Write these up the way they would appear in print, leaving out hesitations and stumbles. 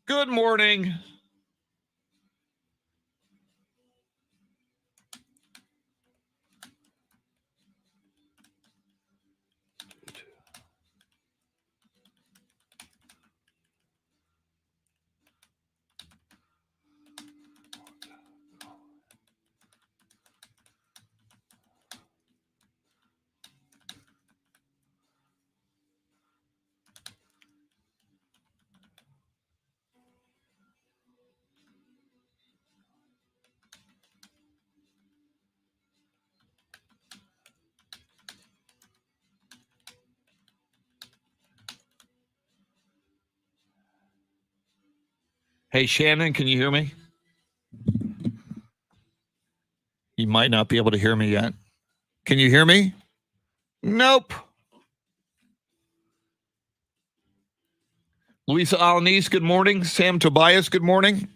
Good morning. Hey, Shannon, can you hear me? You might not be able to hear me yet. Can you hear me? Nope. Luisa Alanis, good morning. Sam Tobias, good morning.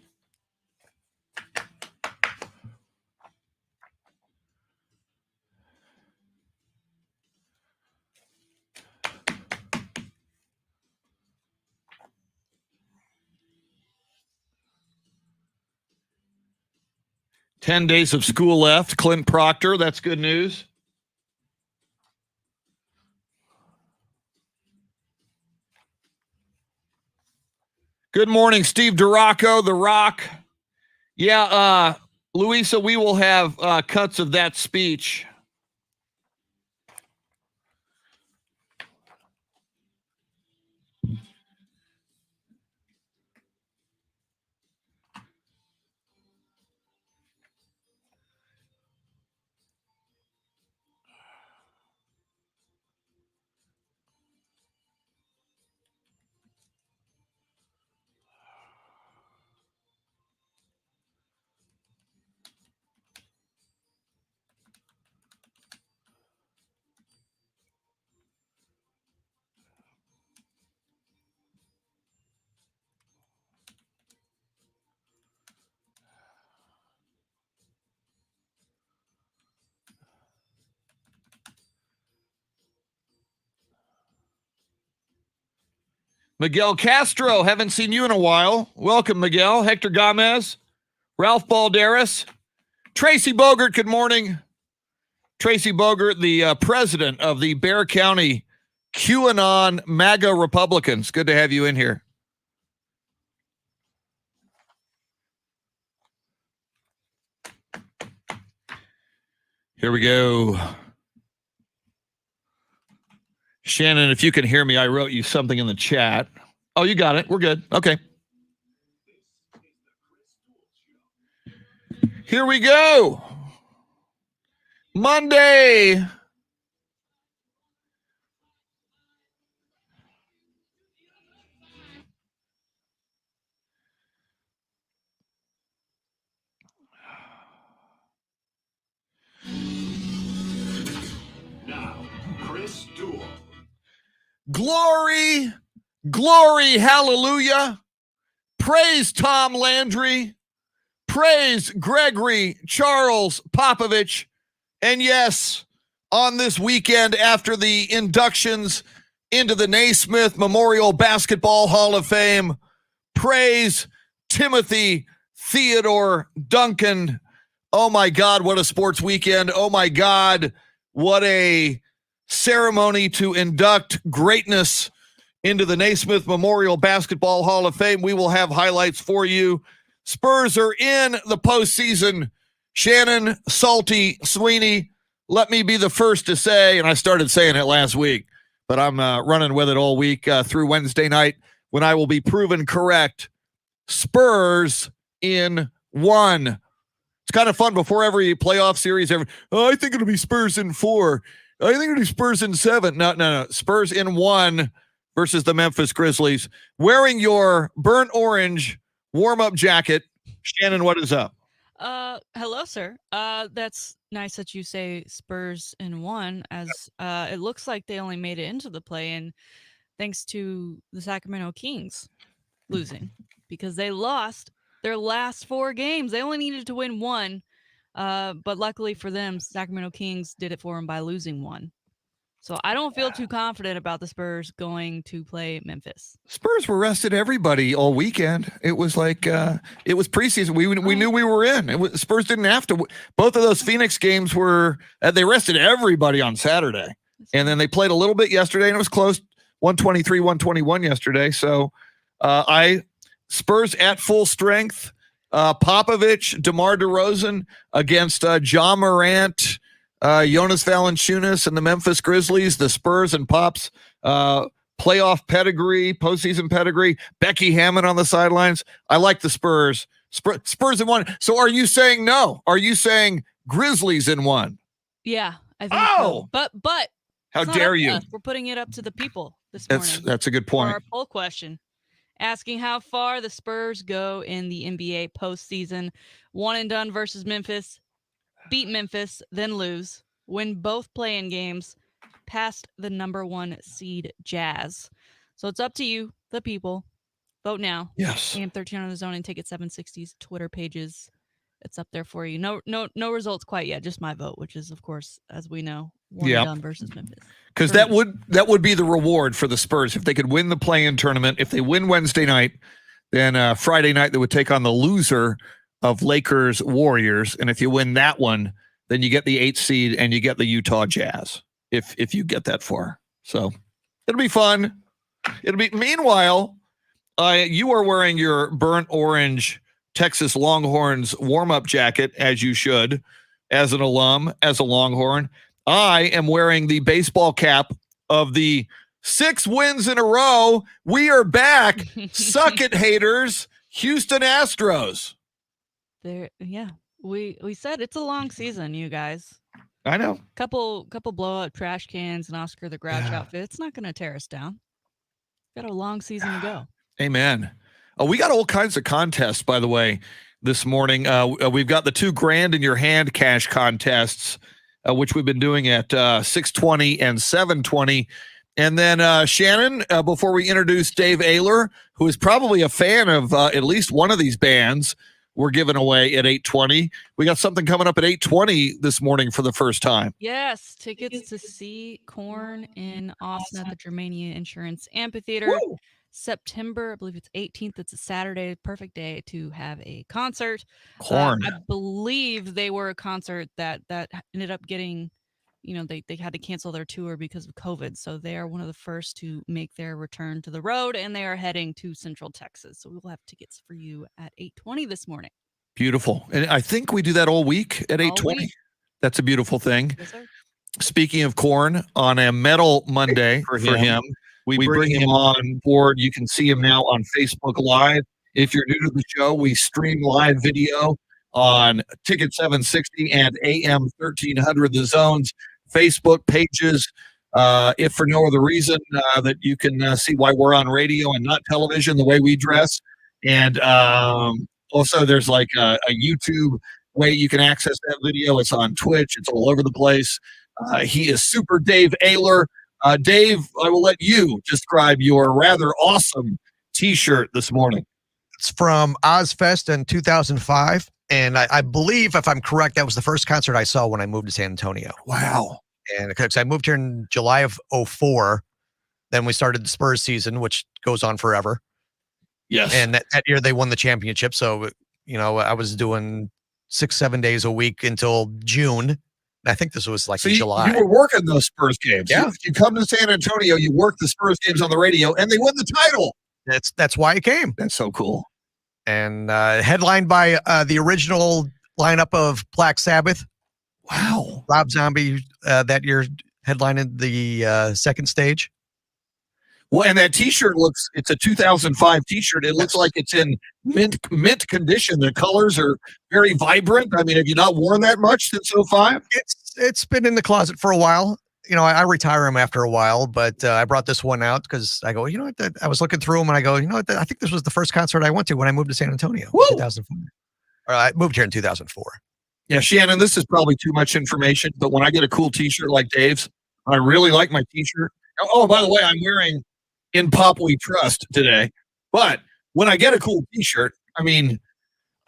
"10 days of school left." Clint Proctor, that's good news. Good morning, Steve Duraco, The Rock. Yeah, Luisa, we will have cuts of that speech. Miguel Castro, haven't seen you in a while. Welcome, Miguel. Hector Gomez, Ralph Balderas, Tracy Bogert, good morning. Tracy Bogert, the president of the Bexar County QAnon MAGA Republicans. Good to have you in here. Here we go. Shannon, if you can hear me, I wrote you something in the chat. Oh, you got it. We're good. Okay. Here we go. Monday. Now, Chris Duel. Glory, glory, hallelujah. Praise Tom Landry. Praise Gregory Charles Popovich. And yes, on this weekend after the inductions into the Naismith Memorial Basketball Hall of Fame, praise Timothy Theodore Duncan. Oh my God, what a sports weekend. Oh my God, what a ceremony to induct greatness into the Naismith Memorial Basketball Hall of Fame. We will have highlights for you. Spurs are in the postseason. Shannon, Salty, Sweeney, let me be the first to say, and I started saying it last week, but I'm running with it all week through Wednesday night when I will be proven correct. Spurs in 1. It's kind of fun before every playoff series. I think it'll be Spurs in 4. I think it'll be Spurs in 7. No. Spurs in 1 versus the Memphis Grizzlies. Wearing your burnt orange warm-up jacket. Shannon, what is up? Hello, sir. That's nice that you say Spurs in 1, as it looks like they only made it into the play-in thanks to the Sacramento Kings losing, because they lost their last 4 games. They only needed to win 1, but luckily for them, Sacramento Kings did it for them by losing 1. So I don't feel too confident about the Spurs going to play Memphis. Spurs were rested everybody all weekend. It was like it was preseason. We knew we were in. Spurs didn't have to. Both of those Phoenix games were they rested everybody on Saturday, and then they played a little bit yesterday, and it was close, 123-121 yesterday. So Spurs at full strength. Popovich, DeMar DeRozan against Ja Morant, Jonas Valanciunas, and the Memphis Grizzlies. The Spurs and Pops. Playoff pedigree, postseason pedigree. Becky Hammond on the sidelines. I like the Spurs. Spurs in one. So are you saying no? Are you saying Grizzlies in one? Yeah, I think so. But how dare you? We're putting it up to the people this morning. That's a good point. For our poll question, asking how far the Spurs go in the NBA postseason. One and done versus Memphis. Beat Memphis, then lose. Win both play-in games. Past the number 1 seed Jazz. So it's up to you, the people. Vote now. Yes. AM13 on the Zone and Ticket 760's Twitter pages. It's up there for you. No results quite yet. Just my vote, which is, of course, as we know, one and done versus Memphis. Because that would be the reward for the Spurs if they could win the play-in tournament. If they win Wednesday night, then Friday night they would take on the loser of Lakers Warriors, and if you win that one, then you get the 8th seed and you get the Utah Jazz. If you get that far. So it'll be fun. Meanwhile, you are wearing your burnt orange Texas Longhorns warm-up jacket, as you should, as an alum, as a Longhorn. I am wearing the baseball cap of the 6 wins in a row. We are back. Suck it, haters. Houston Astros. We said it's a long season, you guys. I know. Couple blowout trash cans and Oscar the Grouch outfit. It's not going to tear us down. Got a long season to go. Amen. We got all kinds of contests, by the way, this morning. We've got the $2,000 in your hand cash contests, which we've been doing at 620 and 720. And then Shannon, before we introduce Dave Ayler, who is probably a fan of at least one of these bands, we're giving away at 8:20. We got something coming up at 8:20 this morning for the first time. Yes, tickets to see Korn in Austin at the Germania Insurance Amphitheater. Woo! September, I believe it's 18th. It's a Saturday, perfect day to have a concert. Korn. I believe they were a concert that ended up getting, they had to cancel their tour because of COVID. So they are one of the first to make their return to the road, and they are heading to Central Texas. So we will have tickets for you at 8:20 this morning. Beautiful. And I think we do that all week at 8:20. That's a beautiful thing. Yes, sir. Speaking of Korn, on a Metal Monday for him, we bring him on board. You can see him now on Facebook Live. If you're new to the show, we stream live video on Ticket 760 and AM 1300, the Zone's Facebook pages. If for no other reason that you can see why we're on radio and not television, the way we dress. And also there's like a YouTube way you can access that video. It's on Twitch. It's all over the place. He is Super Dave Ayler. Dave, I will let you describe your rather awesome T-shirt this morning. It's from Ozfest in 2005. And I believe, if I'm correct, that was the first concert I saw when I moved to San Antonio. Wow. And because I moved here in July of 2004, then we started the Spurs season, which goes on forever. Yes. And that year they won the championship. So, I was doing 6-7 days a week until June. I think this was like in July. You were working those Spurs games. Yeah. You come to San Antonio, you work the Spurs games on the radio, and they win the title. That's why it came. That's so cool. And headlined by the original lineup of Black Sabbath. Wow. Rob Zombie that year headlined the second stage. Well, and that T-shirt it's a 2005 T-shirt. It looks like it's in mint condition. The colors are very vibrant. I mean, have you not worn that much since 05? It's been in the closet for a while. I retire them after a while, but I brought this one out because I go, I was looking through them and I go, I think this was the first concert I went to when I moved to San Antonio in 2004. Or I moved here in 2004. Yeah, Shannon, this is probably too much information, but when I get a cool T-shirt like Dave's, I really like my T-shirt. Oh, by the way, I'm wearing In Pop We Trust today. But when I get a cool T-shirt, I mean,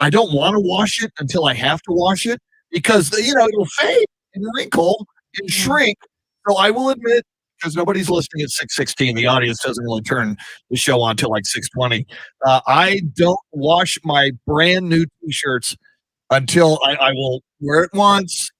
I don't want to wash it until I have to wash it because, it'll fade and wrinkle and shrink. So I will admit, because nobody's listening at 6:16, the audience doesn't really turn the show on till like 6:20. I don't wash my brand new t-shirts until I will wear it once,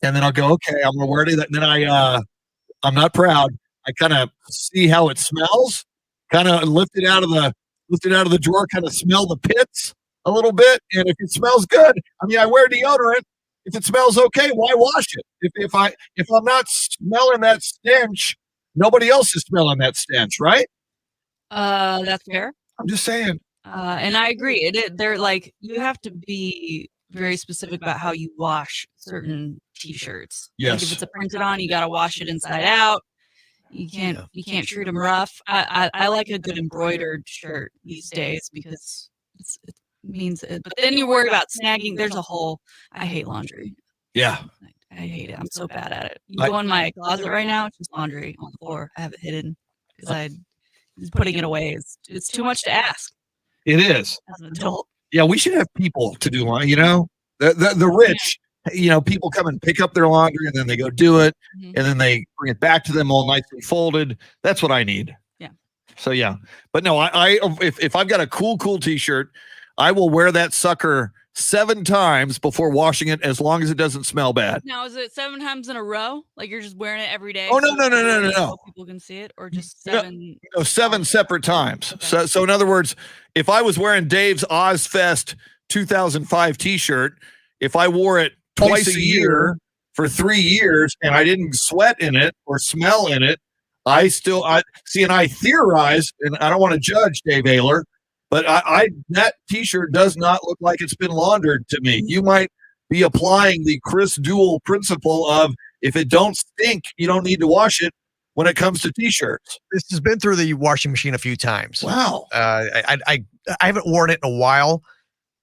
and then I'll go, okay, I'm gonna wear it. And then I'm not proud. I kind of see how it smells, kind of lift it out of the drawer, kind of smell the pits a little bit, and if it smells good, I mean, I wear deodorant. If it smells okay, why wash it? If I'm not smelling that stench, nobody else is smelling that stench, right? That's fair. I'm just saying. And I agree. They're like, you have to be very specific about how you wash certain t-shirts. Like Yes. if it's a printed on, you got to wash it inside out. You can't treat them rough. I like a good embroidered shirt these days because it means it. But then you worry about snagging. There's a whole. I hate laundry. Yeah. I hate it. I'm so bad at it. You go in my closet right now, it's just laundry on the floor. I have it hidden because putting it away it's too much to ask It is. as an adult. Yeah, we should have people to do laundry, the rich, people come and pick up their laundry and then they go do it Mhm. and then they bring it back to them all nicely folded. That's what I need. Yeah. So yeah. But no, if I've got a cool t-shirt, I will wear that sucker 7 times before washing it as long as it doesn't smell bad. Now, is it 7 times in a row? Like you're just wearing it every day? Oh, no. So people can see it, or just 7? No, 7 separate times. Okay. So in other words, if I was wearing Dave's Ozfest 2005 t-shirt, if I wore it twice a year for 3 years and I didn't sweat in it or smell in it, I theorize, and I don't want to judge Dave Ayler, but that t-shirt does not look like it's been laundered to me. You might be applying the Chris Duel principle of if it don't stink, you don't need to wash it when it comes to t-shirts. This has been through the washing machine a few times. Wow. I haven't worn it in a while,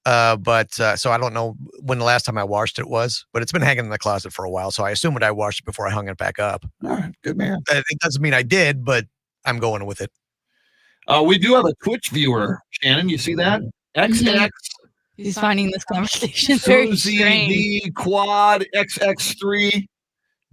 but so I don't know when the last time I washed it was, but it's been hanging in the closet for a while, so I assumed I washed it before I hung it back up. All right, good man. It doesn't mean I did, but I'm going with it. We do have a Twitch viewer, Shannon. You see that? XX He's finding this conversation very strange. Suzy Quad XX3.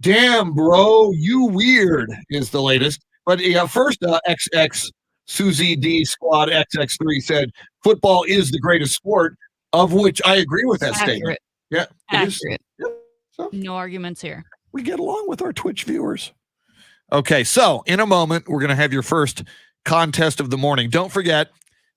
Damn, bro, you weird is the latest. But first, XX Suzy D Squad XX3 said football is the greatest sport, of which I agree with that statement. Yeah, it is. Accurate. Yeah. So No arguments here. we get along with our Twitch viewers. Okay, so in a moment, we're going to have your first contest of the morning. Don't forget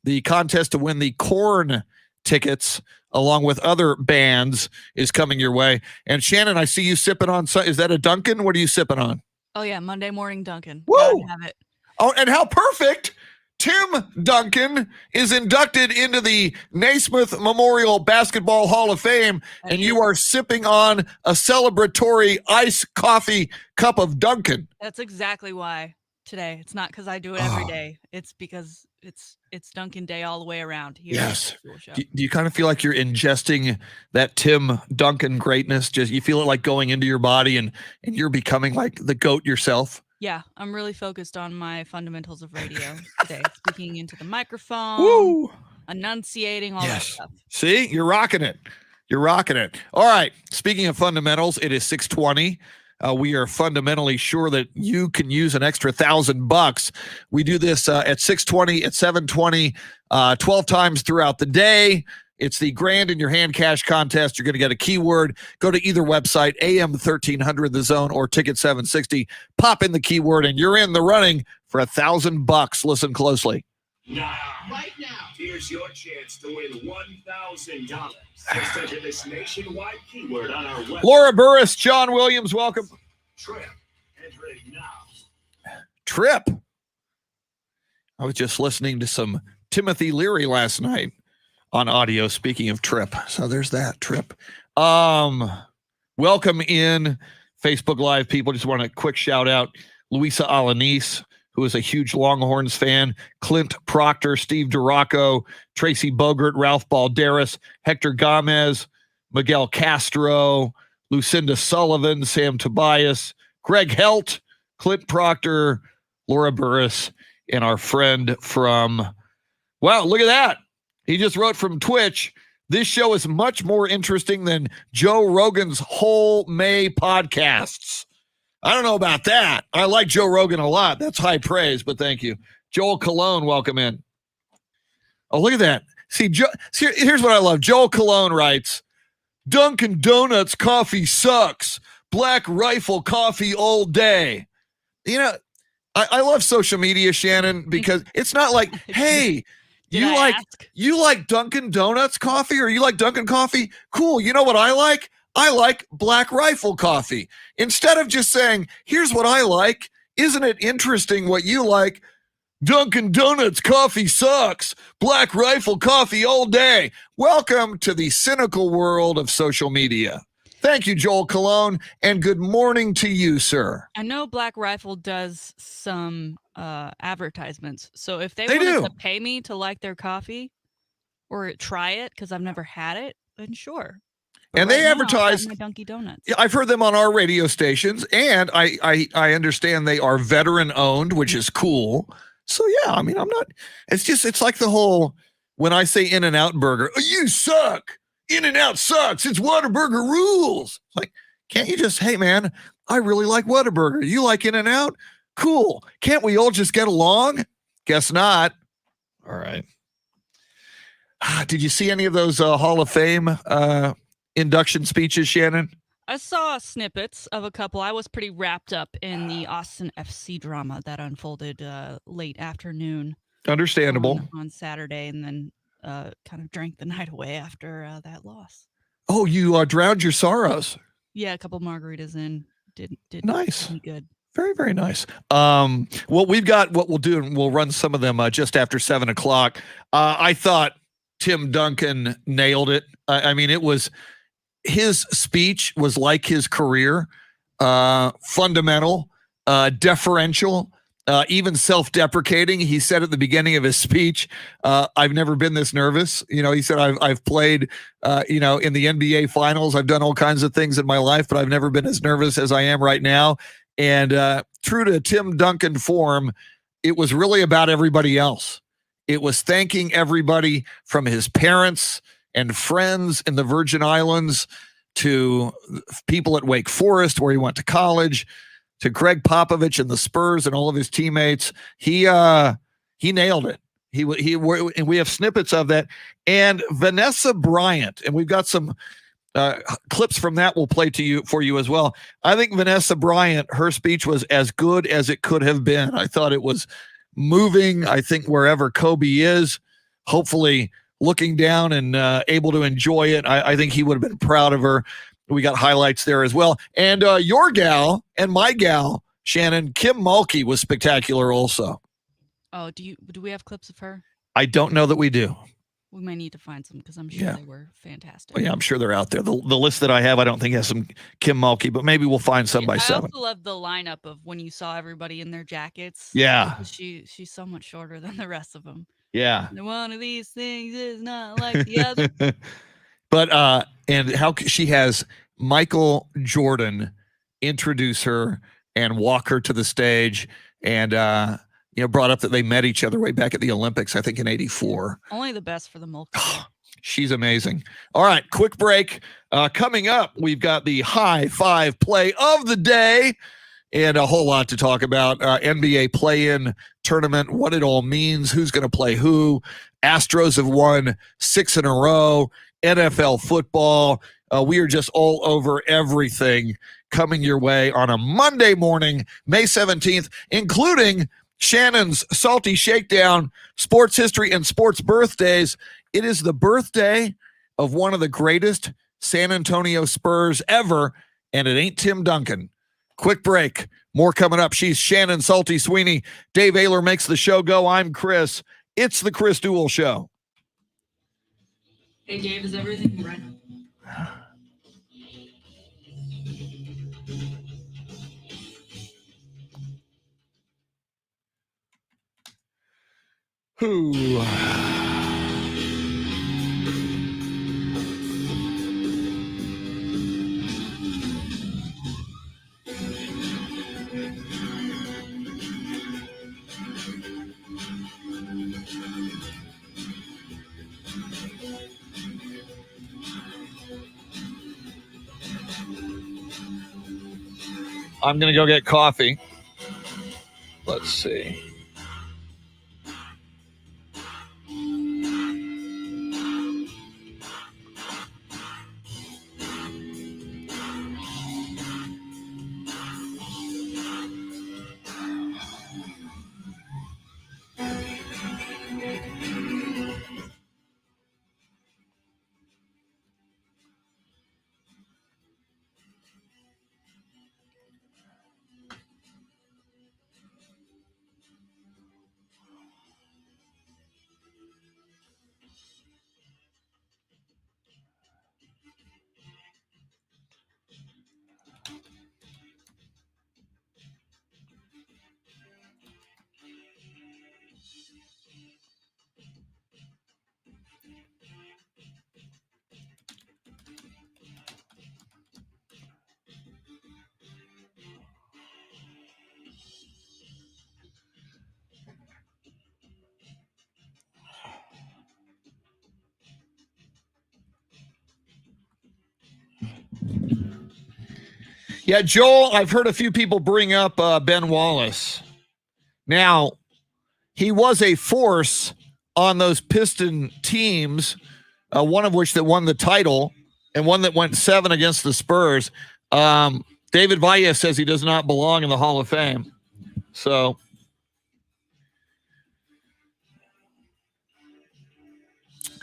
the contest to win the Korn tickets along with other bands is coming your way. And Shannon, I see you sipping on, is that a Dunkin'? What are you sipping on? Oh yeah, Monday morning Dunkin'. Woo! Gotta have it. Oh, and how perfect. Tim Duncan is inducted into the Naismith Memorial Basketball Hall of Fame, and you are sipping on a celebratory iced coffee cup of Duncan. That's exactly why today. It's not because I do it every day. It's because it's Dunkin' Day all the way around here. Yes. At the Duel Show. Do you kind of feel like you're ingesting that Tim Duncan greatness? Just you feel it like going into your body and you're becoming like the GOAT yourself? Yeah, I'm really focused on my fundamentals of radio today. Speaking into the microphone, Woo! enunciating, all that stuff. See, you're rocking it. You're rocking it. All right. Speaking of fundamentals, it is 6:20. We are fundamentally sure that you can use an extra $1,000. We do this at 6:20, at 7:20, 12 times throughout the day. It's the Grand in Your Hand Cash contest. You're going to get a keyword. Go to either website, AM 1300 The Zone or Ticket 760. Pop in the keyword, and you're in the running for $1,000. Listen closely. Now, right now, here's your chance to win $1,000. Just enter this nationwide keyword on our website. Laura Burris, John Williams, welcome. Trip. Enter it now. Trip. I was just listening to some Timothy Leary last night on audio, speaking of Trip. So there's that, Trip. Welcome in Facebook Live people. Just want a quick shout out. Luisa Alanis, who is a huge Longhorns fan, Clint Proctor, Steve Duraco, Tracy Bogert, Ralph Balderas, Hector Gomez, Miguel Castro, Lucinda Sullivan, Sam Tobias, Greg Helt, Clint Proctor, Laura Burris, and our friend from, wow, look at that. He just wrote from Twitch, this show is much more interesting than Joe Rogan's whole May podcasts. I don't know about that. I like Joe Rogan a lot. That's high praise, but thank you. Joel Cologne, welcome in. Oh, look at that. See, here's what I love. Joel Cologne writes, Dunkin' Donuts coffee sucks. Black Rifle coffee all day. You know, I love social media, Shannon, because it's not like, hey, you like Dunkin' Donuts coffee or you like Dunkin' coffee? Cool. You know what I like? I like Black Rifle coffee. Instead of just saying, here's what I like, isn't it interesting what you like? Dunkin' Donuts coffee sucks. Black Rifle coffee all day. Welcome to the cynical world of social media. Thank you, Joel Cologne, and good morning to you, sir. I know Black Rifle does some advertisements, so if they wanted to pay me to like their coffee or try it, because I've never had it, then sure. But and right they now, advertise my Dunkin' Donuts. I've heard them on our radio stations, and I understand they are veteran owned, which is cool. So yeah, I mean, it's like the whole, when I say In-N-Out Burger, oh, you suck. In-N-Out sucks. It's Whataburger rules. Like, can't you just, hey man, I really like Whataburger. You like In-N-Out? Cool. Can't we all just get along? Guess not. All right. Did you see any of those Hall of Fame induction speeches, Shannon? I saw snippets of a couple. I was pretty wrapped up in the Austin FC drama that unfolded late afternoon. Understandable. On Saturday, and then kind of drank the night away after that loss. Oh, you drowned your sorrows. Yeah, a couple margaritas in. Did nice. Good. Very, very nice. Well, we've got what we'll do, and we'll run some of them just after 7 o'clock. I thought Tim Duncan nailed it. I mean, his speech was like his career, fundamental, deferential, even self-deprecating. He said at the beginning of his speech, I've never been this nervous. You know, he said, I've played, in the NBA finals. I've done all kinds of things in my life, but I've never been as nervous as I am right now. And true to Tim Duncan form, it was really about everybody else. It was thanking everybody from his parents and friends in the Virgin Islands to people at Wake Forest, where he went to college, to Greg Popovich and the Spurs and all of his teammates. He nailed it. We have snippets of that. And Vanessa Bryant, and we've got some clips from that we'll play for you as well. I think Vanessa Bryant, her speech was as good as it could have been. I thought it was moving. I think wherever Kobe is, hopefully looking down and able to enjoy it, I think he would have been proud of her. We got highlights there as well. And your gal and my gal, Shannon, Kim Mulkey, was spectacular also. Oh, do we have clips of her? I don't know that we do. We might need to find some, because I'm sure they were fantastic. Well, yeah, I'm sure they're out there. The list that I have, I don't think has some Kim Mulkey, but maybe we'll find some by 7. I also love the lineup of when you saw everybody in their jackets. Yeah. She's so much shorter than the rest of them. Yeah. One of these things is not like the other. But and how she has Michael Jordan introduce her and walk her to the stage, and brought up that they met each other way back at the Olympics, I think in '84. Only the best for the Mulkey. She's amazing. All right, quick break. Coming up, we've got the high five play of the day and a whole lot to talk about. NBA play-in tournament, what it all means, who's going to play who. Astros have won 6 in a row. NFL football. We are just all over everything coming your way on a Monday morning, May 17th, including Shannon's Salty Shakedown, sports history and sports birthdays. It is the birthday of one of the greatest San Antonio Spurs ever, and it ain't Tim Duncan. Quick break. More coming up. She's Shannon Salty Sweeney. Dave Ayler makes the show go. I'm Chris. It's the Chris Duel Show. Hey, Dave, is everything right? Who? I'm going to go get coffee. Let's see. Yeah, Joel, I've heard a few people bring up Ben Wallace. Now, he was a force on those Piston teams, one of which that won the title and one that went 7 against the Spurs. David Valle says he does not belong in the Hall of Fame. So,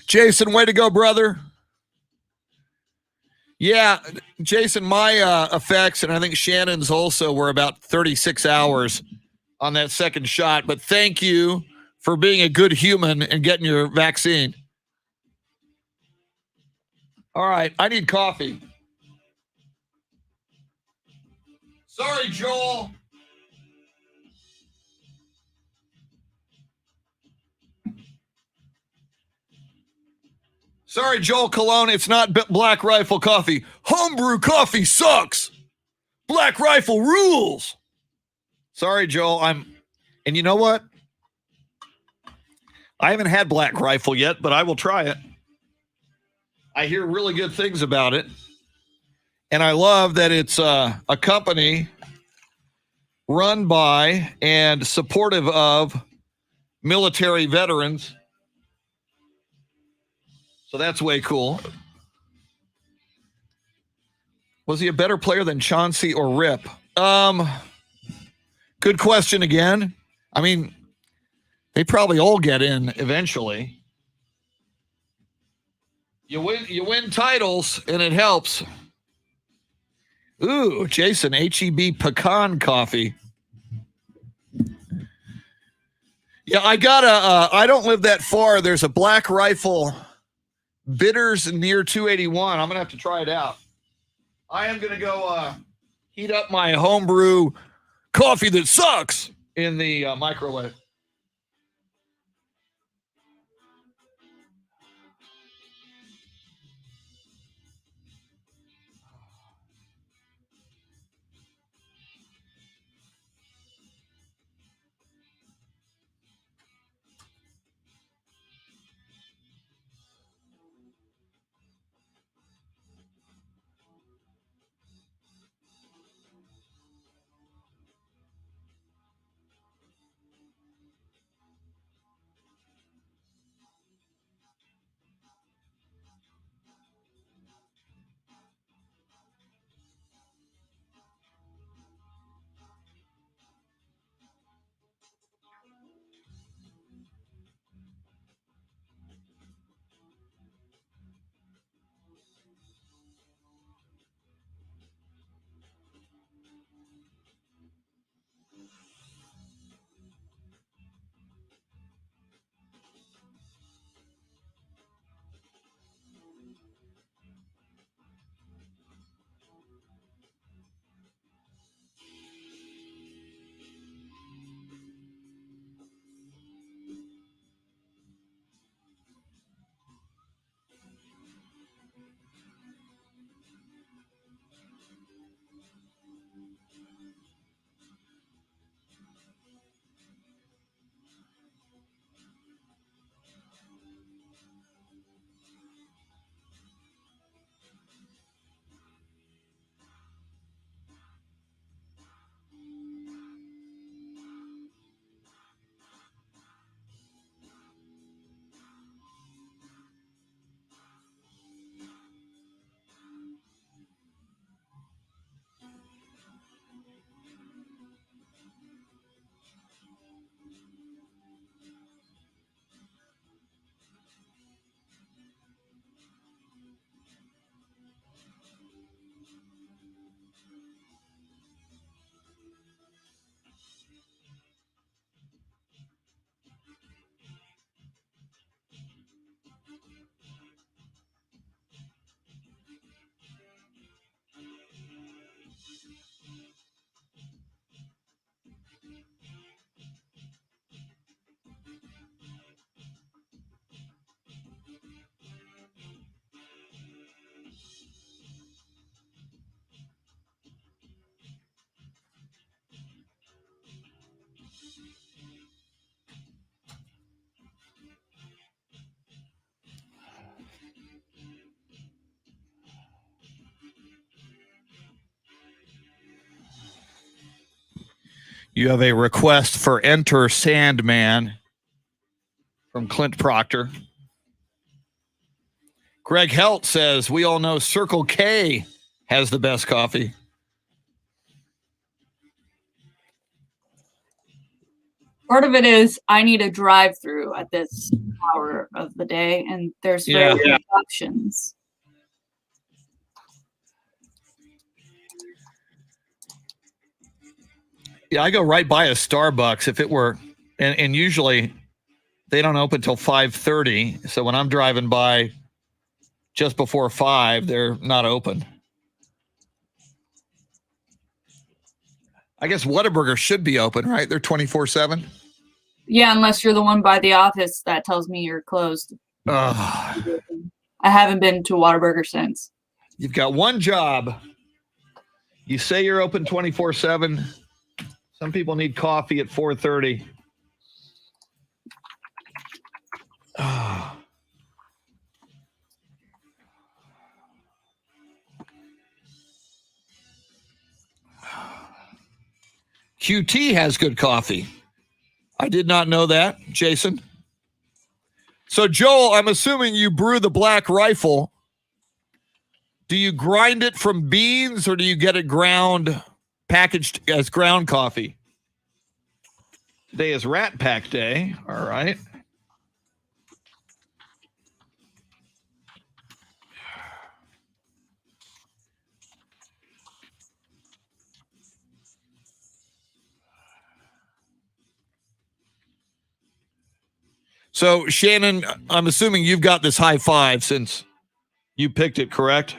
Jason, way to go, brother. Yeah, Jason, my effects, and I think Shannon's also, were about 36 hours on that second shot. But thank you for being a good human and getting your vaccine. All right, I need coffee. Sorry, Joel. Sorry, Joel Cologne. It's not Black Rifle coffee. Homebrew coffee sucks. Black Rifle rules. Sorry, Joel. And you know what? I haven't had Black Rifle yet, but I will try it. I hear really good things about it. And I love that it's a company run by and supportive of military veterans. So that's way cool. Was he a better player than Chauncey or Rip? Good question again. I mean, they probably all get in eventually. You win titles, and it helps. Ooh, Jason, HEB pecan coffee. Yeah, I got I don't live that far. There's a Black Rifle Bitters near 281. I'm going to have to try it out. I am going to go heat up my homebrew coffee that sucks in the microwave. You have a request for Enter Sandman from Clint Proctor. Greg Helt says, we all know Circle K has the best coffee. Part of it is I need a drive-through at this hour of the day, and there's very few options. Yeah, I go right by a Starbucks if it were, and usually they don't open till 5:30. So when I'm driving by just before 5, they're not open. I guess Whataburger should be open, right? They're 24/7. Yeah, unless you're the one by the office that tells me you're closed. Ugh. I haven't been to Whataburger since. You've got one job. You say you're open 24/7. Some people need coffee at 4:30. QT has good coffee. I did not know that, Jason. So, Joel, I'm assuming you brew the Black Rifle. Do you grind it from beans or do you get it ground, packaged as ground coffee? Today is Rat Pack Day. All right. So, Shannon, I'm assuming you've got this high five since you picked it, correct?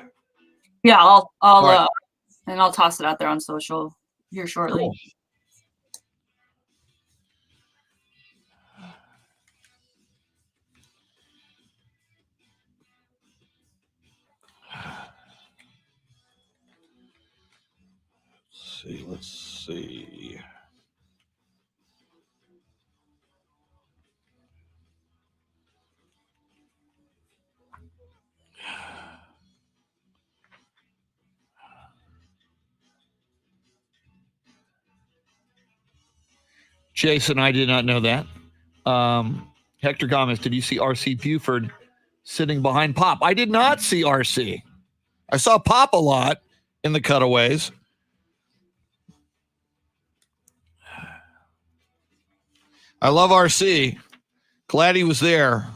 Yeah, I'll right. And I'll toss it out there on social here shortly. Cool. Let's see. Jason, I did not know that. Hector Gomez, did you see RC Buford sitting behind Pop? I did not see RC. I saw Pop a lot in the cutaways. I love RC. Glad he was there.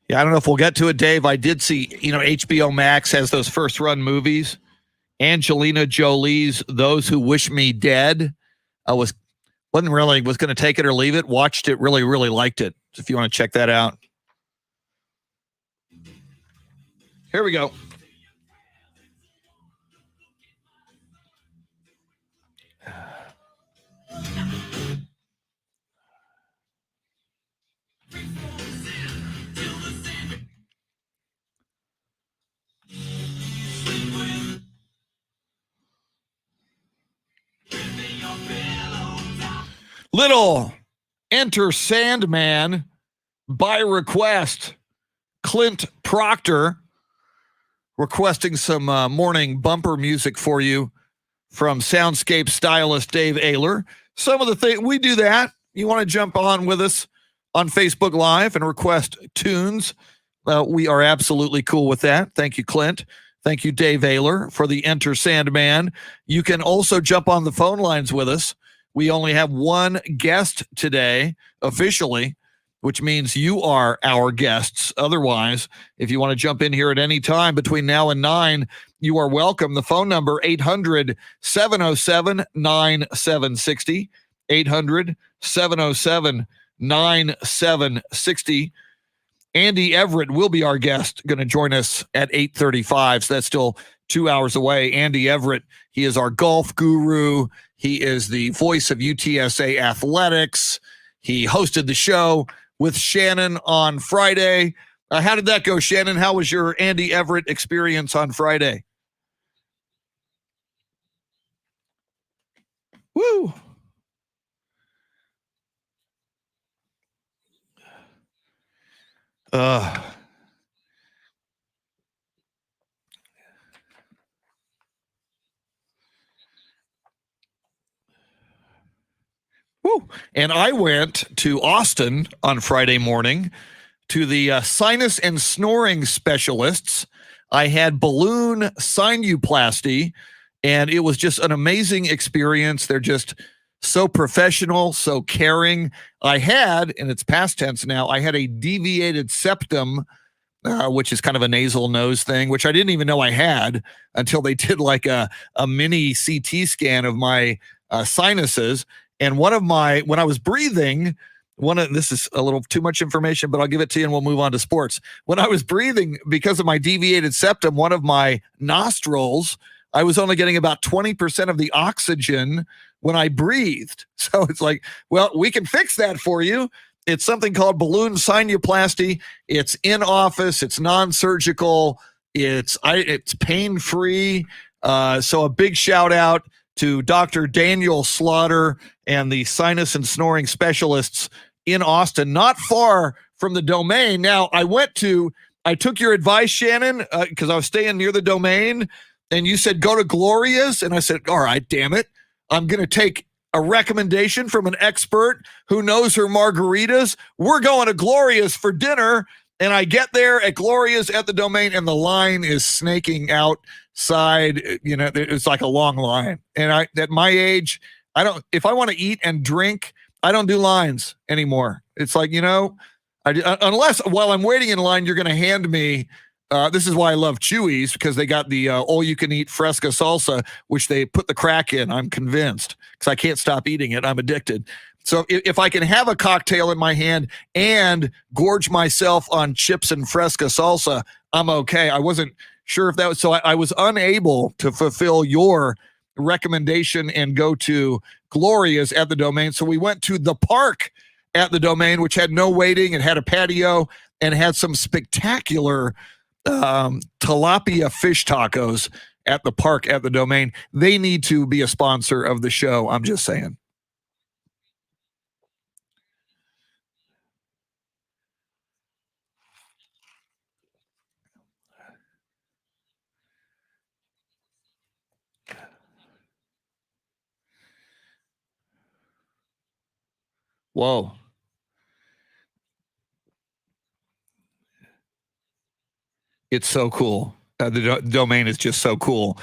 Yeah, I don't know if we'll get to it, Dave. I did see, HBO Max has those first run movies. Angelina Jolie's Those Who Wish Me Dead. I wasn't really going to take it or leave it. Watched it, really, really liked it. So if you want to check that out. Here we go. Little Enter Sandman by request. Clint Proctor requesting some morning bumper music for you from Soundscape stylist Dave Ayler. Some of the things we do that. You want to jump on with us on Facebook Live and request tunes. We are absolutely cool with that. Thank you, Clint. Thank you, Dave Ayler, for the Enter Sandman. You can also jump on the phone lines with us. We only have one guest today, officially, which means you are our guests. Otherwise, if you want to jump in here at any time between now and 9, you are welcome. The phone number, 800-707-9760, 800-707-9760. Andy Everett will be our guest, going to join us at 8:35. So that's still 2 hours away. Andy Everett, he is our golf guru. He is the voice of UTSA athletics. He hosted the show with Shannon on Friday. How did that go, Shannon? How was your Andy Everett experience on Friday? Woo! Woo. And I went to Austin on Friday morning to the sinus and snoring specialists. I had balloon sinuplasty, and it was just an amazing experience. They're just so professional, so caring. I had, and it's past tense now, I had a deviated septum, which is kind of a nasal nose thing, which I didn't even know I had until they did like a mini CT scan of my sinuses. And when I was breathing, this is a little too much information, but I'll give it to you and we'll move on to sports. When I was breathing, because of my deviated septum, one of my nostrils, I was only getting about 20% of the oxygen when I breathed. So it's like, well, we can fix that for you. It's something called balloon sinuplasty. It's in office. It's non-surgical. It's pain-free. So a big shout out to Dr. Daniel Slaughter and the sinus and snoring specialists in Austin, not far from the Domain. Now, I took your advice, Shannon, because I was staying near the Domain, and you said go to Gloria's, and I said, all right, damn it. I'm going to take a recommendation from an expert who knows her margaritas. We're going to Gloria's for dinner, and I get there at Gloria's at the Domain, and the line is snaking outside. You know, it's like a long line. And at my age, if I want to eat and drink, I don't do lines anymore. It's like, unless while I'm waiting in line, you're going to hand me. This is why I love Chewy's, because they got the all-you-can-eat Fresca salsa, which they put the crack in, I'm convinced, because I can't stop eating it. I'm addicted. So if I can have a cocktail in my hand and gorge myself on chips and Fresca salsa, I'm okay. I wasn't sure if that was – so I was unable to fulfill your recommendation and go to Gloria's at the Domain. So we went to the park at the Domain, which had no waiting. It had a patio and had some spectacular – tilapia fish tacos at the park at the Domain. They need to be a sponsor of the show. I'm just saying. Whoa. It's so cool. The Domain is just so cool.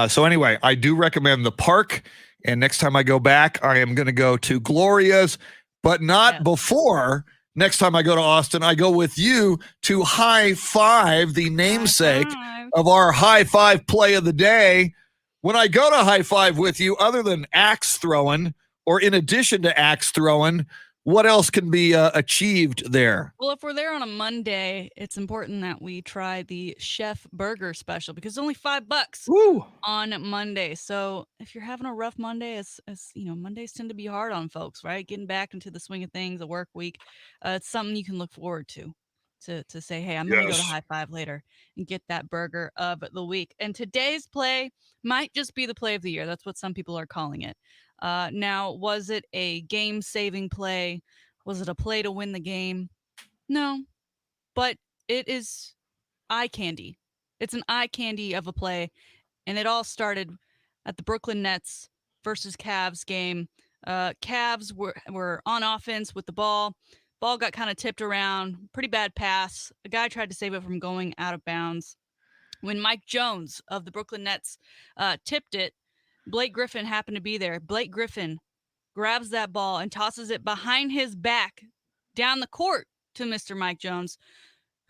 So anyway, I do recommend the park. And next time I go back, I am going to go to Gloria's, but not before. Next time I go to Austin, I go with you to High Five, the namesake of our High Five play of the day. When I go to High Five with you, other than axe throwing, or in addition to axe throwing, what else can be achieved there? Well, if we're there on a Monday, it's important that we try the Chef Burger special, because it's only $5 on Monday. So if you're having a rough Monday, as Mondays tend to be hard on folks, right? Getting back into the swing of things, a work week, it's something you can look forward to say, hey, I'm going to go to High Five later and get that burger of the week. And today's play might just be the play of the year. That's what some people are calling it. Now, was it a game-saving play? Was it a play to win the game? No, but it is eye candy. It's an eye candy of a play, and it all started at the Brooklyn Nets versus Cavs game. Cavs were on offense with the ball. Ball got kind of tipped around. Pretty bad pass. A guy tried to save it from going out of bounds. When Mike Jones of the Brooklyn Nets tipped it, Blake Griffin happened to be there. Blake Griffin grabs that ball and tosses it behind his back down the court to Mr. Mike Jones,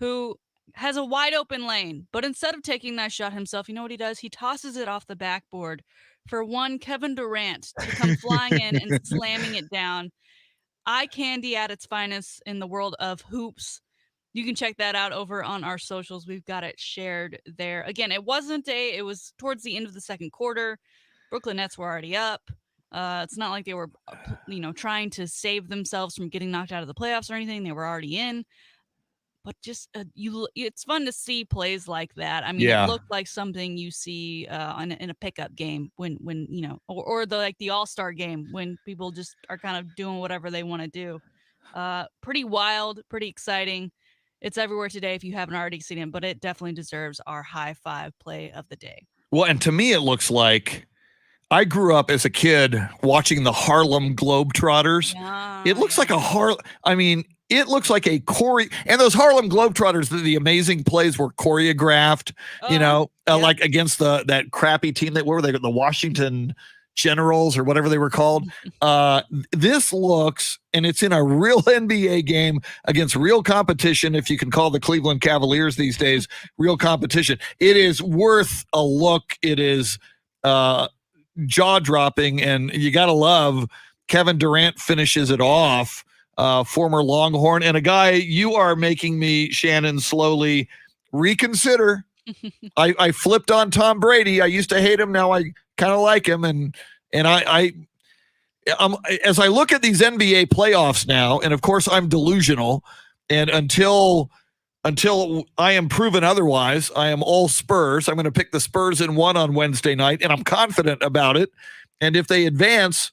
who has a wide open lane. But instead of taking that shot himself, you know what he does? He tosses it off the backboard for one Kevin Durant to come flying in and slamming it down. Eye candy at its finest in the world of hoops. You can check that out over on our socials. We've got it shared there. Again, it was towards the end of the second quarter. Brooklyn Nets were already up. It's not like they were, trying to save themselves from getting knocked out of the playoffs or anything. They were already in. But just it's fun to see plays like that. I mean, It looked like something you see in a pickup game when or the All-Star game when people just are kind of doing whatever they want to do. Pretty wild, pretty exciting. it's everywhere today if you haven't already seen it, but it definitely deserves our high five play of the day. Well, and to me, it looks like I grew up as a kid watching the Harlem Globetrotters. It looks like it looks like a and those Harlem Globetrotters, the amazing plays were choreographed, like against that crappy team what were they, the Washington Generals or whatever they were called. This looks, and it's in a real NBA game against real competition, if you can call the Cleveland Cavaliers these days real competition. It is worth a look. It is jaw-dropping, and you got to love Kevin Durant finishes it off, former Longhorn, and a guy you are making me, Shannon, slowly reconsider. I flipped on Tom Brady. I used to hate him. Now I kind of like him, and I as I look at these NBA playoffs now, and of course I'm delusional, and until I am proven otherwise, I am all Spurs. I'm going to pick the Spurs in 1 on Wednesday night, and I'm confident about it. And if they advance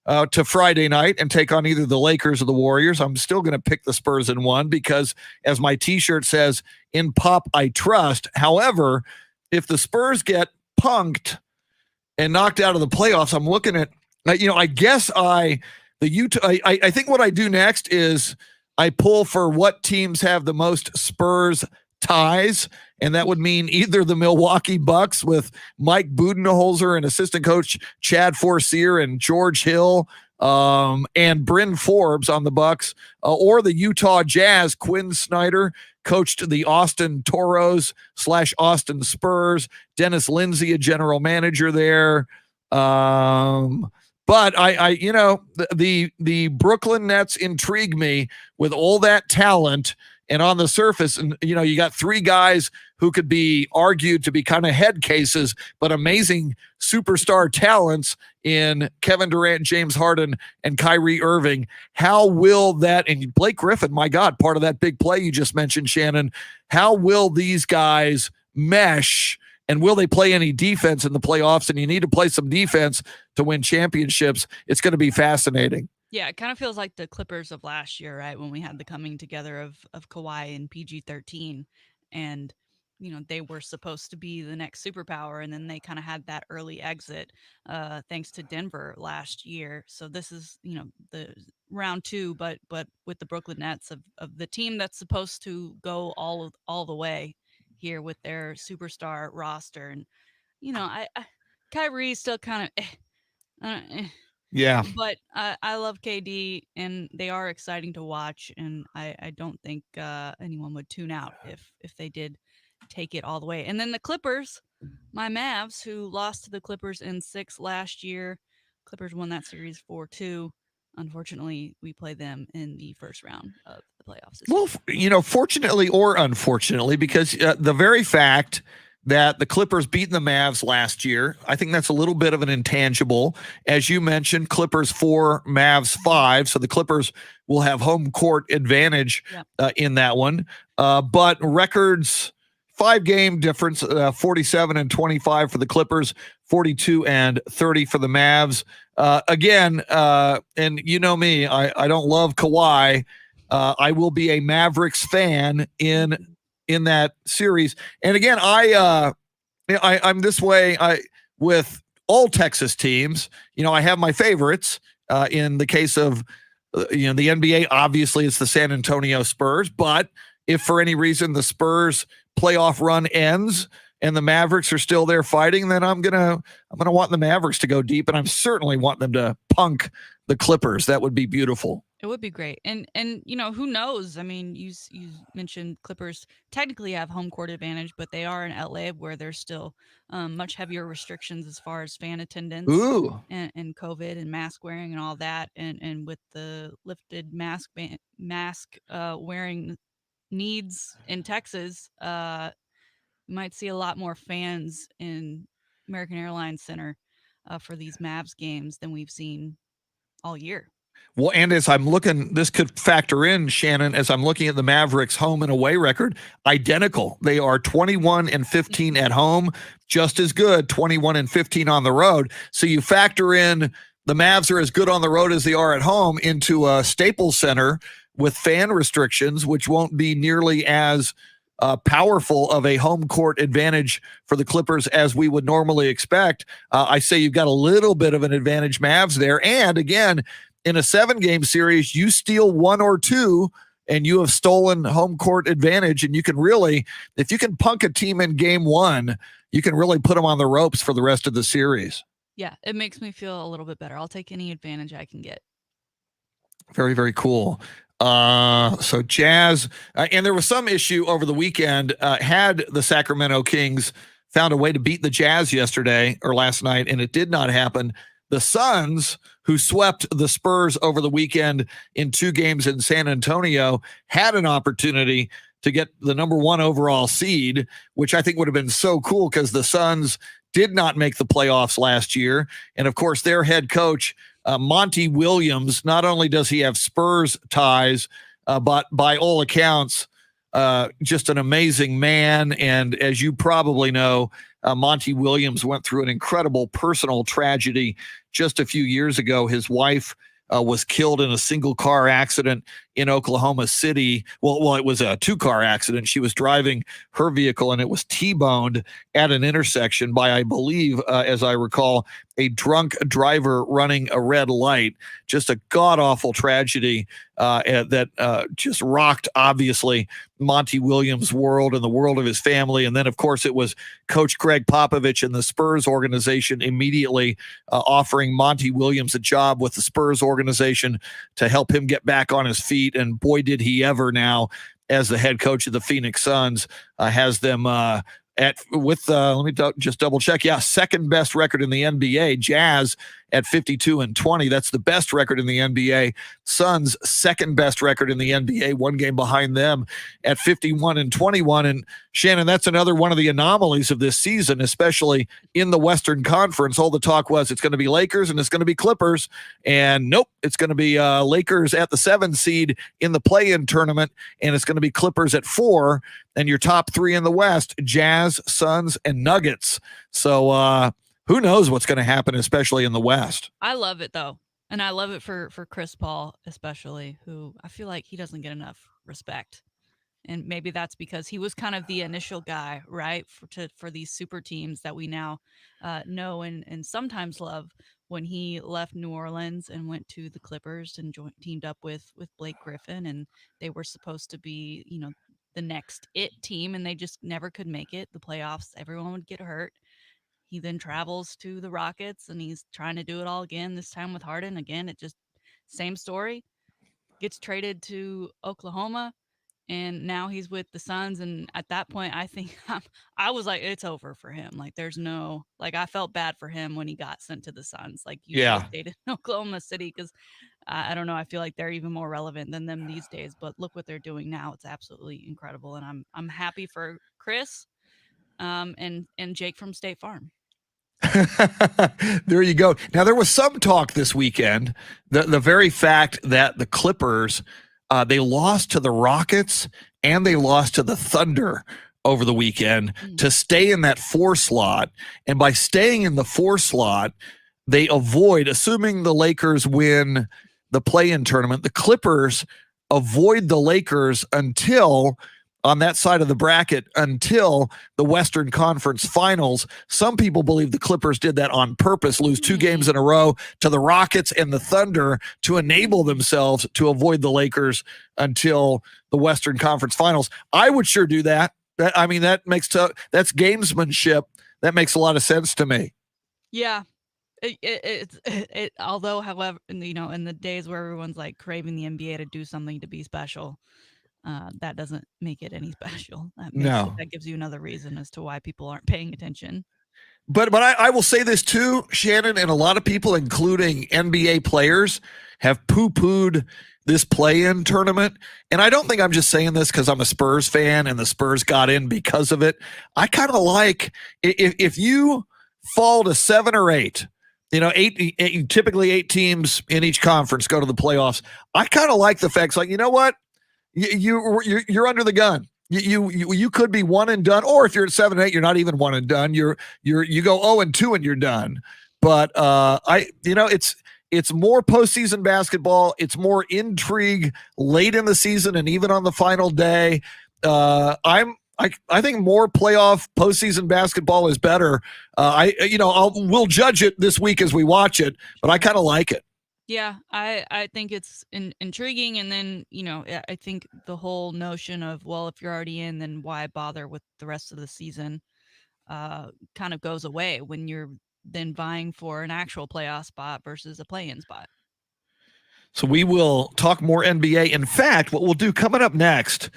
to Friday night and take on either the Lakers or the Warriors, I'm still going to pick the Spurs in 1 because, as my T-shirt says, in pop I trust. However, if the Spurs get punked and knocked out of the playoffs, I'm looking at, I guess I think what I do next is I pull for what teams have the most Spurs ties, and that would mean either the Milwaukee Bucks with Mike Budenholzer and assistant coach Chad Forcier and George Hill and Bryn Forbes on the Bucks, or the Utah Jazz. Quinn Snyder coached the Austin Toros / Austin Spurs. Dennis Lindsay, a general manager there. But the Brooklyn Nets intrigue me with all that talent, and on the surface, and you got 3 guys who could be argued to be kind of head cases, but amazing superstar talents in Kevin Durant, James Harden, and Kyrie Irving. How will that, and Blake Griffin, my God, part of that big play you just mentioned, Shannon, how will these guys mesh? And will they play any defense in the playoffs? And you need to play some defense to win championships. It's going to be fascinating. Yeah, it kind of feels like the Clippers of last year, right? When we had the coming together of Kawhi and PG-13. And, they were supposed to be the next superpower. And then they kind of had that early exit thanks to Denver last year. So this is, the round 2, but with the Brooklyn Nets of the team that's supposed to go all the way here with their superstar roster. And Kyrie's still kind of yeah, but I love KD, and they are exciting to watch, and I don't think anyone would tune out if they did take it all the way. And then the Clippers, my Mavs, who lost to the Clippers in 6 last year. Clippers won that series 4-2. Unfortunately, we play them in the first round of the playoffs. Well, fortunately or unfortunately, because the very fact that the Clippers beat the Mavs last year, I think that's a little bit of an intangible. As you mentioned, Clippers 4, Mavs 5, so the Clippers will have home court advantage in that one. But records, 5-game difference, 47-25 for the Clippers, 42-30 for the Mavs. Again, and you know me, I don't love Kawhi. I will be a Mavericks fan in that series. And again, I'm this way. With all Texas teams, I have my favorites. In the case of the NBA, obviously it's the San Antonio Spurs. But if for any reason the Spurs playoff run ends and the Mavericks are still there fighting, then I'm gonna want the Mavericks to go deep, and I'm certainly want them to punk the Clippers. That would be beautiful. It would be great. And who knows? I mean, you mentioned Clippers technically have home court advantage, but they are in LA where there's still much heavier restrictions as far as fan attendance and COVID and mask wearing and all that. And with the lifted mask wearing needs in Texas, you might see a lot more fans in American Airlines Center for these Mavs games than we've seen all year. Well, and as I'm looking, this could factor in, Shannon, as I'm looking at the Mavericks home and away record, identical. They are 21-15 at home, just as good, 21-15 on the road. So you factor in the Mavs are as good on the road as they are at home into a Staples Center with fan restrictions, which won't be nearly as powerful of a home court advantage for the Clippers as we would normally expect. I say you've got a little bit of an advantage, Mavs, there. And again, in a 7-game series, you steal 1 or 2, and you have stolen home court advantage. And you can really, if you can punk a team in game 1, you can really put them on the ropes for the rest of the series. Yeah, it makes me feel a little bit better. I'll take any advantage I can get. Very, very cool. So Jazz, and there was some issue over the weekend. Had the Sacramento Kings found a way to beat the Jazz yesterday or last night, and it did not happen. The Suns, who swept the Spurs over the weekend in 2 games in San Antonio, had an opportunity to get the number 1 overall seed, which I think would have been so cool because the Suns did not make the playoffs last year. And of course, their head coach, Monty Williams, not only does he have Spurs ties, but by all accounts, just an amazing man. And as you probably know, Monty Williams went through an incredible personal tragedy just a few years ago. His wife was killed in a single car accident in Oklahoma City. Well, it was a 2-car accident. She was driving her vehicle and it was T-boned at an intersection by, I believe, as I recall, a drunk driver running a red light. Just a god-awful tragedy that just rocked, obviously, Monty Williams' world and the world of his family. And then, of course, it was Coach Greg Popovich and the Spurs organization immediately offering Monty Williams a job with the Spurs organization to help him get back on his feet. And boy, did he ever now, as the head coach of the Phoenix Suns, has them let me just double check. Yeah, second best record in the NBA. Jazz at 52-20. That's the best record in the NBA. Suns second best record in the NBA, 1 game behind them at 51-21. And Shannon, that's another one of the anomalies of this season, especially in the Western Conference. All the talk was it's going to be Lakers and it's going to be Clippers, and nope, it's going to be Lakers at the 7 seed in the play-in tournament, and it's going to be Clippers at 4, and your top 3 in the West, Jazz, Suns, and Nuggets. So who knows what's going to happen, especially in the West. I love it, though. And I love it for Chris Paul, especially, who I feel like he doesn't get enough respect. And maybe that's because he was kind of the initial guy, right, for these super teams that we now know and sometimes love. When he left New Orleans and went to the Clippers and teamed up with Blake Griffin, and they were supposed to be, the next it team, and they just never could make it. The playoffs, everyone would get hurt. He then travels to the Rockets, and he's trying to do it all again, this time with Harden. Again, it just same story. Gets traded to Oklahoma, and now he's with the Suns. And at that point, I think I was like, it's over for him. Like, there's no, like, I felt bad for him when he got sent to the Suns. Like, you should have stayed in Oklahoma City because I don't know. I feel like they're even more relevant than them these days. But look what they're doing now. It's absolutely incredible, and I'm happy for Chris, and Jake from State Farm. There you go. Now, there was some talk this weekend, the very fact that the Clippers, they lost to the Rockets and they lost to the Thunder over the weekend to stay in that 4 slot. And by staying in the 4 slot, they avoid, assuming the Lakers win the play-in tournament, the Clippers avoid the Lakers until on that side of the bracket until the Western Conference Finals. Some people believe the Clippers did that on purpose, lose 2 games in a row to the Rockets and the Thunder to enable themselves to avoid the Lakers until the Western Conference Finals. I would sure do that. That's gamesmanship. That makes a lot of sense to me. Yeah. Although, however, in the days where everyone's like craving the NBA to do something to be special, that doesn't make it any special. That gives you another reason as to why people aren't paying attention. But I will say this too, Shannon, and a lot of people, including NBA players, have poo-pooed this play-in tournament. And I don't think I'm just saying this because I'm a Spurs fan and the Spurs got in because of it. I kind of like if you fall to 7 or 8, typically 8 teams in each conference go to the playoffs. I kind of like the facts, like, you know what? You're under the gun. You could be one and done, or if you're at 7-8, you're not even one and done. You go 0-2 and you're done. But It's more postseason basketball. It's more intrigue late in the season and even on the final day. I think more playoff postseason basketball is better. We'll judge it this week as we watch it, but I kind of like it. Yeah, I think it's intriguing, and then I think the whole notion of, well, if you're already in, then why bother with the rest of the season, kind of goes away when you're then vying for an actual playoff spot versus a play-in spot. So we will talk more NBA. In fact, what we'll do coming up next,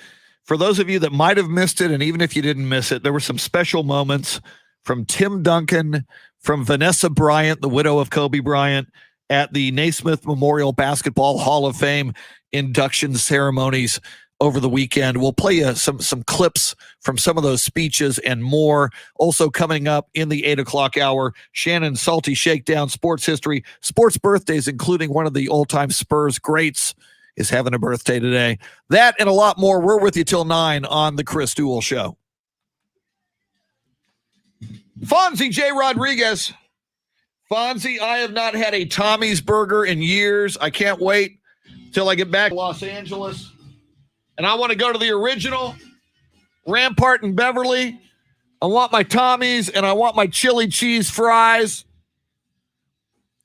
for those of you that might have missed it, and even if you didn't miss it, there were some special moments from Tim Duncan, from Vanessa Bryant, the widow of Kobe Bryant, at the Naismith Memorial Basketball Hall of Fame induction ceremonies over the weekend. We'll play you some clips from some of those speeches and more. Also coming up in the 8 o'clock hour, Shannon's Salty Shakedown, sports history, sports birthdays, including one of the all-time Spurs greats is having a birthday today. That and a lot more. We're with you till 9 on the Chris Duel Show. Fonzie J. Rodriguez. Fonzie, I have not had a Tommy's burger in years. I can't wait till I get back to Los Angeles. And I want to go to the original Rampart in Beverly. I want my Tommy's and I want my chili cheese fries.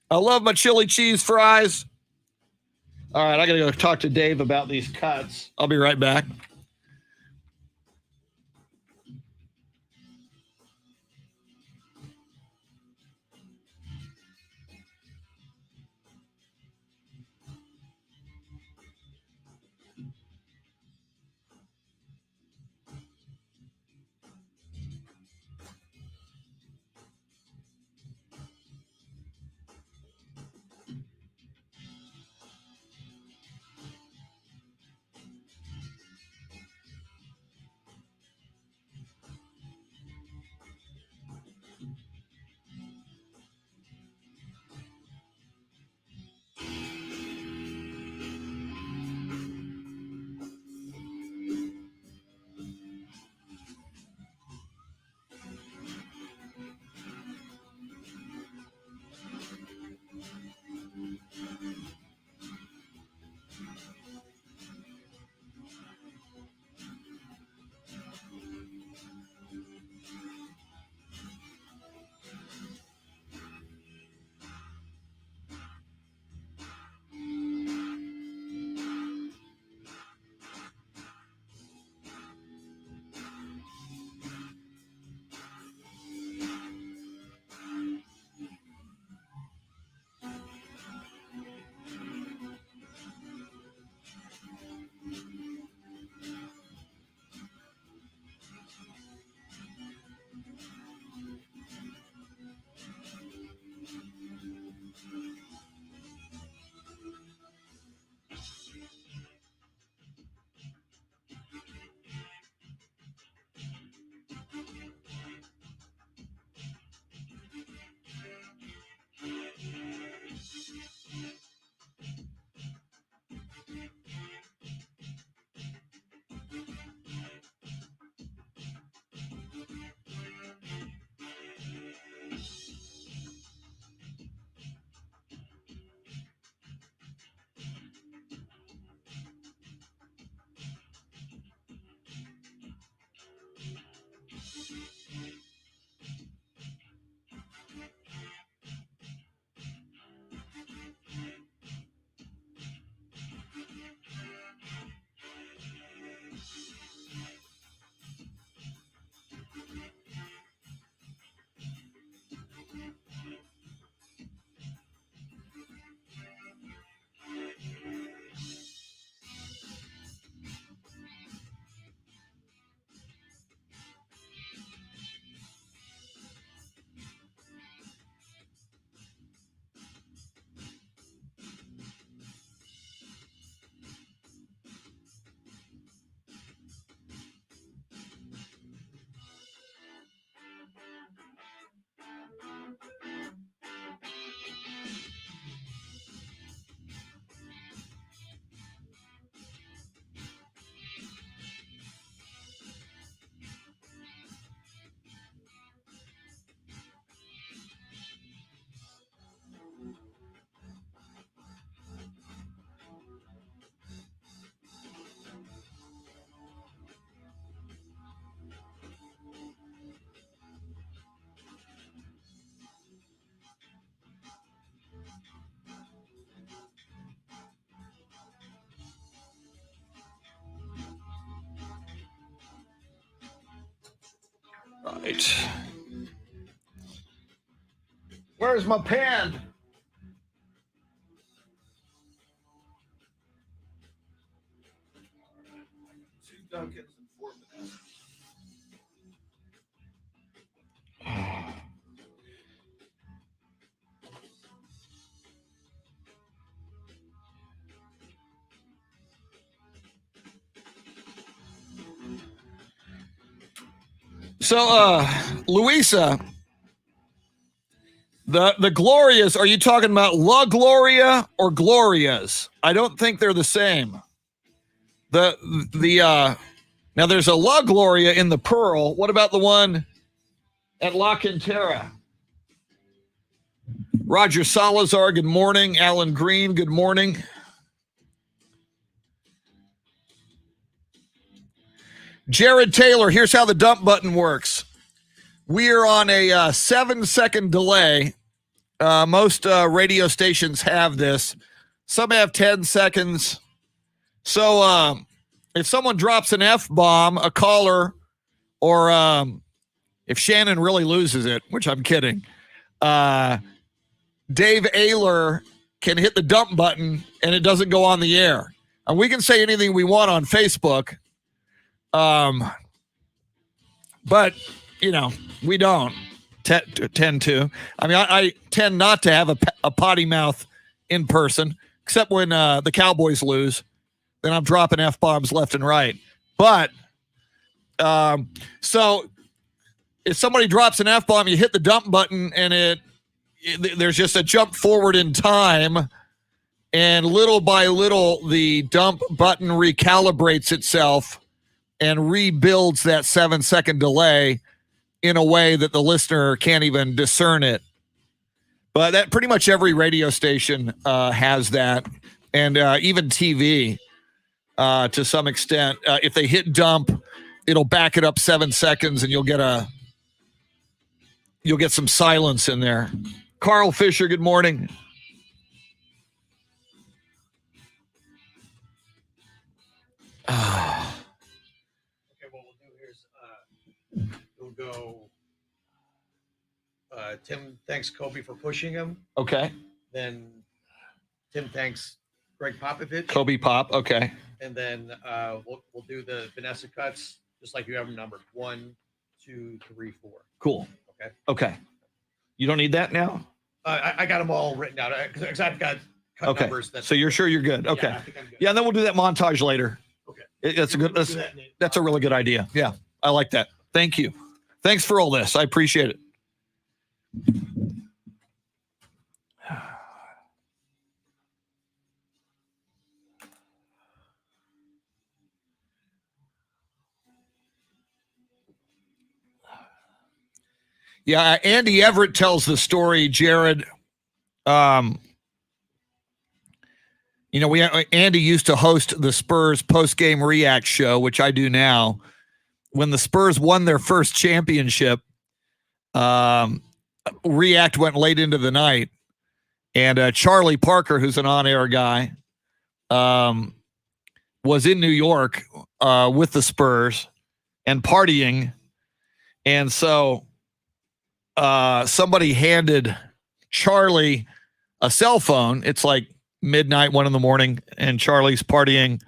I love my chili cheese fries. All right, I got to go talk to Dave about these cuts. I'll be right back. Right. Where's my pen? So, Luisa, the Glorias, are you talking about La Gloria or Glorias? I don't think they're the same. Now there's a La Gloria in the Pearl. What about the one at La Cantera? Roger Salazar, good morning. Alan Green, good morning. Jared Taylor, here's how the dump button works. We are on a 7-second delay. Most radio stations have this. Some have 10 seconds. So if someone drops an F-bomb, a caller, or if Shannon really loses it, which I'm kidding, Dave Ayler can hit the dump button and it doesn't go on the air. And we can say anything we want on Facebook. But, you know, we don't tend to. I mean, I tend not to have a potty mouth in person, except when the Cowboys lose. Then I'm dropping F-bombs left and right. But, so if somebody drops an F-bomb, you hit the dump button and there's just a jump forward in time. And little by little, the dump button recalibrates itself and rebuilds that 7-second delay in a way that the listener can't even discern it. But that pretty much every radio station has that, and even TV to some extent. If they hit dump, it'll back it up 7 seconds, and you'll get some silence in there. Carl Fisher, good morning. Go. Tim thanks Kobe for pushing him. Okay. Then Tim thanks Greg Popovich. Kobe Pop. Okay. And then we'll do the Vanessa cuts just like you have them numbered 1, 2, 3, 4. Cool. Okay. Okay. You don't need that now? I got them all written out because I've got cut numbers. So you're sure you're good? Okay. Yeah, I think I'm good. Yeah, and then we'll do that montage later. Okay. That's a really good idea. Yeah, I like that. Thank you. Thanks for all this. I appreciate it. Yeah, Andy Everett tells the story, Jared. You know, Andy used to host the Spurs post-game react show, which I do now. When the Spurs won their first championship, react went late into the night, and Charlie Parker, who's an on-air guy, was in New York with the Spurs and partying, and so somebody handed Charlie a cell phone. It's like midnight, 1 a.m, and Charlie's partying,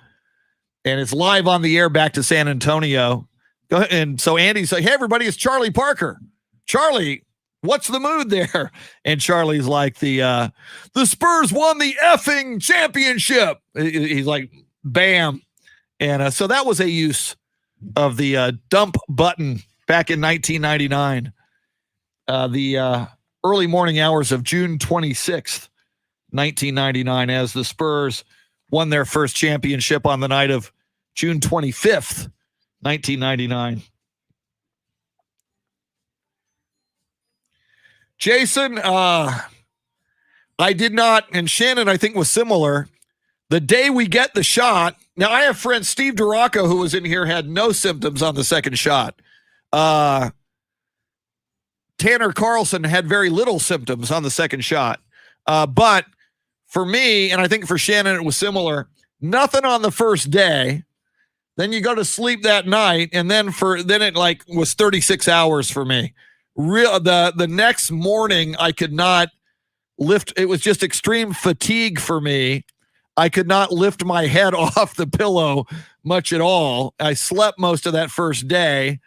and it's live on the air back to San Antonio. Go ahead. And so Andy's like, "Hey, everybody, it's Charlie Parker. Charlie, what's the mood there?" And Charlie's like, the Spurs won the effing championship. He's like, bam. And so that was a use of the dump button back in 1999. The early morning hours of June 26th, 1999, as the Spurs won their first championship on the night of June 25th, 1999. Jason, I did not, and Shannon, I think, was similar. The day we get the shot, now I have friends, Steve DeRocco, who was in here, had no symptoms on the second shot. Tanner Carlson had very little symptoms on the second shot. But for me, and I think for Shannon, it was similar, nothing on the first day. Then you go to sleep that night, and then it like was 36 hours for me. The next morning I could not lift. It was just extreme fatigue for me. I could not lift my head off the pillow much at all. I slept most of that first day.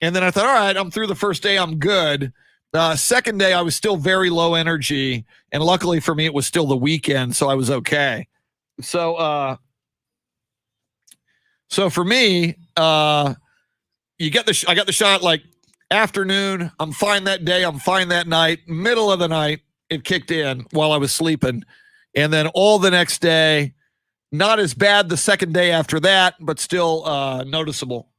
And then I thought, all right, I'm through the first day. I'm good. Second day, I was still very low energy. And luckily for me, it was still the weekend, so I was okay. So for me, I got the shot like afternoon. I'm fine that day. I'm fine that night. Middle of the night, it kicked in while I was sleeping. And then all the next day, not as bad the second day after that, but still noticeable.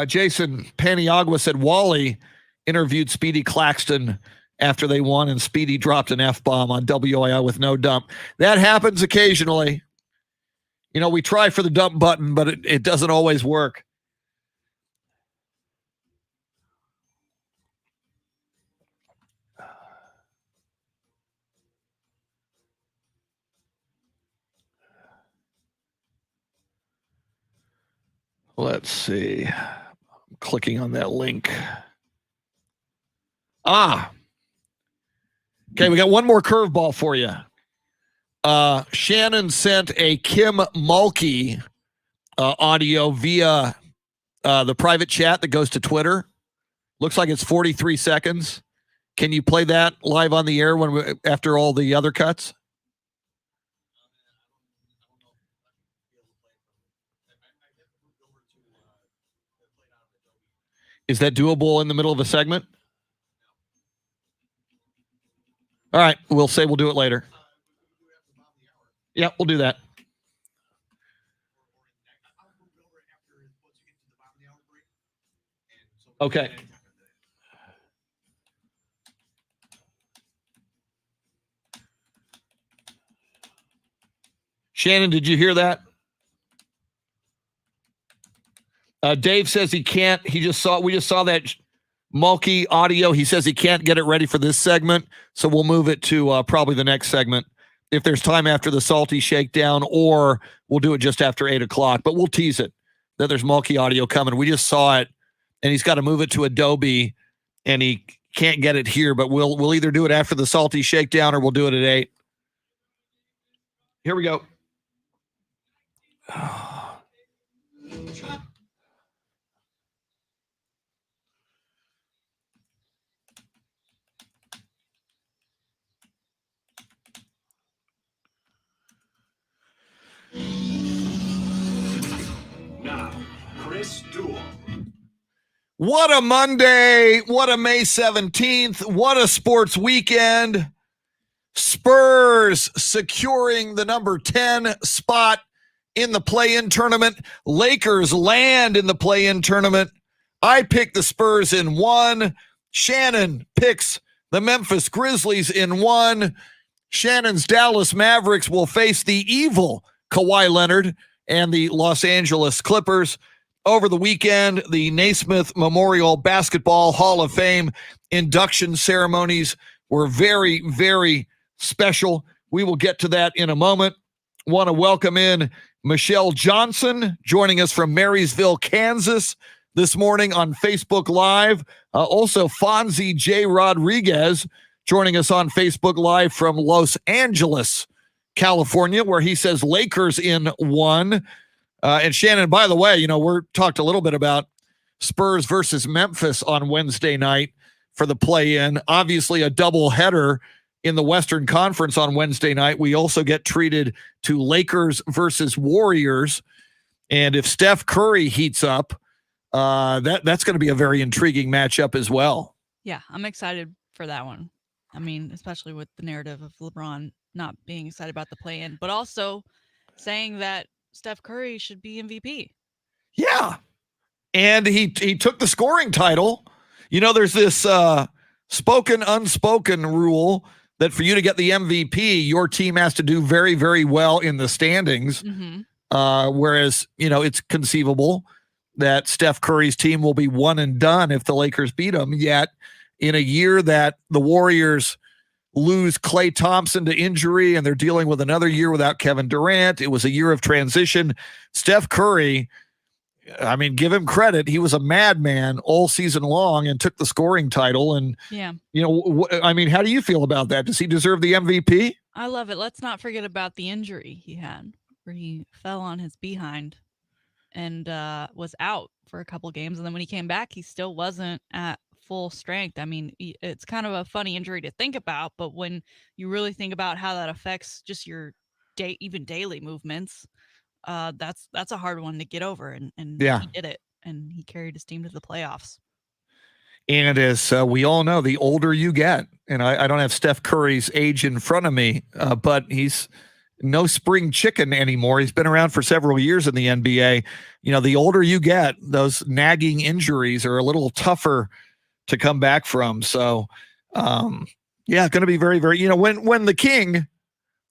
Jason Paniagua said Wally interviewed Speedy Claxton after they won, and Speedy dropped an F-bomb on WIL with no dump. That happens occasionally. You know, we try for the dump button, but it doesn't always work. Let's see. I'm clicking on that link. Okay, we got one more curveball for you. Shannon sent a Kim Mulkey audio via the private chat that goes to Twitter. Looks like it's 43 seconds. Can you play that live on the air after all the other cuts? Is that doable in the middle of a segment? All right, we'll do it later. Yeah, we'll do that. Okay. Shannon, did you hear that? Dave says he can't. We just saw that Mulkey audio. He says he can't get it ready for this segment, so we'll move it to probably the next segment if there's time after the Salty Shakedown, or we'll do it just after 8 o'clock. But we'll tease it that there's Mulkey audio coming. We just saw it, and he's got to move it to Adobe, and he can't get it here. But we'll either do it after the Salty Shakedown or we'll do it at 8. Here we go. Now, Chris Duel. What a Monday. What a May 17th. What a sports weekend. Spurs securing the number 10 spot in the play-in tournament. Lakers land in the play-in tournament. I picked the Spurs in 1. Shannon picks the Memphis Grizzlies in 1. Shannon's Dallas Mavericks will face the evil Kawhi Leonard and the Los Angeles Clippers. Over the weekend, the Naismith Memorial Basketball Hall of Fame induction ceremonies were very, very special. We will get to that in a moment. Want to welcome in Michelle Johnson, joining us from Marysville, Kansas this morning on Facebook Live. Also, Fonzie J. Rodriguez joining us on Facebook Live from Los Angeles, California, where he says Lakers in 1. And Shannon, by the way, we're talked a little bit about Spurs versus Memphis on Wednesday night for the play-in. Obviously, a double header in the Western Conference on Wednesday night. We also get treated to Lakers versus Warriors. And if Steph Curry heats up, that's going to be a very intriguing matchup as well. Yeah, I'm excited for that one. I mean, especially with the narrative of LeBron not being excited about the play-in, but also saying that Steph Curry should be MVP. Yeah. And he took the scoring title. There's this spoken, unspoken rule that for you to get the MVP, your team has to do very, very well in the standings. Mm-hmm. Whereas, it's conceivable that Steph Curry's team will be one and done if the Lakers beat them. Yet in a year that the Warriors lose Klay Thompson to injury, and they're dealing with another year without Kevin Durant. It was a year of transition. Steph Curry, I mean, give him credit. He was a madman all season long and took the scoring title. And, Yeah. I mean, how do you feel about that? Does he deserve the MVP? I love it. Let's not forget about the injury he had where he fell on his behind and was out for a couple games. And then when he came back, he still wasn't at full strength. I mean, it's kind of a funny injury to think about, but when you really think about how that affects just your even daily movements, that's a hard one to get over. And Yeah. he did it, and he carried his team to the playoffs. And as we all know, the older you get, and I don't have Steph Curry's age in front of me, but he's no spring chicken anymore. He's been around for several years in the NBA. The older you get, those nagging injuries are a little tougher to come back from. So, going to be very, very, when the king,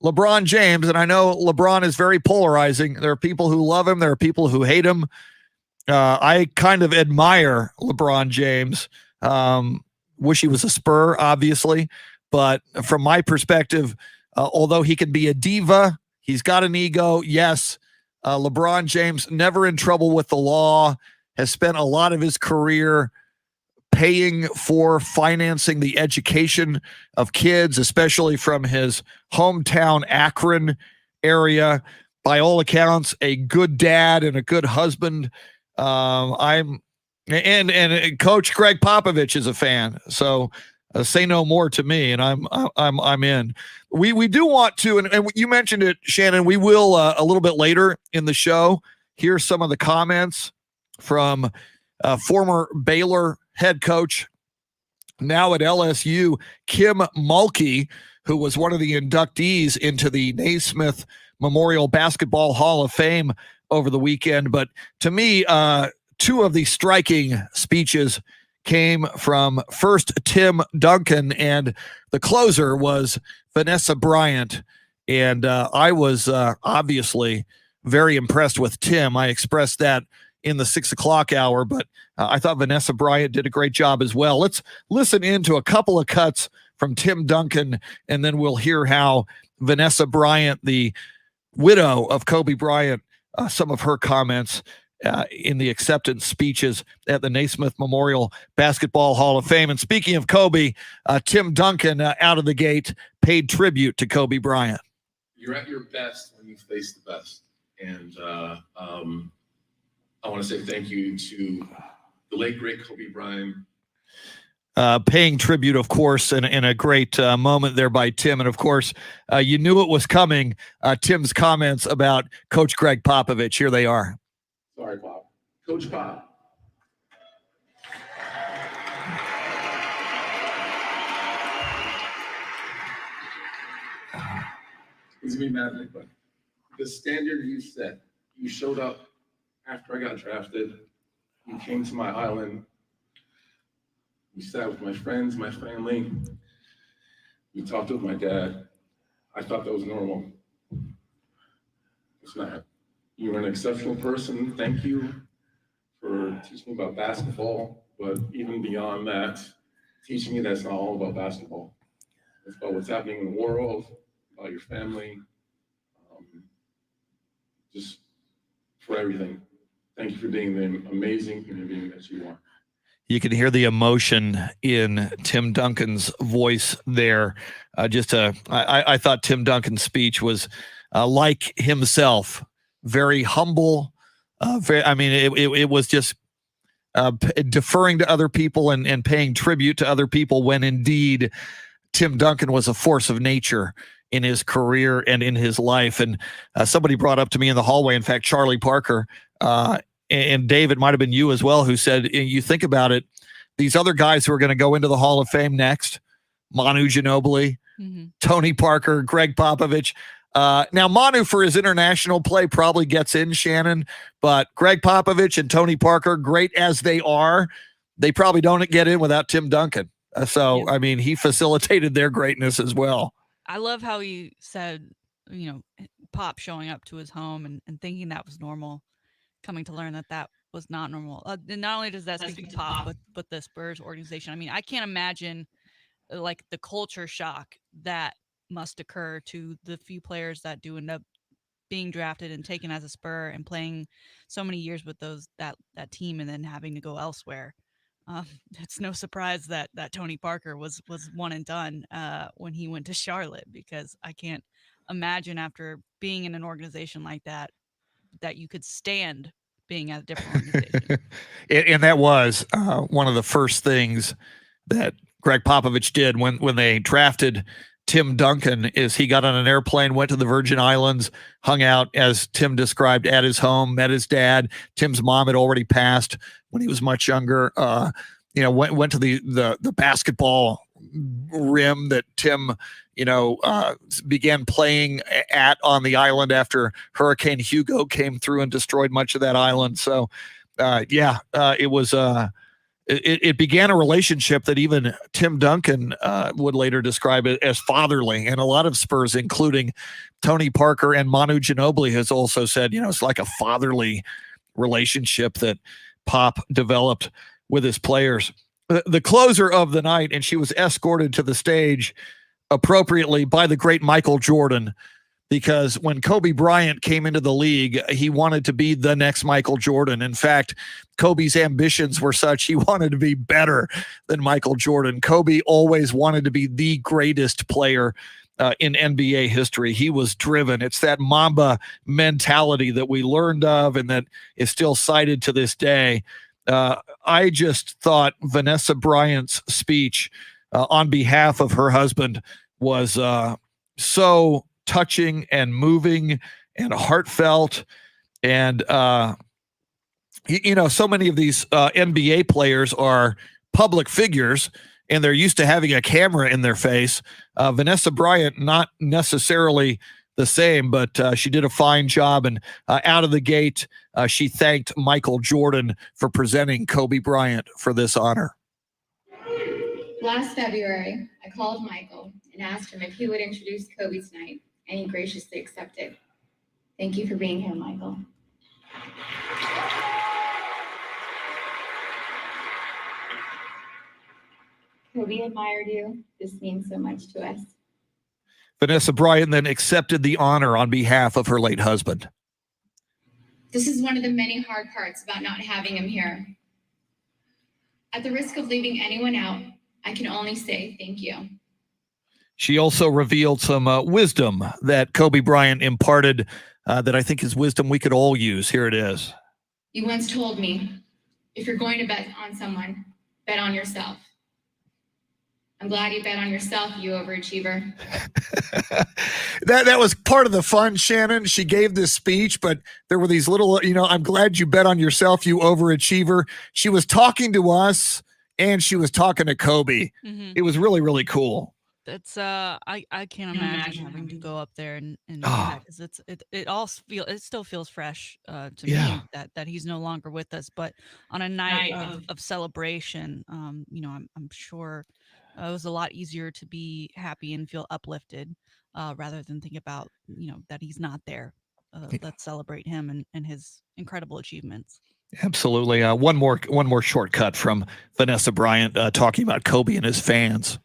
LeBron James, and I know LeBron is very polarizing. There are people who love him. There are people who hate him. I kind of admire LeBron James. Wish he was a Spur, obviously. But from my perspective, although he can be a diva, he's got an ego. Yes, LeBron James, never in trouble with the law, has spent a lot of his career paying for financing the education of kids, especially from his hometown Akron area. By all accounts, a good dad and a good husband. And Coach Greg Popovich is a fan, so say no more to me, and I'm in. We do want to, and you mentioned it, Shannon. We will a little bit later in the show hear some of the comments from former Baylor head coach, now at LSU, Kim Mulkey, who was one of the inductees into the Naismith Memorial Basketball Hall of Fame over the weekend. But to me, two of the striking speeches came from first Tim Duncan, and the closer was Vanessa Bryant. And I was obviously very impressed with Tim. I expressed that in the 6 o'clock hour, but I thought Vanessa Bryant did a great job as well. Let's listen into a couple of cuts from Tim Duncan, and then we'll hear how Vanessa Bryant, the widow of Kobe Bryant, some of her comments in the acceptance speeches at the Naismith Memorial Basketball Hall of Fame. And speaking of Kobe, Tim Duncan out of the gate paid tribute to Kobe Bryant. You're at your best when you face the best. And I want to say thank you to the late, great Kobe Bryant. Paying tribute, of course, in a great moment there by Tim. And, of course, you knew it was coming. Tim's comments about Coach Greg Popovich. Here they are. Sorry, Pop. Coach Pop. He's going to be mad at me, but the standard you set, you showed up after I got drafted. You came to my island. We sat with my friends, my family. We talked with my dad. I thought that was normal. It's not. You were an exceptional person. Thank you for teaching me about basketball. But even beyond that, teaching me that's not all about basketball. It's about what's happening in the world, about your family, just for everything. Thank you for being the amazing human being that you are. You can hear the emotion in Tim Duncan's voice there. I thought Tim Duncan's speech was like himself, very humble. It was just deferring to other people and paying tribute to other people when indeed Tim Duncan was a force of nature in his career and in his life. And somebody brought up to me in the hallway, in fact, Charlie Parker, and Dave, it might have been you as well, who said, you think about it, these other guys who are going to go into the Hall of Fame next, Manu Ginobili, Tony Parker, Greg Popovich. Now, Manu, for his international play, probably gets in, Shannon, but Greg Popovich and Tony Parker, great as they are, they probably don't get in without Tim Duncan. I mean, he facilitated their greatness as well. I love how he said, Pop showing up to his home and thinking that was normal, coming to learn that was not normal. Not only does that speak to Pop, but the Spurs organization. I mean, I can't imagine like the culture shock that must occur to the few players that do end up being drafted and taken as a Spur and playing so many years with that team and then having to go elsewhere. It's no surprise that Tony Parker was one and done when he went to Charlotte, because I can't imagine after being in an organization like that you could stand being at a different organization. And that was one of the first things that Greg Popovich did when they drafted Tim Duncan, is he got on an airplane, went to the Virgin Islands, hung out, as Tim described, at his home, met his dad. Tim's mom had already passed when he was much younger. Went to the basketball rim that Tim, began playing at on the island after Hurricane Hugo came through and destroyed much of that island. So, it was it began a relationship that even Tim Duncan would later describe it as fatherly. And a lot of Spurs, including Tony Parker and Manu Ginobili, has also said, it's like a fatherly relationship that Pop developed with his players. The closer of the night, and she was escorted to the stage appropriately by the great Michael Jordan, because when Kobe Bryant came into the league, he wanted to be the next Michael Jordan. In fact, Kobe's ambitions were such he wanted to be better than Michael Jordan. Kobe always wanted to be the greatest player in NBA history. He was driven. It's that Mamba mentality that we learned of and that is still cited to this day. I just thought Vanessa Bryant's speech on behalf of her husband was so touching and moving and heartfelt. And, so many of these NBA players are public figures and they're used to having a camera in their face. Vanessa Bryant, not necessarily the same, but she did a fine job. And out of the gate, she thanked Michael Jordan for presenting Kobe Bryant for this honor. Last February, I called Michael and asked him if he would introduce Kobe tonight, and he graciously accepted. Thank you for being here, Michael. Kobe admired you. This means so much to us. Vanessa Bryant then accepted the honor on behalf of her late husband. This is one of the many hard parts about not having him here. At the risk of leaving anyone out, I can only say thank you. She also revealed some wisdom that Kobe Bryant imparted that I think is wisdom we could all use. Here it is. You once told me, if you're going to bet on someone, bet on yourself. I'm glad you bet on yourself, you overachiever. That was part of the fun, Shannon. She gave this speech, but there were these little, I'm glad you bet on yourself, you overachiever. She was talking to us and she was talking to Kobe. Mm-hmm. It was really, really cool. That's I can't imagine having to go up there and do that, because it still feels fresh to me that he's no longer with us. But on a night of celebration, I'm sure it was a lot easier to be happy and feel uplifted rather than think about that he's not there. Let's celebrate him and his incredible achievements. Absolutely. One more shortcut from Vanessa Bryant talking about Kobe and his fans.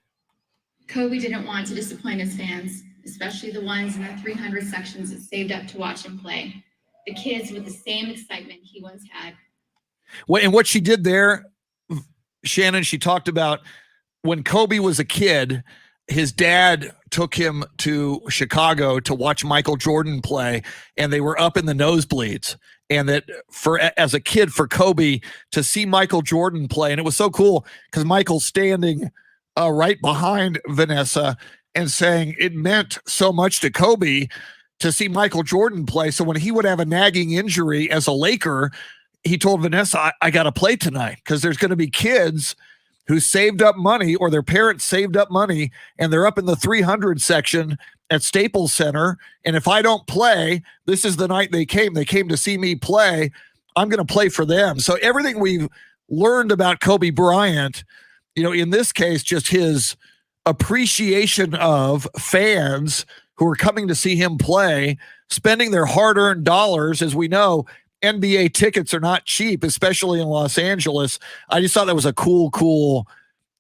Kobe didn't want to disappoint his fans, especially the ones in the 300 sections that saved up to watch him play. The kids with the same excitement he once had. And what she did there, Shannon, she talked about when Kobe was a kid, his dad took him to Chicago to watch Michael Jordan play, and they were up in the nosebleeds. And that as a kid, for Kobe to see Michael Jordan play, and it was so cool because Michael's standing right behind Vanessa and saying it meant so much to Kobe to see Michael Jordan play. So when he would have a nagging injury as a Laker, he told Vanessa, I got to play tonight because there's going to be kids who saved up money, or their parents saved up money, and they're up in the 300 section at Staples Center. And if I don't play, this is the night they came. They came to see me play. I'm going to play for them. So everything we've learned about Kobe Bryant, in this case, just his appreciation of fans who are coming to see him play, spending their hard-earned dollars. As we know, NBA tickets are not cheap, especially in Los Angeles. I just thought that was a cool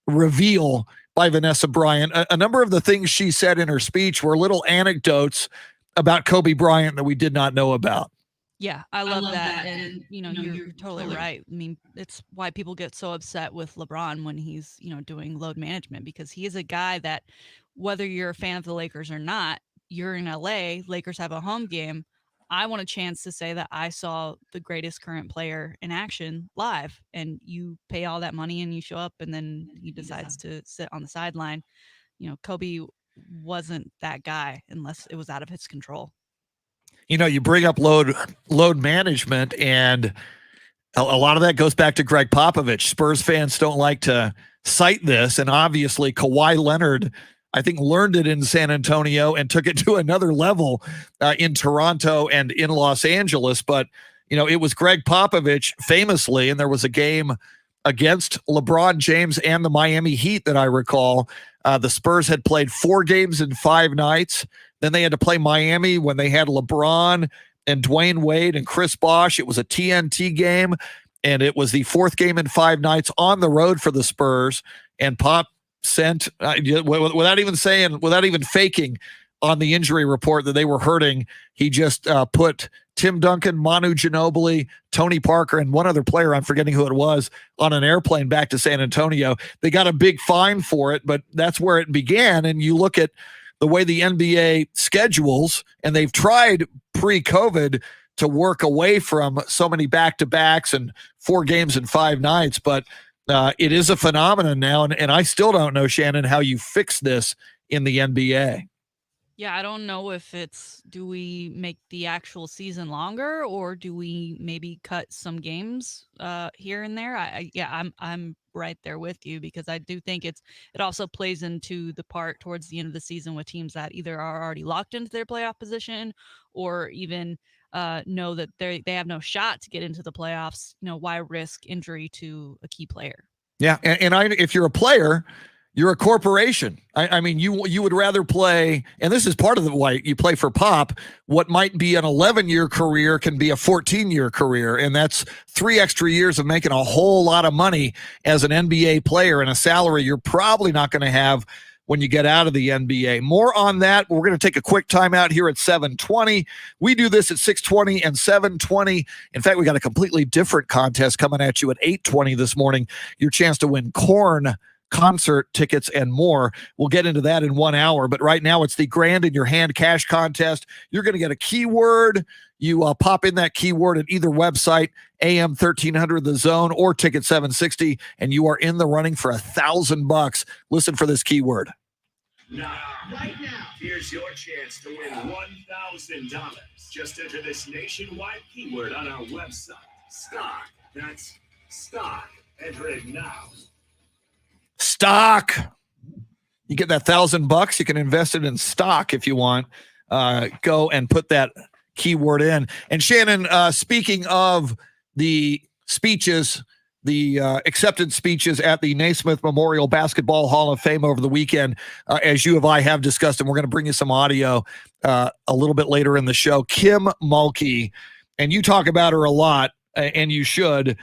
reveal by Vanessa Bryant. A number of the things she said in her speech were little anecdotes about Kobe Bryant that we did not know about. Yeah, I love that. And, you're totally right. I mean, it's why people get so upset with LeBron when he's, doing load management, because he is a guy that, whether you're a fan of the Lakers or not, you're in LA, Lakers have a home game. I want a chance to say that I saw the greatest current player in action live, and you pay all that money and you show up, and then he decides to sit on the sideline. Kobe wasn't that guy unless it was out of his control. You bring up load management, and a lot of that goes back to Greg Popovich. Spurs fans don't like to cite this, and obviously Kawhi Leonard, I think, learned it in San Antonio and took it to another level in Toronto and in Los Angeles. But, it was Greg Popovich famously, and there was a game against LeBron James and the Miami Heat that I recall. The Spurs had played 4 games in 5 nights. Then they had to play Miami when they had LeBron and Dwayne Wade and Chris Bosh. It was a TNT game, and it was the 4th game in 5 nights on the road for the Spurs. And Pop sent, without even faking on the injury report that they were hurting, he just put Tim Duncan, Manu Ginobili, Tony Parker, and one other player, I'm forgetting who it was, on an airplane back to San Antonio. They got a big fine for it, but that's where it began. And you look at the way the NBA schedules, and they've tried pre-COVID to work away from so many back-to-backs and 4 games in 5 nights, but it is a phenomenon now, and I still don't know, Shannon, how you fix this in the NBA. Yeah, I don't know if do we make the actual season longer, or do we maybe cut some games here and there? I'm right there with you, because I do think it also plays into the part towards the end of the season with teams that either are already locked into their playoff position, or even know that they have no shot to get into the playoffs. Why risk injury to a key player? Yeah, and if you're a player, you're a corporation. I mean, you would rather play, and this is part of why you play for Pop. What might be an 11-year career can be a 14-year career, and that's 3 extra years of making a whole lot of money as an NBA player, and a salary you're probably not going to have when you get out of the NBA. More on that. We're going to take a quick timeout here at 7:20. We do this at 6:20 and 7:20. In fact, we got a completely different contest coming at you at 8:20 this morning. Your chance to win Korn concert tickets and more. We'll get into that in 1 hour, but right now it's the Grand in Your Hand cash contest. You're going to get a keyword. You pop in that keyword at either website, AM 1300 The Zone or Ticket 760, and you are in the running for $1,000. Listen for this keyword. Right now, here's your chance to win $1,000. Just enter this nationwide keyword on our website. Stock. That's stock. Enter it now. Stock. You get that $1,000. You can invest it in stock if you want. Go and put that keyword in. And Shannon, speaking of the speeches, the acceptance speeches at the Naismith Memorial Basketball Hall of Fame over the weekend, as you and I have discussed, and we're going to bring you some audio a little bit later in the show. Kim Mulkey, and you talk about her a lot, and you should.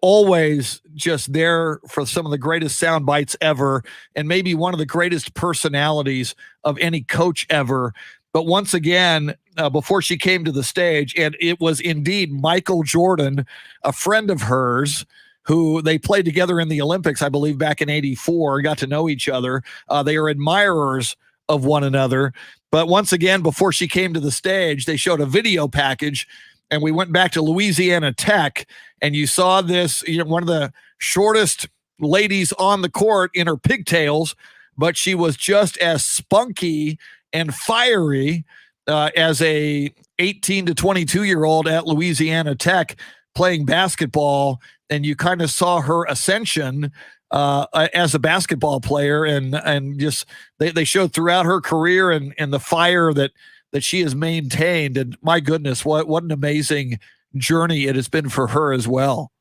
Always just there for some of the greatest sound bites ever, and maybe one of the greatest personalities of any coach ever. But once again, before she came to the stage, and it was indeed Michael Jordan, a friend of hers, who they played together in the Olympics, I believe, back in '84, got to know each other. They are admirers of one another. But once again, before she came to the stage, they showed a video package, and we went back to Louisiana Tech, and you saw this, one of the shortest ladies on the court in her pigtails, but she was just as spunky and fiery as a 18 to 22-year-old at Louisiana Tech playing basketball, and you kind of saw her ascension as a basketball player, and just they showed throughout her career and the fire that she has maintained. And my goodness, what an amazing journey it has been for her as well.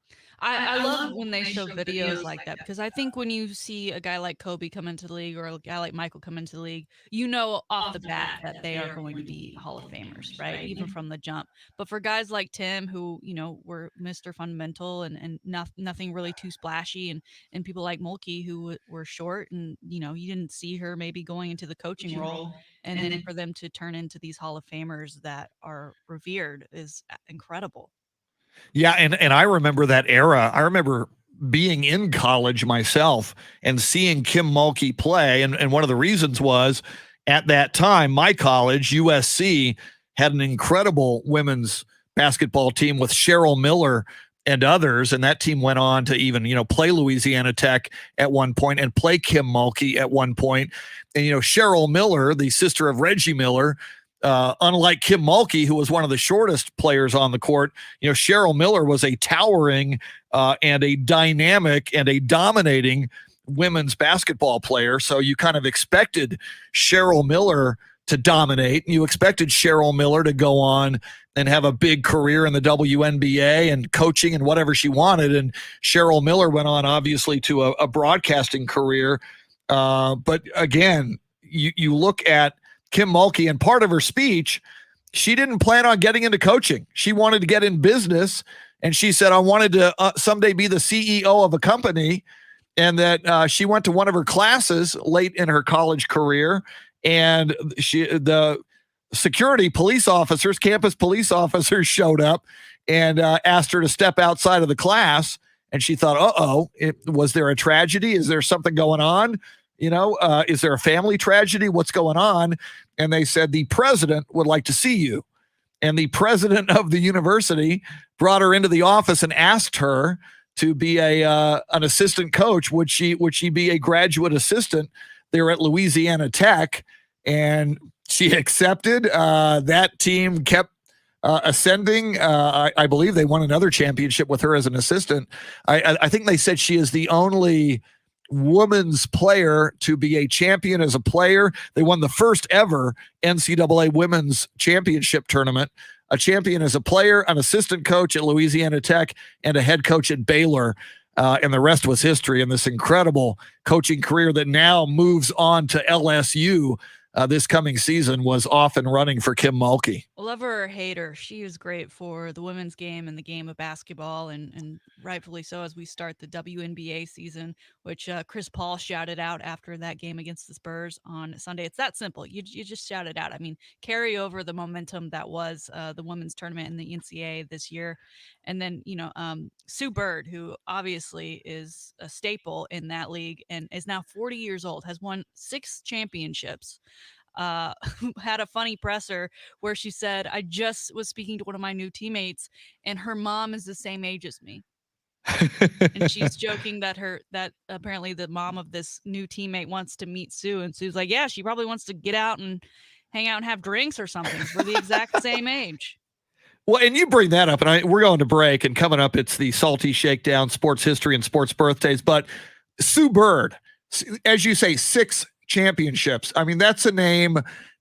I love when they show videos like that because I think when you see a guy like Kobe come into the league or a guy like Michael come into the league, you know off the bat that they are going to be Hall of Famers, right? Even from the jump. But for guys like Tim, who were Mr. Fundamental and nothing really too splashy, and people like Mulkey who were short, and you didn't see her maybe going into the coaching role, and then for them to turn into these Hall of Famers that are revered is incredible. Yeah, and I remember that era. I remember being in college myself and seeing Kim Mulkey play. And one of the reasons was at that time, my college, USC, had an incredible women's basketball team with Cheryl Miller and others. And that team went on to even, play Louisiana Tech at one point and play Kim Mulkey at one point. And, Cheryl Miller, the sister of Reggie Miller, unlike Kim Mulkey, who was one of the shortest players on the court, Cheryl Miller was a towering and a dynamic and a dominating women's basketball player. So you kind of expected Cheryl Miller to dominate. You expected Cheryl Miller to go on and have a big career in the WNBA and coaching and whatever she wanted. And Cheryl Miller went on, obviously, to a broadcasting career. But again, you look at Kim Mulkey, and part of her speech, she didn't plan on getting into coaching. She wanted to get in business, and she said, I wanted to someday be the CEO of a company, and that she went to one of her classes late in her college career, and the security police officers, campus police officers showed up and asked her to step outside of the class, and she thought, was there a tragedy? Is there something going on? Is there a family tragedy? What's going on? And they said, the president would like to see you. And the president of the university brought her into the office and asked her to be an assistant coach. Would she be a graduate assistant there at Louisiana Tech? And she accepted. That team kept ascending. I believe they won another championship with her as an assistant. I think they said she is the only women's player to be a champion as a player. They won the first ever NCAA women's championship tournament, a champion as a player, an assistant coach at Louisiana Tech, and a head coach at Baylor. And the rest was history in this incredible coaching career that now moves on to LSU. This coming season was off and running for Kim Mulkey. Love her or hate her, she is great for the women's game and the game of basketball, and rightfully so as we start the WNBA season, which Chris Paul shouted out after that game against the Spurs on Sunday. It's that simple. You just shout it out. I mean, carry over the momentum that was the women's tournament in the NCAA this year. And then, Sue Bird, who obviously is a staple in that league and is now 40 years old, has won 6 championships. Had a funny presser where she said, I just was speaking to one of my new teammates and her mom is the same age as me. And she's joking that apparently the mom of this new teammate wants to meet Sue, and Sue's like, yeah, she probably wants to get out and hang out and have drinks or something. We're the exact same age. Well, and you bring that up, and we're going to break, and coming up, it's the Salty Shakedown, sports history and sports birthdays. But Sue Bird, as you say, 6 championships. I mean, that's a name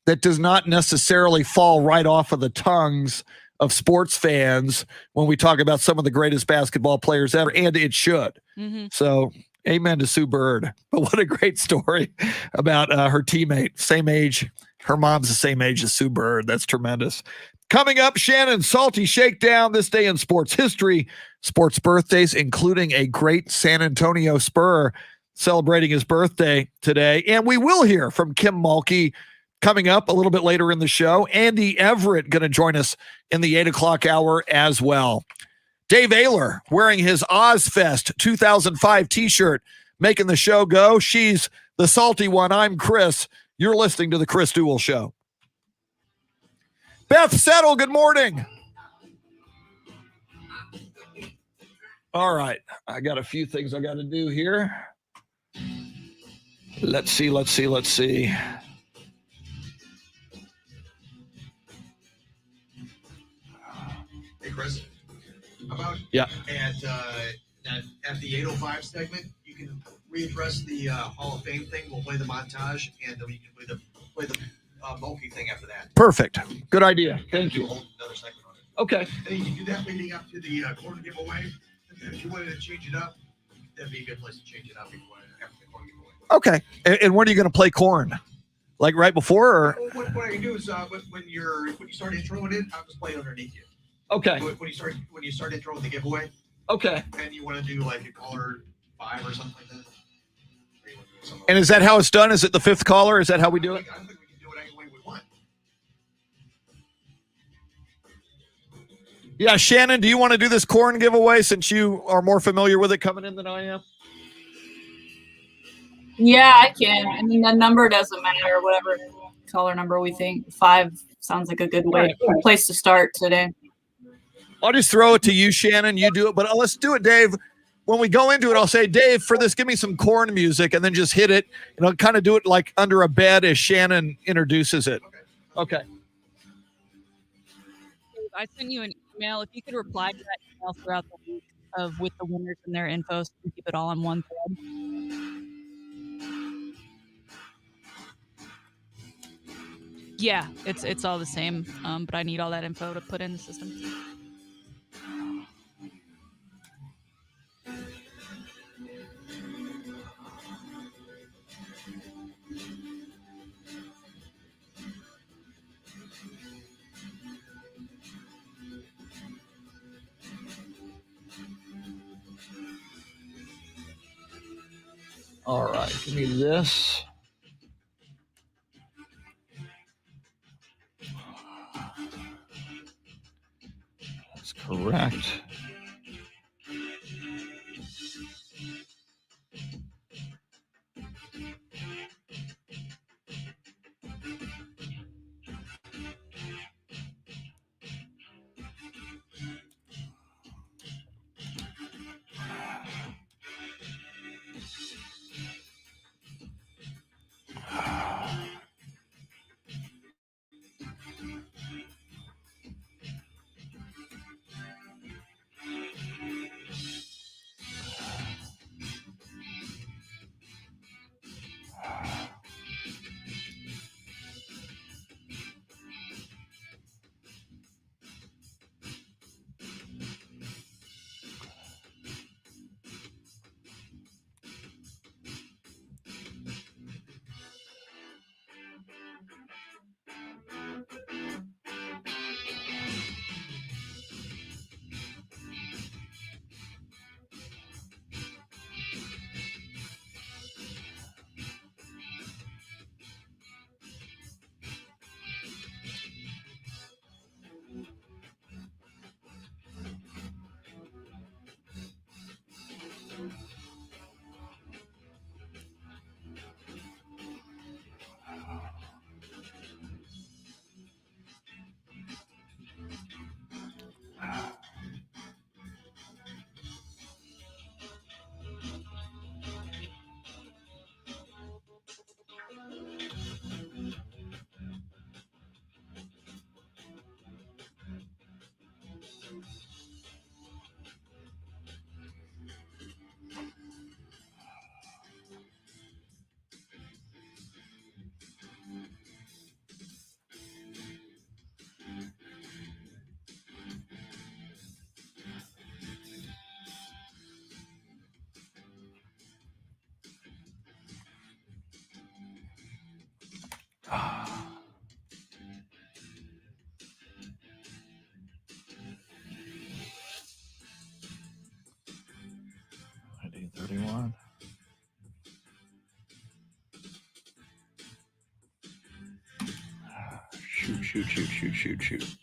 that does not necessarily fall right off of the tongues of sports fans when we talk about some of the greatest basketball players ever, and it should. Mm-hmm. So amen to Sue Bird. But what a great story about her teammate, same age. Her mom's the same age as Sue Bird. That's tremendous. Coming up, Shannon's Salty Shakedown, this day in sports history, sports birthdays, including a great San Antonio Spur celebrating his birthday today. And we will hear from Kim Mulkey coming up a little bit later in the show. Andy Everett going to join us in the 8 o'clock hour as well. Dave Ayler wearing his Ozfest 2005 t-shirt, making the show go. She's the salty one. I'm Chris. You're listening to the Chris Duel Show. Beth Settle, good morning. All right. I got a few things I got to do here. Let's see. Hey, Chris. About at the 8:05 segment, you can readdress the Hall of Fame thing. We'll play the montage, and then we can play the Mulkey thing after that. Perfect. Good idea. Thank you. Another segment on it. Okay. And you can do that leading up to the quarter giveaway. If you wanted to change it up, that'd be a good place to change it up before after the corn giveaway. Okay. And when are you going to play corn? Like right before, or What I can do is when you start introing it, I'll just play it underneath you. okay? When you start introing the giveaway, Okay. and you want to do like a caller 5 or something like that. And is that how it's done? Is it the fifth caller? Is that how we do it? I don't think we can do it any way we want. Yeah, Shannon, do you want to do this corn giveaway since you are more familiar with it coming in than I am? Yeah, I can. I mean, the number doesn't matter. Whatever color number we think. 5 sounds like a good place to start today. I'll just throw it to you, Shannon. You do it, but let's do it, Dave. When we go into it, I'll say, Dave, for this, give me some corn music, and then just hit it. And I'll kind of do it like under a bed as Shannon introduces it. Okay. I sent you an email. If you could reply to that email throughout the week with the winners and their info, so we keep it all on one thread. Yeah, it's all the same, but I need all that info to put in the system. All right, give me this. That's correct. ID 31. Shoot.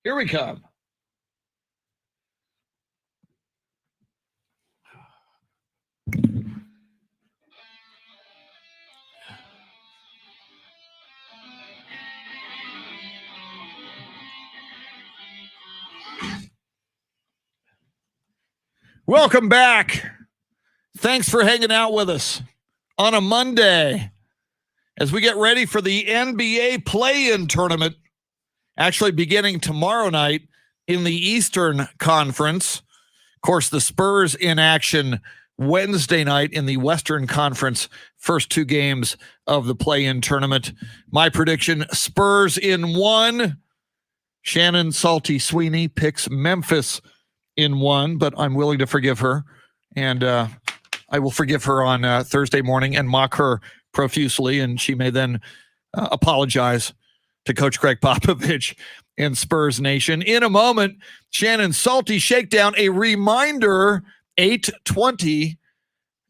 Here we come. Welcome back. Thanks for hanging out with us on a Monday as we get ready for the NBA play-in tournament, actually beginning tomorrow night in the Eastern Conference. Of course, the Spurs in action Wednesday night in the Western Conference, first two games of the play-in tournament. My prediction, Spurs in 1. Shannon Salty Sweeney picks Memphis in 1, but I'm willing to forgive her. And I will forgive her on Thursday morning and mock her profusely, and she may then apologize to Coach Greg Popovich and Spurs Nation. In a moment, Shannon Salty Shakedown, a reminder, 8:20,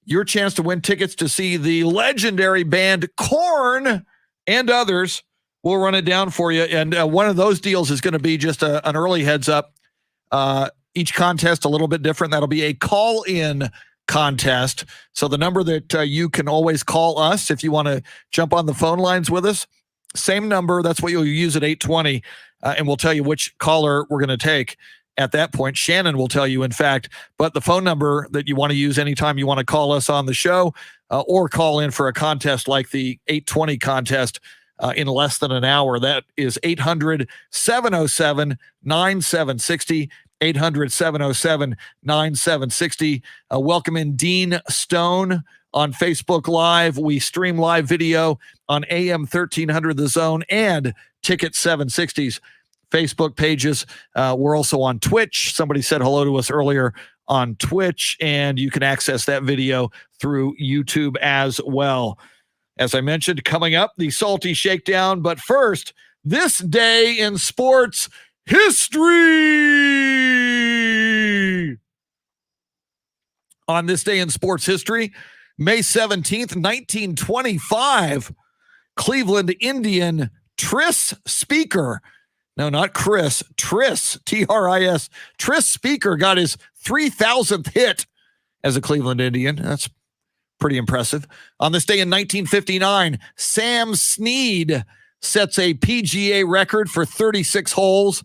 your chance to win tickets to see the legendary band Korn and others. We'll run it down for you, and one of those deals is going to be just an early heads up. Each contest a little bit different. That'll be a call-in contest. So the number that you can always call us if you want to jump on the phone lines with us, same number. That's what you'll use at 8:20, and we'll tell you which caller we're going to take at that point. Shannon will tell you, in fact, but the phone number that you want to use anytime you want to call us on the show or call in for a contest like the 8:20 contest in less than an hour, that is 800-707-9760. 800-707-9760. Welcome in Dean Stone on Facebook Live. We stream live video on AM 1300 The Zone and Ticket 760's Facebook pages. We're also on Twitch. Somebody said hello to us earlier on Twitch, and you can access that video through YouTube as well. As I mentioned, coming up, the Salty Shakedown. But first, this day in sports history. On this day in sports history, May 17th, 1925, Cleveland Indian Tris Speaker, no, not Chris, Tris, T-R-I-S, Tris Speaker got his 3,000th hit as a Cleveland Indian. That's pretty impressive. On this day in 1959, Sam Snead sets a PGA record for 36 holes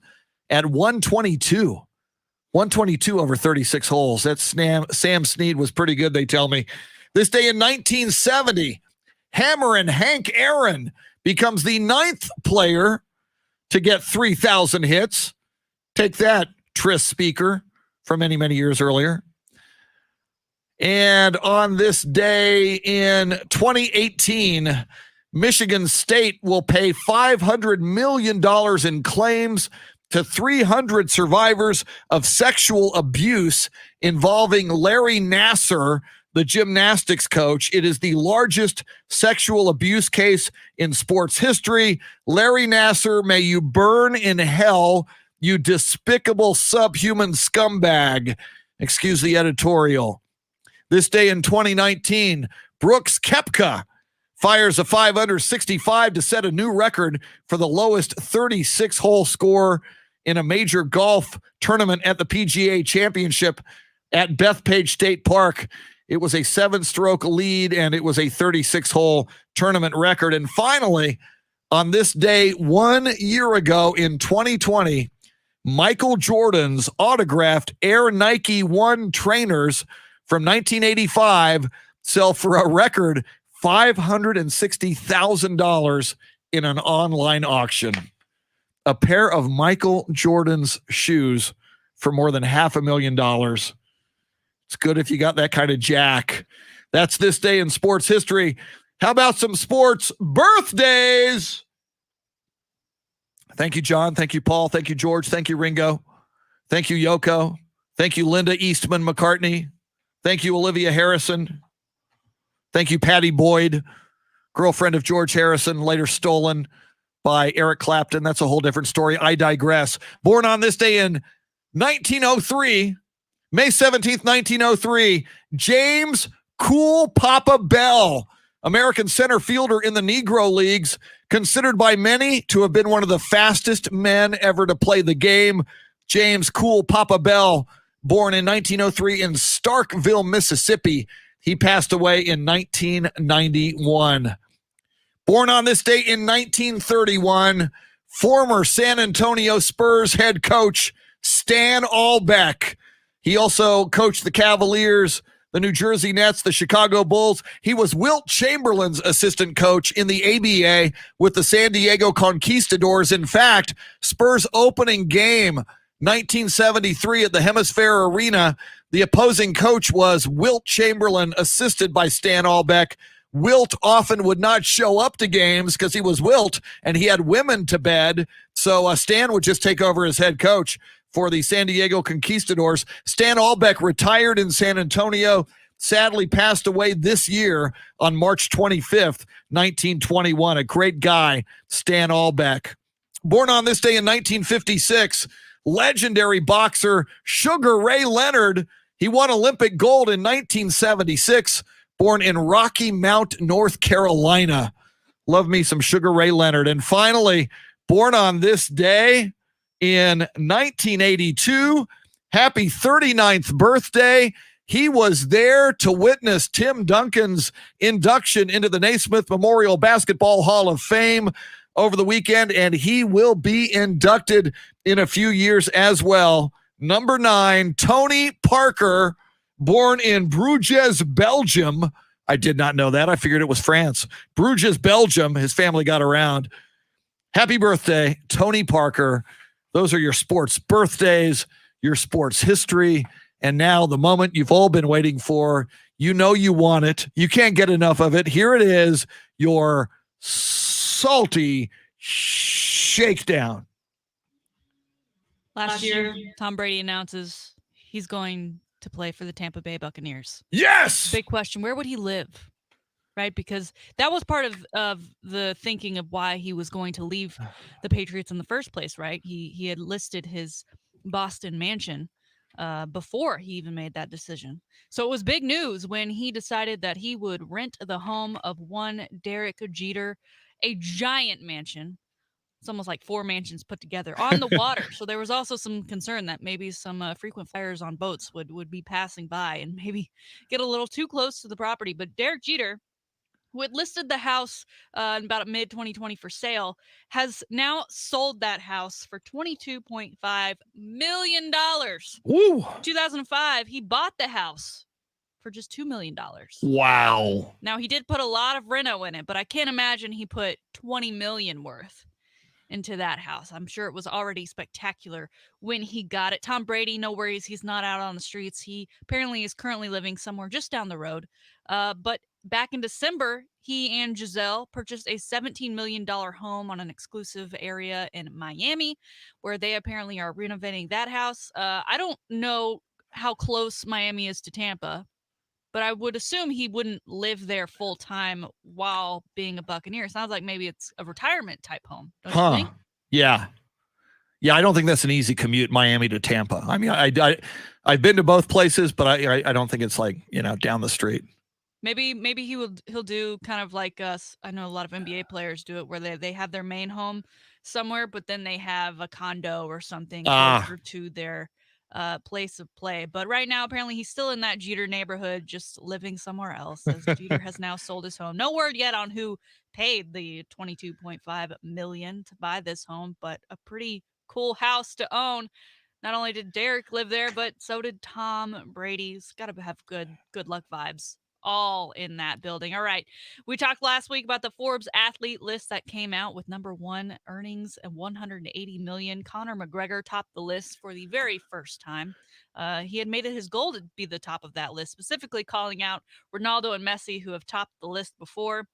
at 122. 122 over 36 holes. That's Sam Snead was pretty good, they tell me. This day in 1970, Hammerin' Hank Aaron becomes the 9th player to get 3,000 hits. Take that, Tris Speaker, from many, many years earlier. And on this day in 2018, Michigan State will pay $500 million in claims to 300 survivors of sexual abuse involving Larry Nassar, the gymnastics coach. It is the largest sexual abuse case in sports history. Larry Nassar, may you burn in hell, you despicable subhuman scumbag. Excuse the editorial. This day in 2019, Brooks Koepka fires a 565 to set a new record for the lowest 36-hole score in a major golf tournament at the PGA Championship at Bethpage State Park. It was a 7-stroke lead, and it was a 36-hole tournament record. And finally, on this day 1 year ago in 2020, Michael Jordan's autographed Air Nike 1 trainers from 1985 sell for a record $560,000 in an online auction. A pair of Michael Jordan's shoes for more than $500,000. It's good if you got that kind of jack. That's this day in sports history. How about some sports birthdays? Thank you, John. Thank you, Paul. Thank you, George. Thank you, Ringo. Thank you, Yoko. Thank you, Linda Eastman McCartney. Thank you, Olivia Harrison. Thank you, Patty Boyd, girlfriend of George Harrison, later stolen by Eric Clapton. That's a whole different story. I digress. Born on this day in 1903, May 17th, 1903, James Cool Papa Bell American center fielder in the Negro Leagues, considered by many to have been one of the fastest men ever to play the game. James Cool Papa Bell, born in 1903 in Starkville, Mississippi. He passed away in 1991. Born on this date in 1931, former San Antonio Spurs head coach Stan Albeck. He also coached the Cavaliers, the New Jersey Nets, the Chicago Bulls. He was Wilt Chamberlain's assistant coach in the ABA with the San Diego Conquistadors. In fact, Spurs opening game 1973 at the Hemisphere Arena, the opposing coach was Wilt Chamberlain, assisted by Stan Albeck. Wilt often would not show up to games because he was Wilt and he had women to bed. So Stan would just take over as head coach for the San Diego Conquistadors. Stan Albeck retired in San Antonio, sadly passed away this year on March 25th, 1921. A great guy, Stan Albeck. Born on this day in 1956, legendary boxer Sugar Ray Leonard. He won Olympic gold in 1976, born in Rocky Mount, North Carolina. Love me some Sugar Ray Leonard. And finally, born on this day in 1982, happy 39th birthday. He was there to witness Tim Duncan's induction into the Naismith Memorial Basketball Hall of Fame over the weekend, and he will be inducted in a few years as well. Number 9, Tony Parker, born in Bruges, Belgium. I did not know that. I figured it was France. Bruges, Belgium. His family got around. Happy birthday, Tony Parker. Those are your sports birthdays, your sports history, and now the moment you've all been waiting for. You know you want it. You can't get enough of it. Here it is, your salty shakedown. Last year, Tom Brady announces he's going to play for the Tampa Bay Buccaneers. Yes! Big question, where would he live? Right? Because that was part of the thinking of why he was going to leave the Patriots in the first place, right? He had listed his Boston mansion before he even made that decision. So it was big news when he decided that he would rent the home of one Derek Jeter, a giant mansion. It's almost like 4 mansions put together on the water. So there was also some concern that maybe some frequent flyers on boats would be passing by and maybe get a little too close to the property. But Derek Jeter, who had listed the house in about mid-2020 for sale, has now sold that house for $22.5 million. Woo! 2005, he bought the house for just $2 million. Wow. Now, he did put a lot of reno in it, but I can't imagine he put $20 million worth into that house. I'm sure it was already spectacular when he got it. Tom Brady, no worries. He's not out on the streets. He apparently is currently living somewhere just down the road. But back in December, he and Giselle purchased a $17 million home on an exclusive area in Miami, where they apparently are renovating that house. I don't know how close Miami is to Tampa, but I would assume he wouldn't live there full time while being a Buccaneer. Sounds like maybe it's a retirement type home. Don't you think? Yeah. Yeah, I don't think that's an easy commute, Miami to Tampa. I mean, I've been to both places, but I don't think it's like, down the street. Maybe he'll do kind of like us. I know a lot of NBA players do it where they have their main home somewhere, but then they have a condo or something closer to their place of play. But right now, apparently, he's still in that Jeter neighborhood, just living somewhere else, as Jeter has now sold his home. No word yet on who paid the $22.5 million to buy this home, but a pretty cool house to own. Not only did Derek live there, but so did Tom Brady. He's got to have good luck vibes all in that building. All right. We talked last week about the Forbes athlete list that came out with number 1 earnings at $180 million. Conor McGregor topped the list for the very first time. He had made it his goal to be the top of that list, specifically calling out Ronaldo and Messi, who have topped the list before.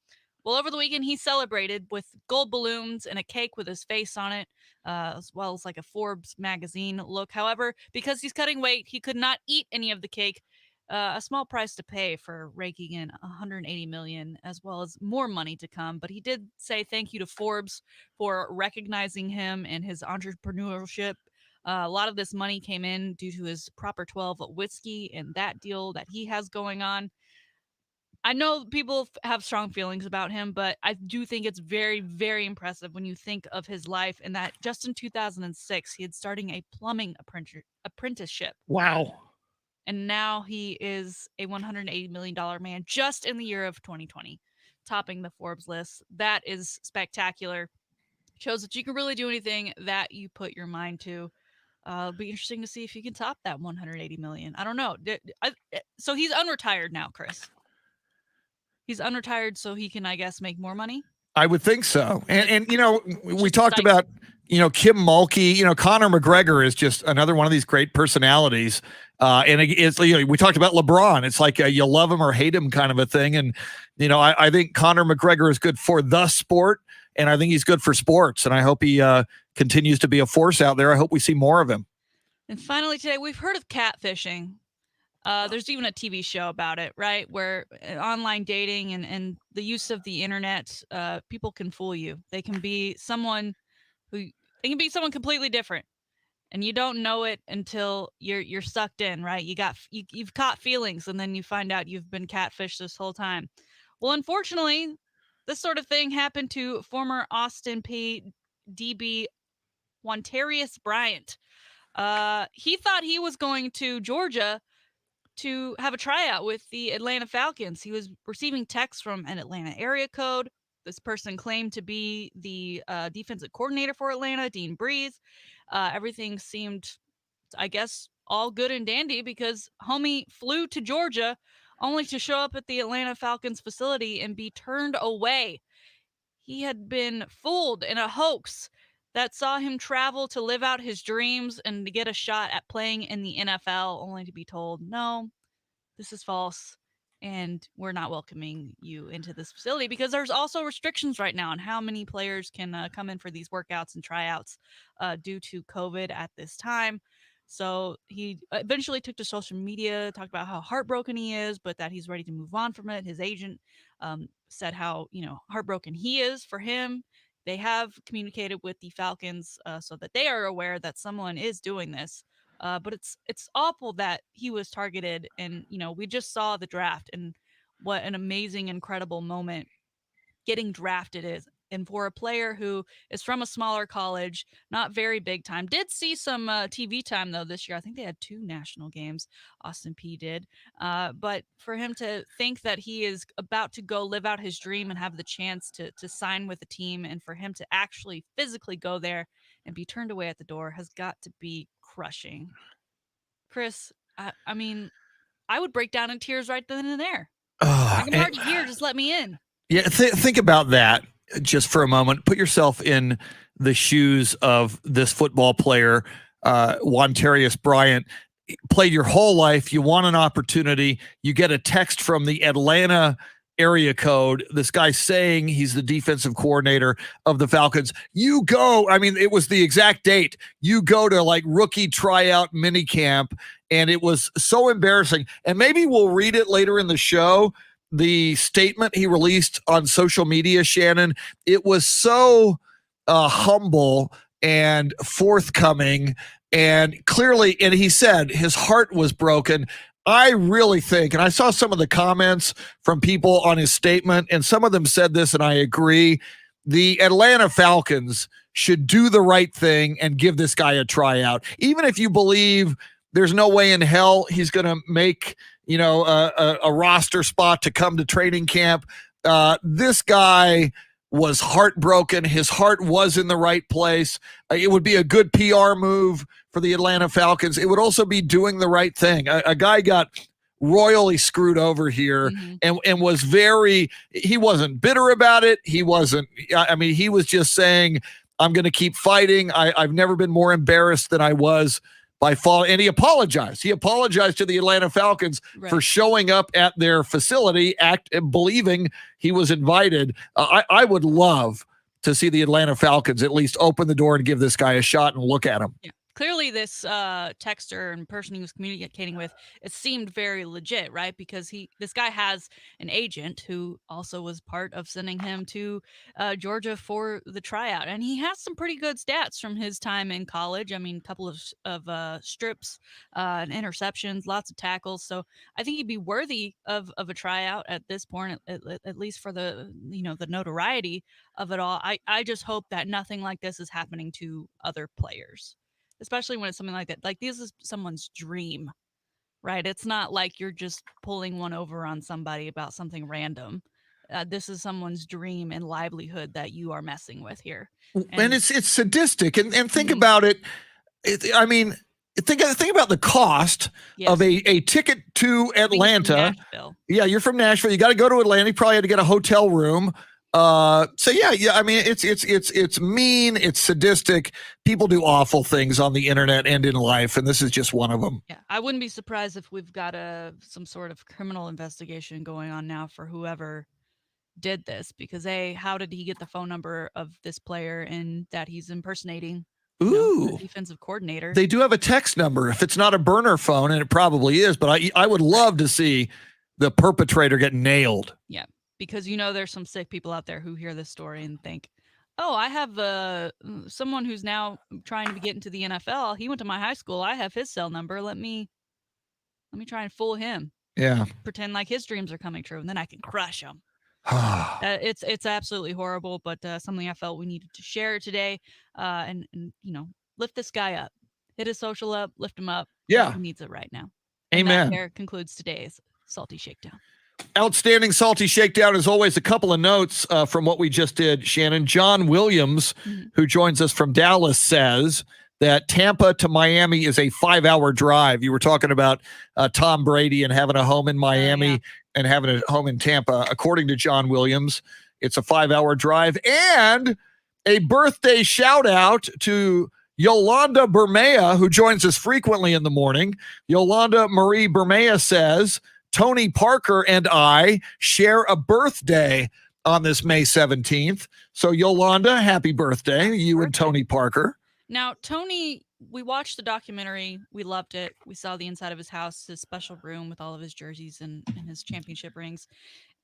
Well, over the weekend, he celebrated with gold balloons and a cake with his face on it, as well as like a Forbes magazine look. However, because he's cutting weight, he could not eat any of the cake. A small price to pay for raking in $180 million, as well as more money to come. But he did say thank you to Forbes for recognizing him and his entrepreneurship. A lot of this money came in due to his Proper 12 whiskey and that deal that he has going on. I know people have strong feelings about him, but I do think it's very, very impressive when you think of his life and that just in 2006, he had starting a plumbing apprenticeship. Wow. And now he is a $180 million man just in the year of 2020, topping the Forbes list. That is spectacular. Shows that you can really do anything that you put your mind to. It'll be interesting to see if you can top that 180 million. I don't know. So he's unretired now, Chris. He's unretired so he can, I guess, make more money. I would think so. And you know, we talked about, you know, Kim Mulkey, you know, Conor McGregor is just another one of these great personalities. And it's, you know, we talked about LeBron. It's like you love him or hate him kind of a thing. And, you know, I think Conor McGregor is good for the sport, and I think he's good for sports. And I hope he continues to be a force out there. I hope we see more of him. And finally today, we've heard of catfishing. There's even a TV show about it, right? Where online dating and the use of the internet, people can fool you. They can be someone completely different, and you don't know it until you're sucked in, right? You've caught feelings, and then you find out you've been catfished this whole time. Well, unfortunately, this sort of thing happened to former Austin P DB Wantarius Bryant. He thought he was going to Georgia to have a tryout with the Atlanta Falcons. He was receiving texts from an Atlanta area code. This person claimed to be the defensive coordinator for Atlanta, Dean Breeze. Everything seemed, I guess, all good and dandy because homie flew to Georgia only to show up at the Atlanta Falcons facility and be turned away. He had been fooled in a hoax that saw him travel to live out his dreams and to get a shot at playing in the NFL, only to be told, no, this is false, and we're not welcoming you into this facility because there's also restrictions right now on how many players can come in for these workouts and tryouts due to COVID at this time. So he eventually took to social media, talked about how heartbroken he is, but that he's ready to move on from it. His agent said how, you know, heartbroken he is for him. They have communicated with the Falcons so that they are aware that someone is doing this. But it's awful that he was targeted, and you know, we just saw the draft and what an amazing, incredible moment getting drafted is. And for a player who is from a smaller college, not very big time, did see some TV time though this year. I think they had 2 national games. Austin P did. But for him to think that he is about to go live out his dream and have the chance to sign with a team, and for him to actually physically go there and be turned away at the door has got to be crushing. Chris, I mean, I would break down in tears right then and there. I'm already here. Just let me in. Yeah, think about that just for a moment. Put yourself in the shoes of this football player, Wantarius Bryant. Played your whole life. You want an opportunity. You get a text from the Atlanta area code. This guy saying he's the defensive coordinator of the Falcons. You go. I mean, it was the exact date. You go to like rookie tryout mini camp, and it was so embarrassing. And maybe we'll read it later in the show. The statement he released on social media, Shannon, it was so humble and forthcoming, and clearly, and he said his heart was broken. I really think, and I saw some of the comments from people on his statement, and some of them said this, and I agree, the Atlanta Falcons should do the right thing and give this guy a tryout. Even if you believe there's no way in hell he's going to make, you know, a roster spot to come to training camp. This guy was heartbroken. His heart was in the right place. It would be a good PR move for the Atlanta Falcons. It would also be doing the right thing. A guy got royally screwed over here, and was he wasn't bitter about it. He wasn't, I mean, he was just saying, I'm going to keep fighting. I've never been more embarrassed than I was by fall, and he apologized. He apologized to the Atlanta Falcons for showing up at their facility, believing he was invited. I would love to see the Atlanta Falcons at least open the door and give this guy a shot and look at him. Yeah. Clearly, this texter and person he was communicating with, it seemed very legit, right? Because this guy has an agent who also was part of sending him to Georgia for the tryout, and he has some pretty good stats from his time in college. I mean, a couple of strips and interceptions, lots of tackles. So I think he'd be worthy of a tryout at this point, at least for the the notoriety of it all. I just hope that nothing like this is happening to other players, especially when it's something like that. Like, this is someone's dream, right? It's not like you're just pulling one over on somebody about something random. This is someone's dream and livelihood that you are messing with here. And it's sadistic. And think Mhm. about it. I mean, think about the cost of Yes. a ticket to I think it's from Atlanta. Nashville. Yeah, you're from Nashville. You got to go to Atlanta. You probably had to get a hotel room. So yeah. I mean, it's mean. It's sadistic. People do awful things on the internet and in life, and this is just one of them. Yeah, I wouldn't be surprised if we've got some sort of criminal investigation going on now for whoever did this, because how did he get the phone number of this player and that he's impersonating Ooh, the defensive coordinator? they do have a text number. If it's not a burner phone, and it probably is, but I would love to see the perpetrator get nailed. Yeah, because there's some sick people out there who hear this story and think, oh, I have someone who's now trying to get into the NFL. He went to my high school. I have his cell number. Let me try and fool him. Yeah. Pretend like his dreams are coming true, and then I can crush him. It's absolutely horrible, but something I felt we needed to share today, and lift this guy up, hit his social up, lift him up. Yeah. He needs it right now. Amen. And that there concludes today's Salty Shakedown. Outstanding Salty Shakedown. As always, a couple of notes from what we just did, Shannon. John Williams, who joins us from Dallas, says that Tampa to Miami is a 5-hour drive. You were talking about Tom Brady and having a home in Miami and having a home in Tampa. According to John Williams, it's a 5-hour drive. And a birthday shout out to Yolanda Bermea, who joins us frequently in the morning. Yolanda Marie Bermea says, Tony Parker and I share a birthday on this May 17th. So Yolanda, happy birthday, you and Tony Parker. Now, Tony, we watched the documentary. We loved it. We saw the inside of his house, his special room with all of his jerseys and his championship rings.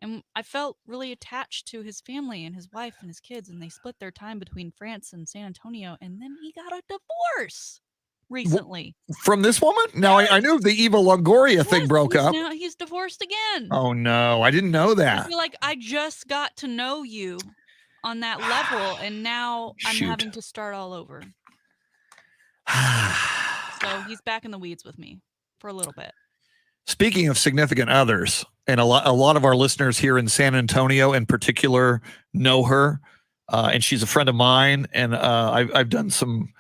And I felt really attached to his family and his wife and his kids. And they split their time between France and San Antonio. And then he got a divorce recently. From this woman? Now, I knew the Eva Longoria thing broke up. Now he's divorced again. Oh, no. I didn't know that. I feel like I just got to know you on that level. And now I'm having to start all over. So he's back in the weeds with me for a little bit. Speaking of significant others, and a lot of our listeners here in San Antonio in particular know her, and she's a friend of mine, and I've done some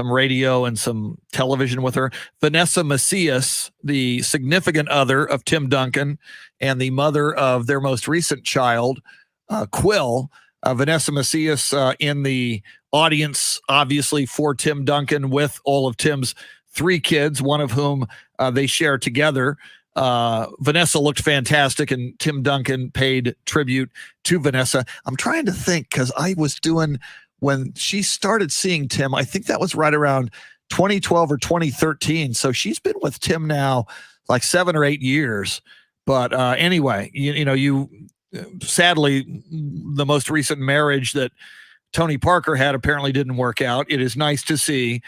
radio and some television with her. Vanessa Macias, the significant other of Tim Duncan and the mother of their most recent child, Quill. Vanessa Macias in the audience, obviously, for Tim Duncan with all of Tim's 3 kids, one of whom they share together. Vanessa looked fantastic, and Tim Duncan paid tribute to Vanessa. I'm trying to think, because I was doing, when she started seeing Tim, I think that was right around 2012 or 2013. So she's been with Tim now like 7 or 8 years. But anyway, you sadly, the most recent marriage that Tony Parker had apparently didn't work out. It is nice to see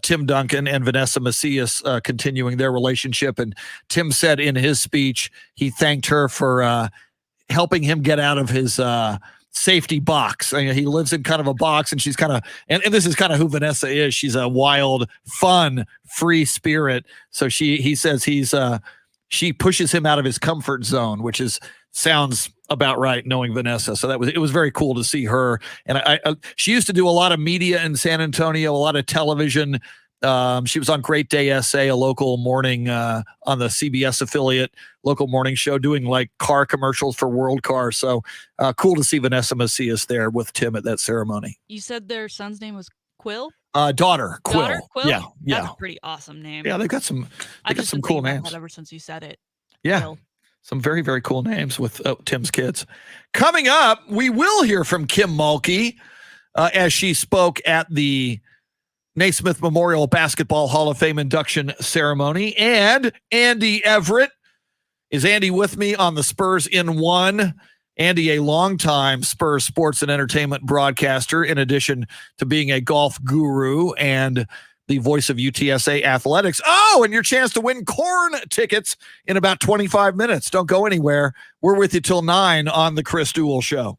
Tim Duncan and Vanessa Macias continuing their relationship. And Tim said in his speech, he thanked her for helping him get out of his safety box. I mean, he lives in kind of a box, and she's kind of, and this is kind of who Vanessa is. She's a wild, fun, free spirit. So he says she pushes him out of his comfort zone, which sounds about right, knowing Vanessa. So it was very cool to see her. And she used to do a lot of media in San Antonio, a lot of television. She was on Great Day SA, a local morning on the CBS affiliate local morning show, doing like car commercials for World Car. So cool to see Vanessa Macias there with Tim at that ceremony. You said their son's name was Quill? Daughter, Quill. Daughter, Quill? Yeah. That's a pretty awesome name. Yeah, they got some cool names. Ever since you said it. Yeah. Quill. Some very, very cool names with Tim's kids. Coming up, we will hear from Kim Mulkey as she spoke at the Naismith Memorial Basketball Hall of Fame induction ceremony. And Andy Everett. Is Andy with me on the Spurs in One? Andy, a longtime Spurs sports and entertainment broadcaster, in addition to being a golf guru and the voice of UTSA athletics. Oh, and your chance to win corn tickets in about 25 minutes. Don't go anywhere. We're with you till 9 on the Chris Duel Show.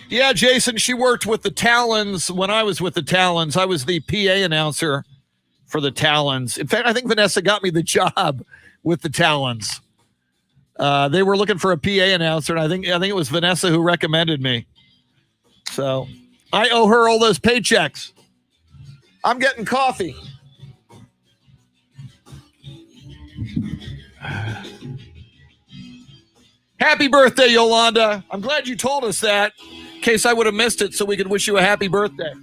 Yeah, Jason, she worked with the Talons when I was with the Talons. I was the PA announcer for the Talons. In fact, I think Vanessa got me the job with the Talons. They were looking for a PA announcer, and I think it was Vanessa who recommended me. So I owe her all those paychecks. I'm getting coffee. Happy birthday, Yolanda. I'm glad you told us that in case I would have missed it so we could wish you a happy birthday.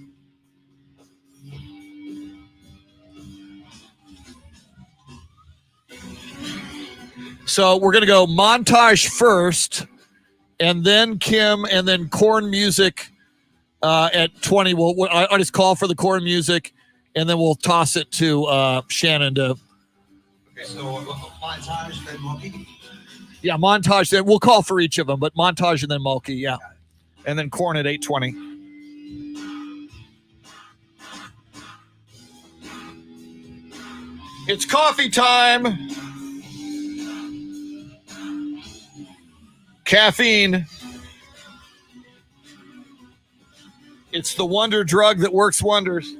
So we're going to go montage first, and then Kim, and then corn music at 20. I'll just call for the corn music, and then we'll toss it to Shannon to. Okay, so montage, then Mookie. Yeah, montage. Then we'll call for each of them, but montage and then Mulkey. Yeah, and then corn at 8:20. It's coffee time. Caffeine. It's the wonder drug that works wonders.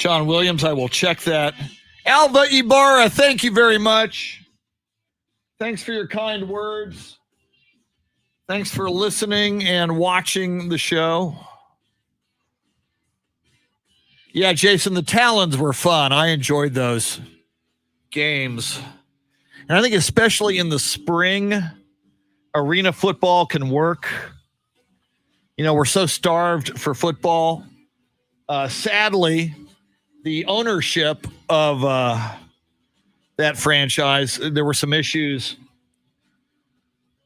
John Williams, I will check that. Alva Ibarra, thank you very much. Thanks for your kind words. Thanks for listening and watching the show. Yeah, Jason, the Talons were fun. I enjoyed those games. And I think especially in the spring, arena football can work. You know, we're so starved for football. Sadly, the ownership of that franchise, there were some issues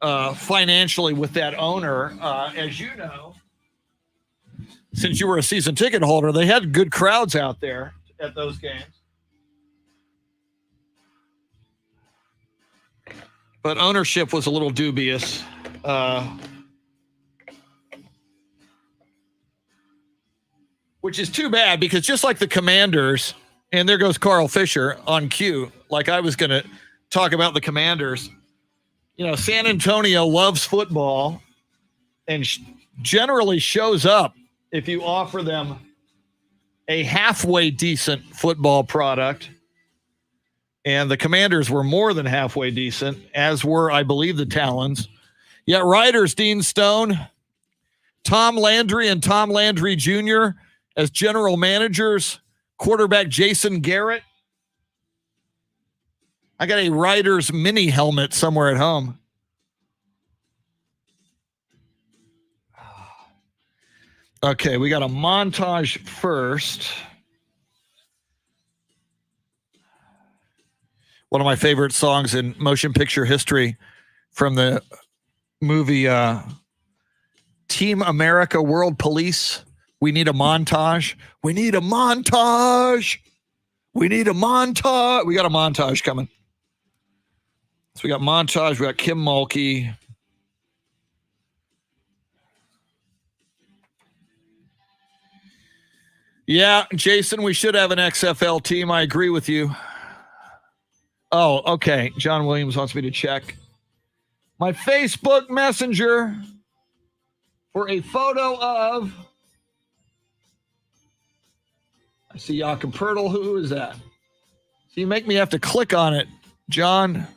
financially with that owner. As you know, since you were a season ticket holder, they had good crowds out there at those games. But ownership was a little dubious. Which is too bad, because just like the Commanders, and there goes Carl Fisher on cue, like I was going to talk about the Commanders. You know, San Antonio loves football and generally shows up if you offer them a halfway decent football product. And the Commanders were more than halfway decent, as were, I believe, the Talons. Yet Riders, Dean Stone, Tom Landry and Tom Landry Jr. as general managers, quarterback Jason Garrett. I got a Riders mini helmet somewhere at home. Okay, we got a montage first. One of my favorite songs in motion picture history from the movie Team America World Police. We need a montage. We need a montage. We need a montage. We got a montage coming. So we got montage. We got Kim Mulkey. Yeah, Jason, we should have an XFL team. I agree with you. Oh, okay. John Williams wants me to check my Facebook Messenger for a photo of... I see Jakob Pertl. Who is that? So you make me have to click on it, John.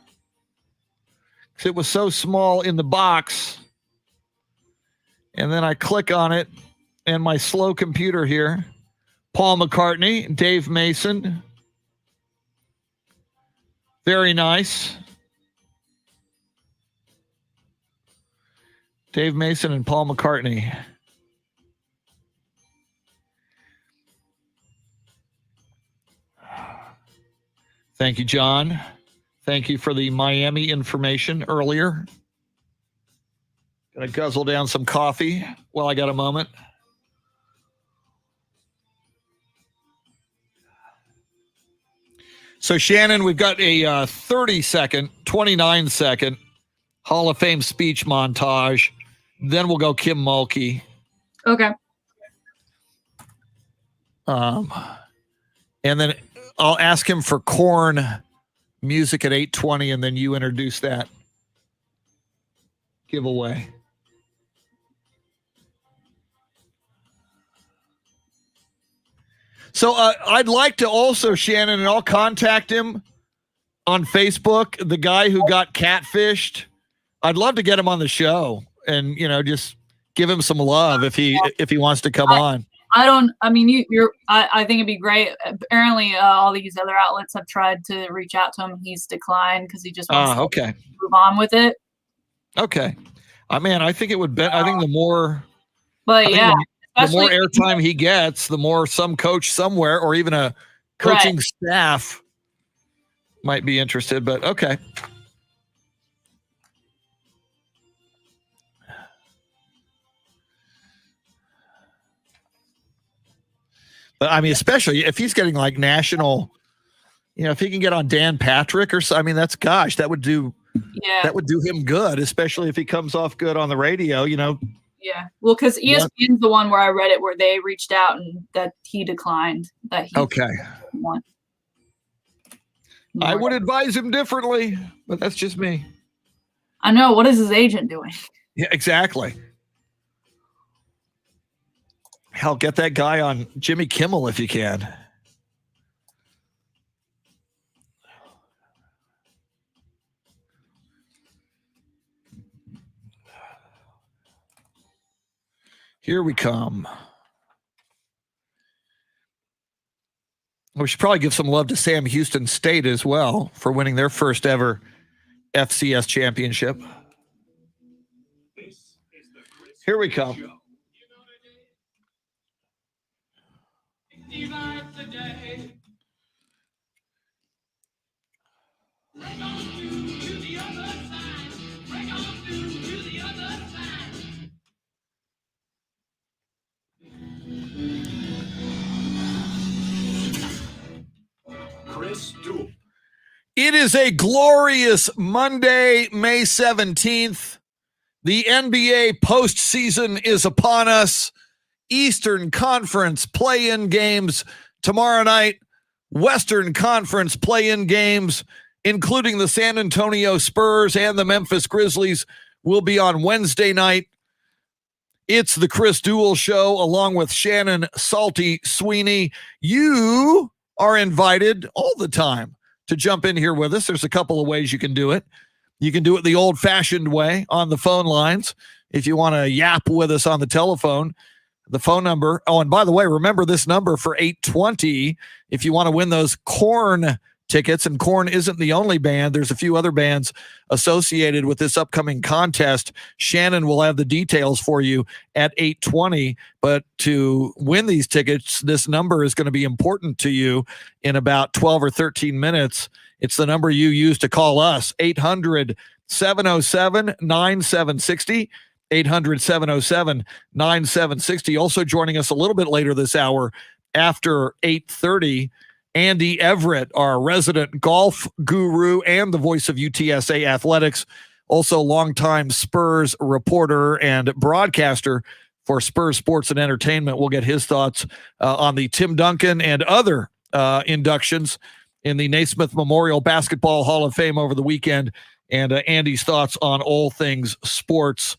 Because it was so small in the box. And then I click on it, and my slow computer here. Paul McCartney, Dave Mason. Very nice. Dave Mason and Paul McCartney. Thank you, John. Thank you for the Miami information earlier. Gonna guzzle down some coffee while I got a moment. So, Shannon, we've got a 30-second, 29-second Hall of Fame speech montage. Then we'll go Kim Mulkey. Okay. And then I'll ask him for Korn music at 8:20, and then you introduce that giveaway. So I'd like to also, Shannon, and I'll contact him on Facebook, the guy who got catfished. I'd love to get him on the show and, you know, just give him some love if he wants to come on. I think it'd be great. Apparently, all these other outlets have tried to reach out to him. He's declined because he just wants to move on with it. Okay. I think it would be, I think the more, but yeah, the more airtime he gets, the more some coach somewhere or even a coaching staff might be interested, but okay. But I mean, especially if he's getting like national, you know, if he can get on Dan Patrick or so, I mean, that would do him good, especially if he comes off good on the radio, you know. Yeah. Well, because ESPN's the one where I read it where they reached out and that he declined. That he didn't want. I would advise him differently, but that's just me. I know. What is his agent doing? Yeah, exactly. Hell, get that guy on Jimmy Kimmel if you can. Here we come. We should probably give some love to Sam Houston State as well for winning their first ever FCS championship. Here we come. Duel. It is a glorious Monday, May 17th. The NBA postseason is upon us. Eastern Conference play-in games tomorrow night. Western Conference play-in games, including the San Antonio Spurs and the Memphis Grizzlies, will be on Wednesday night. It's the Chris Duel Show along with Shannon Salty Sweeney. You are invited all the time to jump in here with us. There's a couple of ways you can do it. You can do it the old-fashioned way on the phone lines. If you want to yap with us on the telephone, the phone number. Oh, and by the way, remember this number for 820 if you want to win those Korn tickets. And Korn isn't the only band. There's a few other bands associated with this upcoming contest. Shannon will have the details for you at 820. But to win these tickets, this number is going to be important to you in about 12 or 13 minutes. It's the number you use to call us, 800-707-9760. 800-707-9760. Also joining us a little bit later this hour after 8:30, Andy Everett, our resident golf guru and the voice of UTSA Athletics, also longtime Spurs reporter and broadcaster for Spurs Sports and Entertainment. We'll get his thoughts on the Tim Duncan and other inductions in the Naismith Memorial Basketball Hall of Fame over the weekend, and Andy's thoughts on all things sports.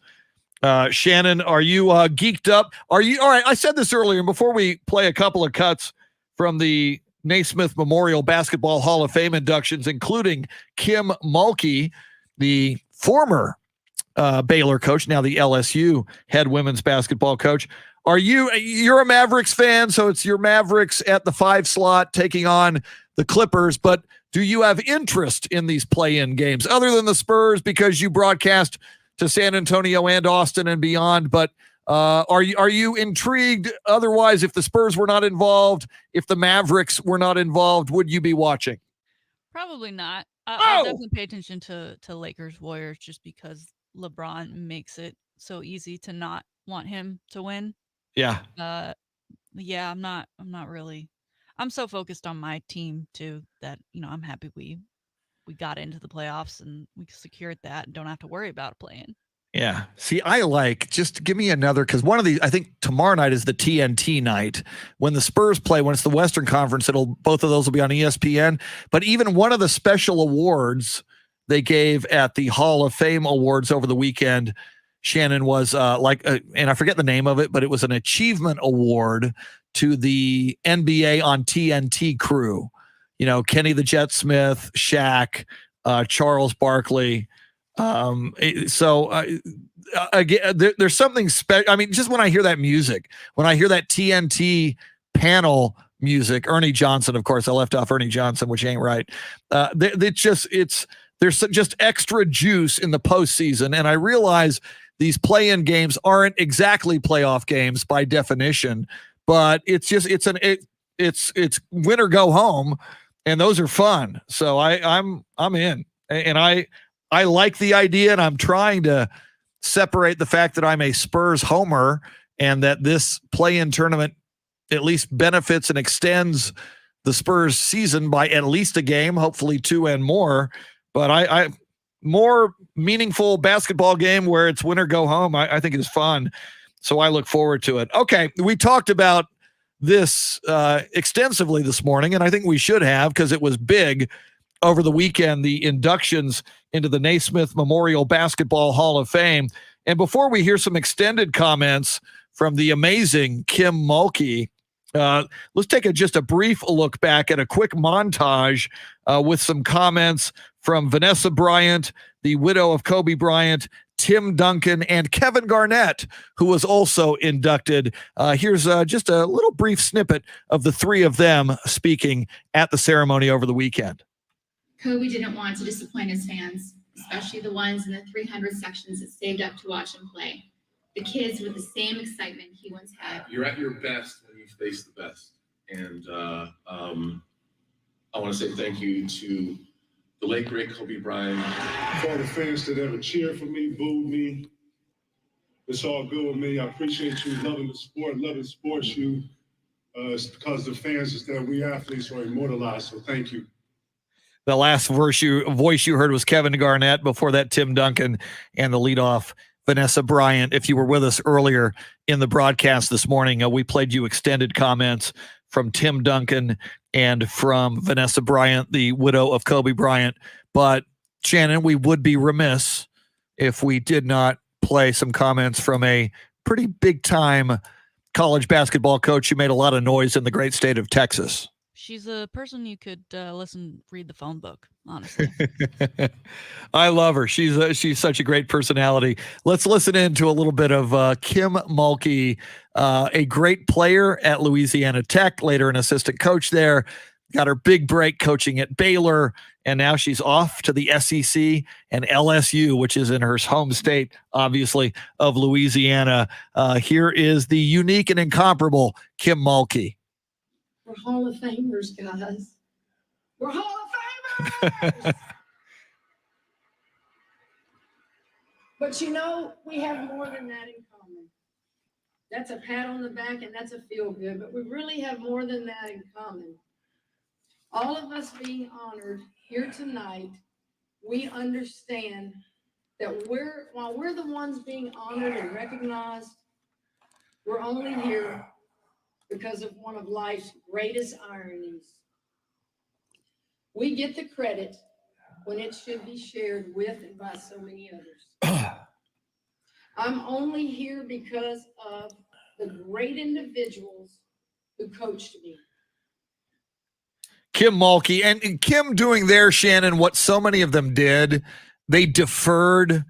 Shannon, are you geeked up? Are you all right? I said this earlier, and before we play a couple of cuts from the Naismith Memorial Basketball Hall of Fame inductions, including Kim Mulkey, the former Baylor coach, now the LSU head women's basketball coach. You're a Mavericks fan, so it's your Mavericks at the 5 slot taking on the Clippers, but do you have interest in these play-in games other than the Spurs because you broadcast to San Antonio and Austin and beyond? But are you intrigued? Otherwise, if the Spurs were not involved, if the Mavericks were not involved, would you be watching? Probably not. I'll definitely pay attention to Lakers Warriors just because LeBron makes it so easy to not want him to win. Yeah. Yeah, I'm not really. I'm so focused on my team too that I'm happy we got into the playoffs and we secured that and don't have to worry about playing. Yeah. See, just give me another, because one of these, I think tomorrow night is the TNT night. When the Spurs play, when it's the Western Conference, both of those will be on ESPN. But even one of the special awards they gave at the Hall of Fame Awards over the weekend, Shannon, was and I forget the name of it, but it was an achievement award to the NBA on TNT crew. Kenny the Jet Smith, Shaq, Charles Barkley. Again, there's something special. I mean, just when I hear that music, when I hear that TNT panel music, Ernie Johnson, of course, I left off Ernie Johnson, which ain't right. There's just extra juice in the postseason. And I realize these play-in games aren't exactly playoff games by definition, but it's win or go home. And those are fun. So I'm in, and I like the idea, and I'm trying to separate the fact that I'm a Spurs homer and that this play-in tournament at least benefits and extends the Spurs season by at least a game, hopefully 2 and more. But I more meaningful basketball game where it's win or go home, I think is fun. So I look forward to it. Okay, we talked about this extensively this morning, and I think we should have, because it was big over the weekend, the inductions into the Naismith Memorial Basketball Hall of Fame. And before we hear some extended comments from the amazing Kim Mulkey, let's take just a brief look back at a quick montage with some comments from Vanessa Bryant, the widow of Kobe Bryant, Tim Duncan, and Kevin Garnett, who was also inducted. Here's just a little brief snippet of the three of them speaking at the ceremony over the weekend. Kobe didn't want to disappoint his fans, especially the ones in the 300 sections that saved up to watch him play. The kids with the same excitement he once had. You're at your best when you face the best. And I want to say thank you to the late, great Kobe Bryant. For all the fans that ever cheered for me, booed me, it's all good with me. I appreciate you loving the sport, loving sports. It's because the fans is that we athletes are immortalized, so thank you. The last voice you heard was Kevin Garnett. Before that, Tim Duncan, and the leadoff, Vanessa Bryant. If you were with us earlier in the broadcast this morning, we played you extended comments from Tim Duncan and from Vanessa Bryant, the widow of Kobe Bryant. But Shannon, we would be remiss if we did not play some comments from a pretty big time college basketball coach who made a lot of noise in the great state of Texas. She's a person you could read the phone book, honestly. I love her. She's such a great personality. Let's listen in to a little bit of Kim Mulkey, a great player at Louisiana Tech, later an assistant coach there, got her big break coaching at Baylor, and now she's off to the SEC and LSU, which is in her home state, obviously, of Louisiana. Here is the unique and incomparable Kim Mulkey. We're Hall of Famers, guys. We're Hall of Famers! But you know, we have more than that in common. That's a pat on the back and that's a feel good, but we really have more than that in common. All of us being honored here tonight, we understand that while we're the ones being honored and recognized, we're only here because of one of life's greatest ironies. We get the credit when it should be shared with and by so many others. I'm only here because of the great individuals who coached me. Kim Mulkey, and Kim doing there, Shannon, what so many of them did, they deferred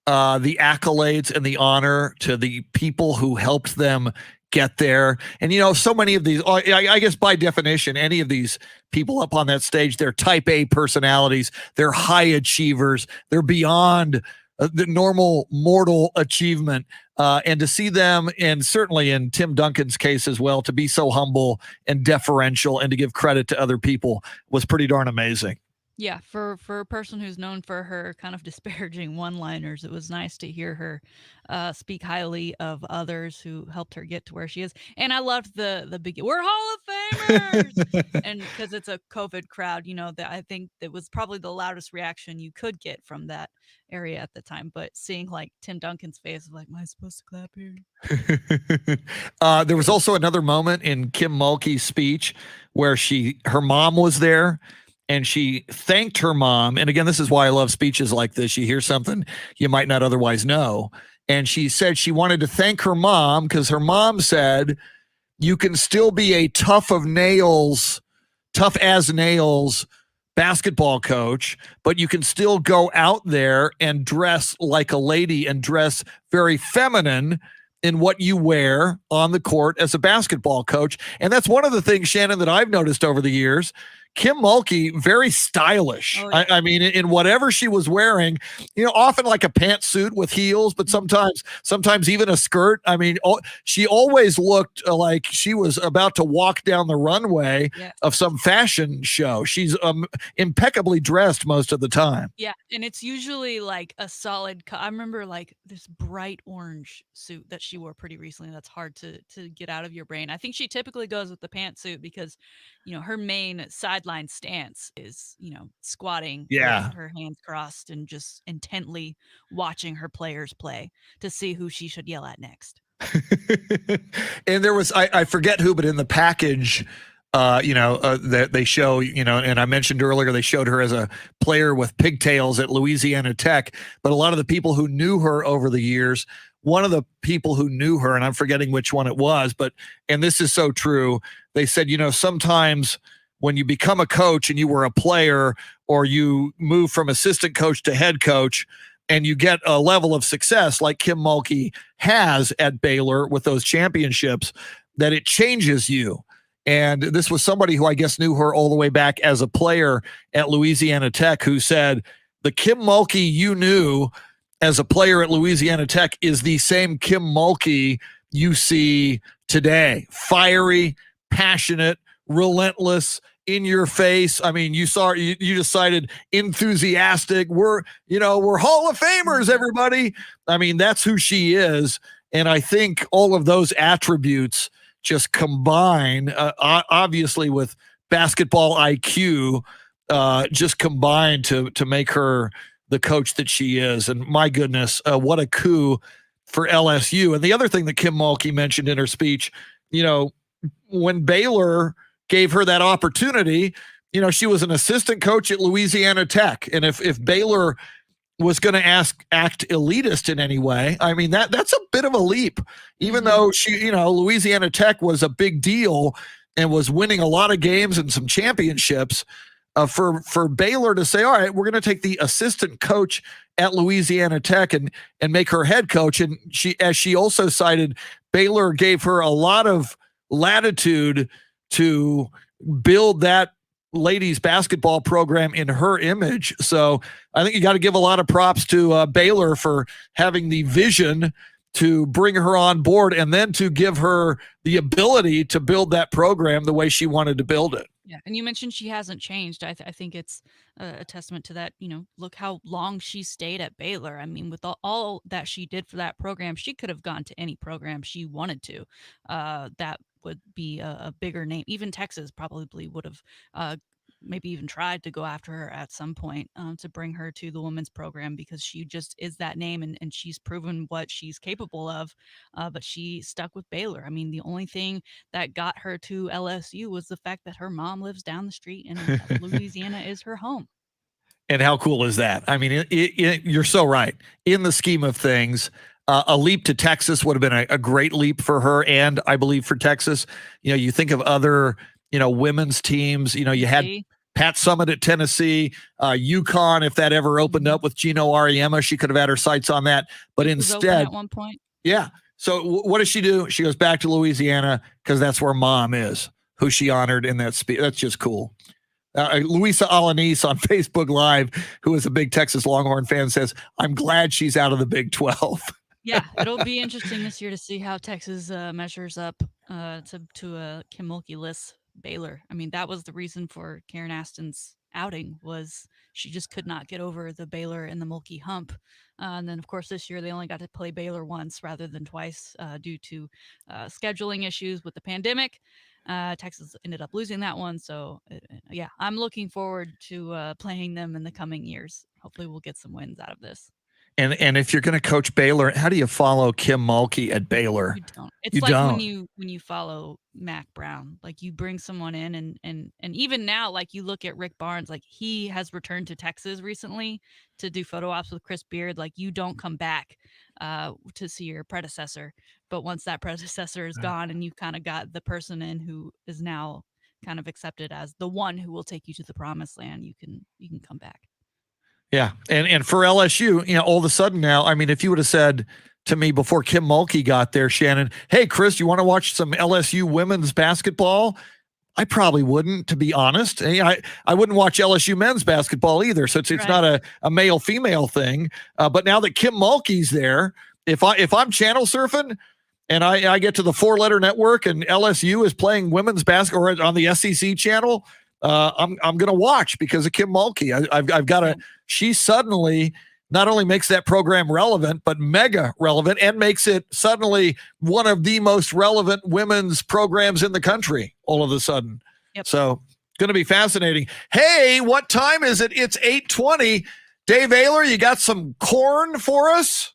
the accolades and the honor to the people who helped them get there. And, you know, so many of these, I guess by definition, any of these people up on that stage, they're type A personalities, they're high achievers, they're beyond the normal mortal achievement. And to see them, and certainly in Tim Duncan's case as well, to be so humble and deferential and to give credit to other people was pretty darn amazing. Yeah, for a person who's known for her kind of disparaging one-liners, it was nice to hear her speak highly of others who helped her get to where she is. And I loved the big, we're Hall of Famers! And because it's a COVID crowd, you know, that I think that was probably the loudest reaction you could get from that area at the time. But seeing like Tim Duncan's face of like, am I supposed to clap here? There was also another moment in Kim Mulkey's speech where her mom was there. And she thanked her mom. And again, this is why I love speeches like this. You hear something you might not otherwise know. And she said she wanted to thank her mom because her mom said, you can still be a tough as nails basketball coach, but you can still go out there and dress like a lady and dress very feminine in what you wear on the court as a basketball coach. And that's one of the things, Shannon, that I've noticed over the years. Kim Mulkey, very stylish. Oh, yeah. I mean, in whatever she was wearing, you know, often like a pantsuit with heels, but sometimes even a skirt. I mean, she always looked like she was about to walk down the runway of some fashion show. She's impeccably dressed most of the time. Yeah, and it's usually like a solid I remember like this bright orange suit that she wore pretty recently that's hard to get out of your brain. I think she typically goes with the pantsuit because, you know, her main sideline stance is, you know, squatting with her hands crossed and just intently watching her players play to see who she should yell at next. And there was, I forget who, but in the package, that they show, you know, and I mentioned earlier, they showed her as a player with pigtails at Louisiana Tech, but a lot of the people who knew her over the years, one of the people who knew her, and I'm forgetting which one it was, and this is so true. They said, you know, sometimes when you become a coach and you were a player or you move from assistant coach to head coach and you get a level of success like Kim Mulkey has at Baylor with those championships, that it changes you. And this was somebody who I guess knew her all the way back as a player at Louisiana Tech, who said, the Kim Mulkey you knew as a player at Louisiana Tech is the same Kim Mulkey you see today. Fiery, passionate, relentless, in your face. I mean, you decided enthusiastic. We're Hall of Famers, everybody. I mean, that's who she is. And I think all of those attributes just combine, obviously with basketball IQ, just combine to make her the coach that she is. And my goodness, what a coup for LSU. And the other thing that Kim Mulkey mentioned in her speech, when Baylor gave her that opportunity, she was an assistant coach at Louisiana Tech. And if Baylor was going to act elitist in any way, I mean, that's a bit of a leap, even though Louisiana Tech was a big deal and was winning a lot of games and some championships. For Baylor to say, all right, we're going to take the assistant coach at Louisiana Tech and make her head coach. And she also cited, Baylor gave her a lot of latitude to build that ladies basketball program in her image. So I think you got to give a lot of props to Baylor for having the vision to bring her on board and then to give her the ability to build that program the way she wanted to build it. Yeah, and you mentioned she hasn't changed. I think it's a testament to that. Look how long she stayed at Baylor. I mean, with all that she did for that program, she could have gone to any program she wanted to. That would be a bigger name. Even Texas probably would have maybe even tried to go after her at some point to bring her to the women's program, because she just is that name and she's proven what she's capable of. But she stuck with Baylor. I mean, the only thing that got her to LSU was the fact that her mom lives down the street and Louisiana is her home. And how cool is that? I mean, you're so right. In the scheme of things, a leap to Texas would have been a great leap for her, and I believe for Texas. You think of other women's teams. You had Pat Summitt at Tennessee, UConn. If that ever opened up with Gino Auriemma, she could have had her sights on that. But instead, at one point, yeah. So what does she do? She goes back to Louisiana because that's where mom is, who she honored in that speech. That's just cool. Luisa Alanis on Facebook Live, who is a big Texas Longhorn fan, says, "I'm glad she's out of the Big 12." Yeah, it'll be interesting this year to see how Texas measures up to a Kim Mulkey-less Baylor. I mean, that was the reason for Karen Aston's outing, was she just could not get over the Baylor and the Mulkey hump. And then, of course, this year they only got to play Baylor once rather than twice due to scheduling issues with the pandemic. Texas ended up losing that one. So, yeah, I'm looking forward to playing them in the coming years. Hopefully we'll get some wins out of this. And if you're going to coach Baylor, how do you follow Kim Mulkey at Baylor? You don't. It's like when you follow Mac Brown, like you bring someone in and even now, like you look at Rick Barnes, like he has returned to Texas recently to do photo ops with Chris Beard. Like you don't come back to see your predecessor, but once that predecessor is gone and you've kind of got the person in who is now kind of accepted as the one who will take you to the promised land, you can come back. Yeah. And for LSU, all of a sudden now, I mean, if you would have said to me before Kim Mulkey got there, Shannon, hey, Chris, you want to watch some LSU women's basketball? I probably wouldn't, to be honest. I wouldn't watch LSU men's basketball either. So it's not a male-female thing. But now that Kim Mulkey's there, if I'm channel surfing and I get to the 4-letter network and LSU is playing women's basketball or on the SEC channel, I'm going to watch because of Kim Mulkey. I've got to. She suddenly not only makes that program relevant, but mega relevant, and makes it suddenly one of the most relevant women's programs in the country all of a sudden. Yep. So going to be fascinating. Hey, what time is it? It's 8:20. Dave Ayler, you got some corn for us?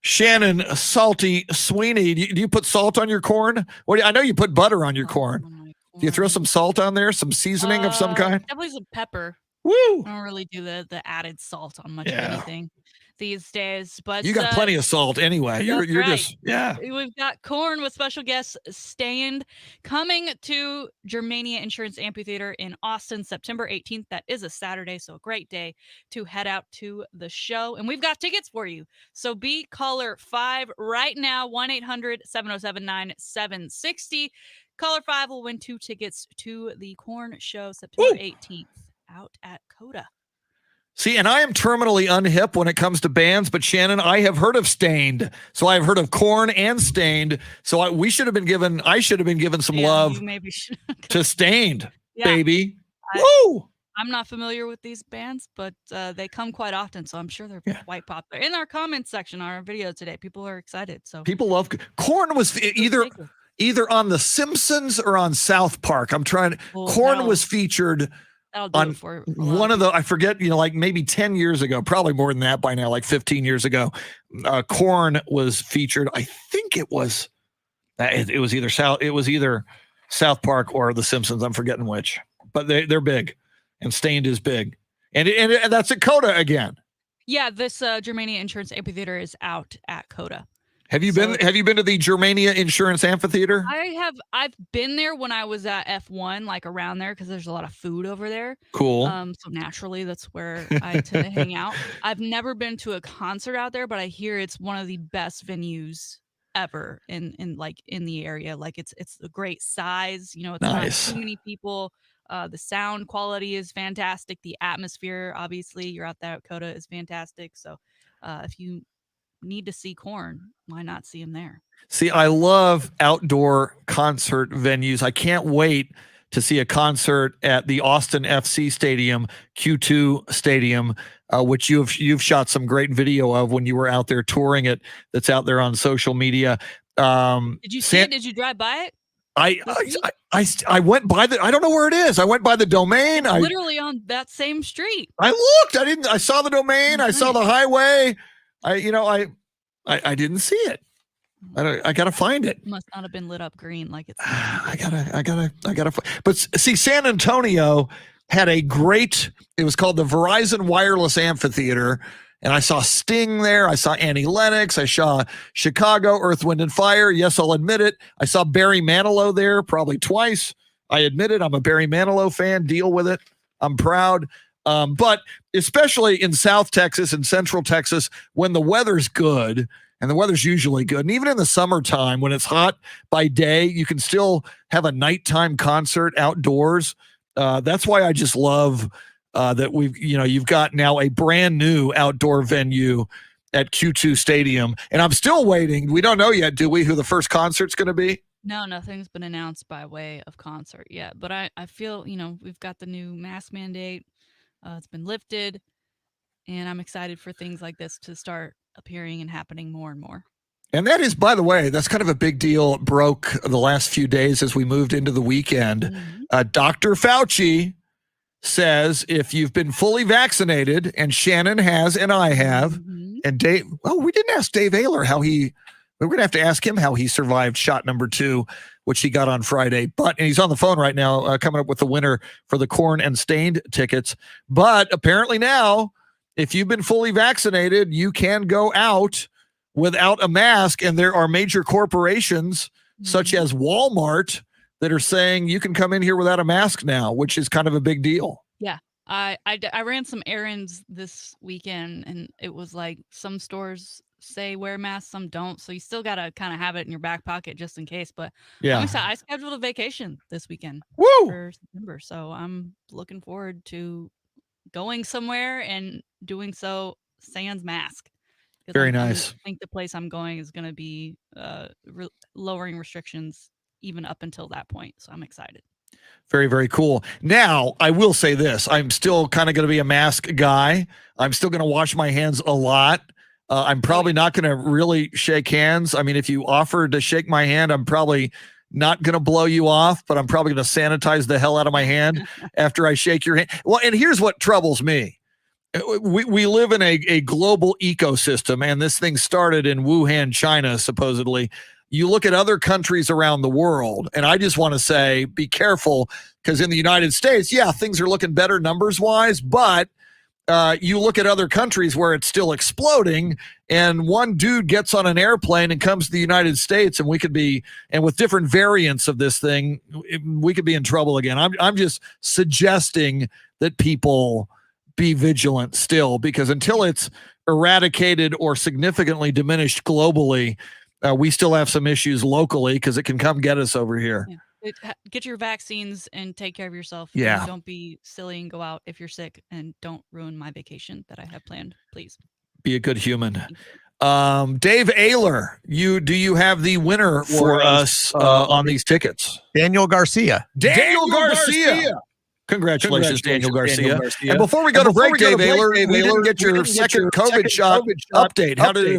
Shannon Salty Sweeney, do you put salt on your corn? I know you put butter on your corn. Do you throw some salt on there? Some seasoning of some kind? Definitely some pepper. Woo! I don't really do the added salt on much of anything. these days. But you got plenty of salt anyway. You're right. just, yeah. We've got Korn with special guest Stained coming to Germania Insurance Amphitheater in Austin, September 18th. That is a Saturday, so a great day to head out to the show. And we've got tickets for you. So be caller 5 right now, 1-800-707-9760. Caller 5 will win 2 tickets to the Korn show September 18th out at Coda. See, and I am terminally unhip when it comes to bands, but Shannon, I have heard of Stained. So I've heard of Korn and Stained. So I should have been given some love you maybe should. to Stained, baby. Woo! I'm not familiar with these bands, but they come quite often, so I'm sure they're quite popular. In our comments section on our video today, people are excited. So people love Korn was either on The Simpsons or on South Park. Korn was featured on one of the, I forget, like maybe 10 years ago, probably more than that by now, like 15 years ago. Korn was featured. I think it was either South Park or The Simpsons. I'm forgetting which, but they're big, and Stained is big, and that's at Coda again. Yeah, this Germania Insurance Amphitheater is out at Coda. Have you been to the Germania Insurance Amphitheater? I've been there when I was at F1, like around there, because there's a lot of food over there. Cool. So naturally, that's where I tend to hang out. I've never been to a concert out there, but I hear it's one of the best venues ever in the area. Like it's a great size. It's nice. Not too many people. The sound quality is fantastic. The atmosphere, obviously, you're out there at Coda, is fantastic. So if you need to see Korn, why not see him there? See, I love outdoor concert venues. I can't wait to see a concert at the Austin FC Stadium, Q2 Stadium, which you've shot some great video of when you were out there touring it. That's out there on social media. Did you see it? Did you drive by it? I went by I don't know where it is. I went by the Domain. Literally on that same street. I looked. I saw the Domain. I saw the highway. I didn't see it. I gotta find it. Must not have been lit up green like it's. I gotta. But see, San Antonio had a great. It was called the Verizon Wireless Amphitheater, and I saw Sting there. I saw Annie Lennox. I saw Chicago, Earth, Wind, and Fire. Yes, I'll admit it. I saw Barry Manilow there probably twice. I admit it. I'm a Barry Manilow fan. Deal with it. I'm proud. But especially in South Texas and Central Texas, when the weather's good, and the weather's usually good, and even in the summertime when it's hot by day, you can still have a nighttime concert outdoors. That's why I just love that you've got now a brand new outdoor venue at Q2 Stadium, and I'm still waiting. We don't know yet, do we, who the first concert's going to be? No, nothing's been announced by way of concert yet, but I feel, we've got the new mask mandate. It's been lifted, and I'm excited for things like this to start appearing and happening more and more. And that is, by the way, that's kind of a big deal. It broke the last few days as we moved into the weekend. Mm-hmm. Dr. Fauci says if you've been fully vaccinated, and Shannon has and I have, mm-hmm. and Dave, we didn't ask Dave Ayler we're going to have to ask him how he survived shot number 2, which he got on Friday. And he's on the phone right now coming up with the winner for the Korn and Stained tickets. But apparently now, if you've been fully vaccinated, you can go out without a mask. And there are major corporations such as Walmart that are saying you can come in here without a mask now, which is kind of a big deal. Yeah. I ran some errands this weekend, and it was like some stores say wear masks, some don't. So you still got to kind of have it in your back pocket just in case. But yeah, I scheduled a vacation this weekend for September. So I'm looking forward to going somewhere and doing so sans mask. Very nice. I think the place I'm going is going to be lowering restrictions even up until that point. So I'm excited. Very, very cool. Now, I will say this. I'm still kind of going to be a mask guy. I'm still going to wash my hands a lot. I'm probably not going to really shake hands. I mean, if you offered to shake my hand, I'm probably not going to blow you off, but I'm probably going to sanitize the hell out of my hand after I shake your hand. Well, and here's what troubles me. We live in a global ecosystem, and this thing started in Wuhan, China, supposedly. You look at other countries around the world, and I just want to say, be careful, because in the United States, yeah, things are looking better numbers-wise, but you look at other countries where it's still exploding, and one dude gets on an airplane and comes to the United States, and with different variants of this thing, we could be in trouble again. I'm just suggesting that people be vigilant still, because until it's eradicated or significantly diminished globally, we still have some issues locally because it can come get us over here. Yeah. Get your vaccines and take care of yourself. Yeah. And don't be silly and go out if you're sick, and don't ruin my vacation that I have planned, please. Be a good human. Dave Ayler, do you have the winner for us on these tickets? Daniel Garcia. Daniel Garcia. Congratulations, Daniel Garcia. And before we go to break, Dave Ayler, we didn't get your second COVID shot update. How did it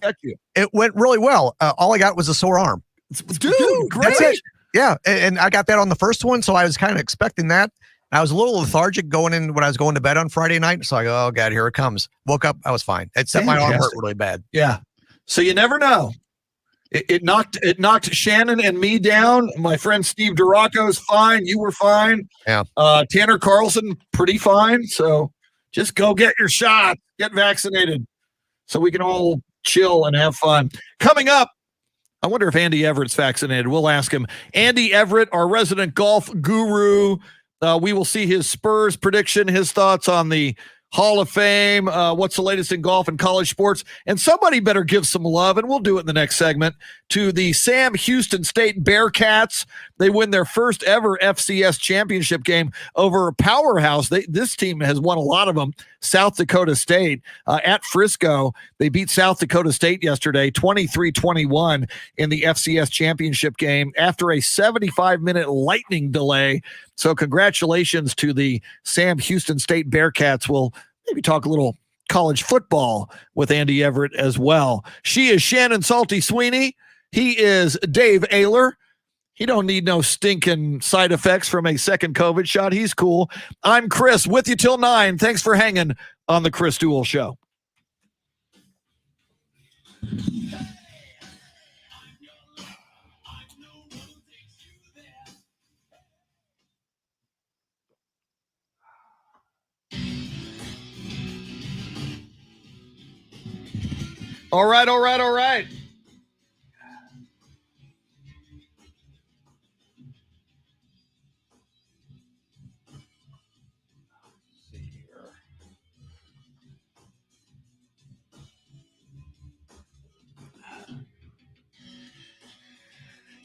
affect you? It went really well. All I got was a sore arm. Dude, great. That's it. Yeah, and I got that on the first one, so I was kind of expecting that. I was a little lethargic going in when I was going to bed on Friday night, so I go, oh, God, here it comes. Woke up, I was fine. Except my arm hurt really bad. Yeah. So you never know. It knocked Shannon and me down. My friend Steve Duraco's fine. You were fine. Yeah. Tanner Carlson, pretty fine. So just go get your shot. Get vaccinated so we can all chill and have fun. Coming up, I wonder if Andy Everett's vaccinated. We'll ask him. Andy Everett, our resident golf guru. We will see his Spurs prediction, his thoughts on the Hall of Fame, what's the latest in golf and college sports. And somebody better give some love, and we'll do it in the next segment, to the Sam Houston State Bearcats. They win their first ever FCS championship game over a powerhouse. This team has won a lot of them. South Dakota State at Frisco. They beat South Dakota State yesterday, 23-21 in the FCS championship game after a 75-minute lightning delay. So congratulations to the Sam Houston State Bearcats. We'll maybe talk a little college football with Andy Everett as well. She is Shannon Salty Sweeney. He is Dave Ayler. He don't need no stinking side effects from a second COVID shot. He's cool. I'm Chris, with you till 9. Thanks for hanging on the Chris Duel Show. All right.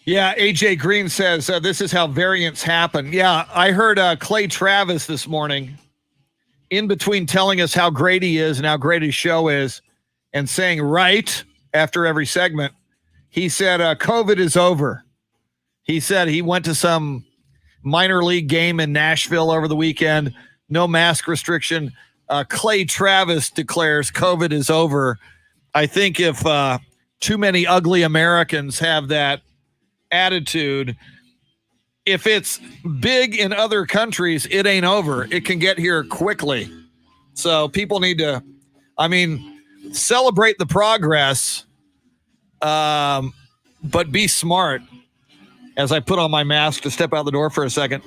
Yeah, AJ Green says this is how variants happen. Yeah, I heard Clay Travis this morning, in between telling us how great he is and how great his show is, and saying right after every segment, he said COVID is over. He said he went to some minor league game in Nashville over the weekend, no mask restriction. Clay Travis declares COVID is over. I think if too many ugly Americans have that attitude, if it's big in other countries, it ain't over. It can get here quickly. So people need to, celebrate the progress, but be smart. As I put on my mask to step out the door for a second.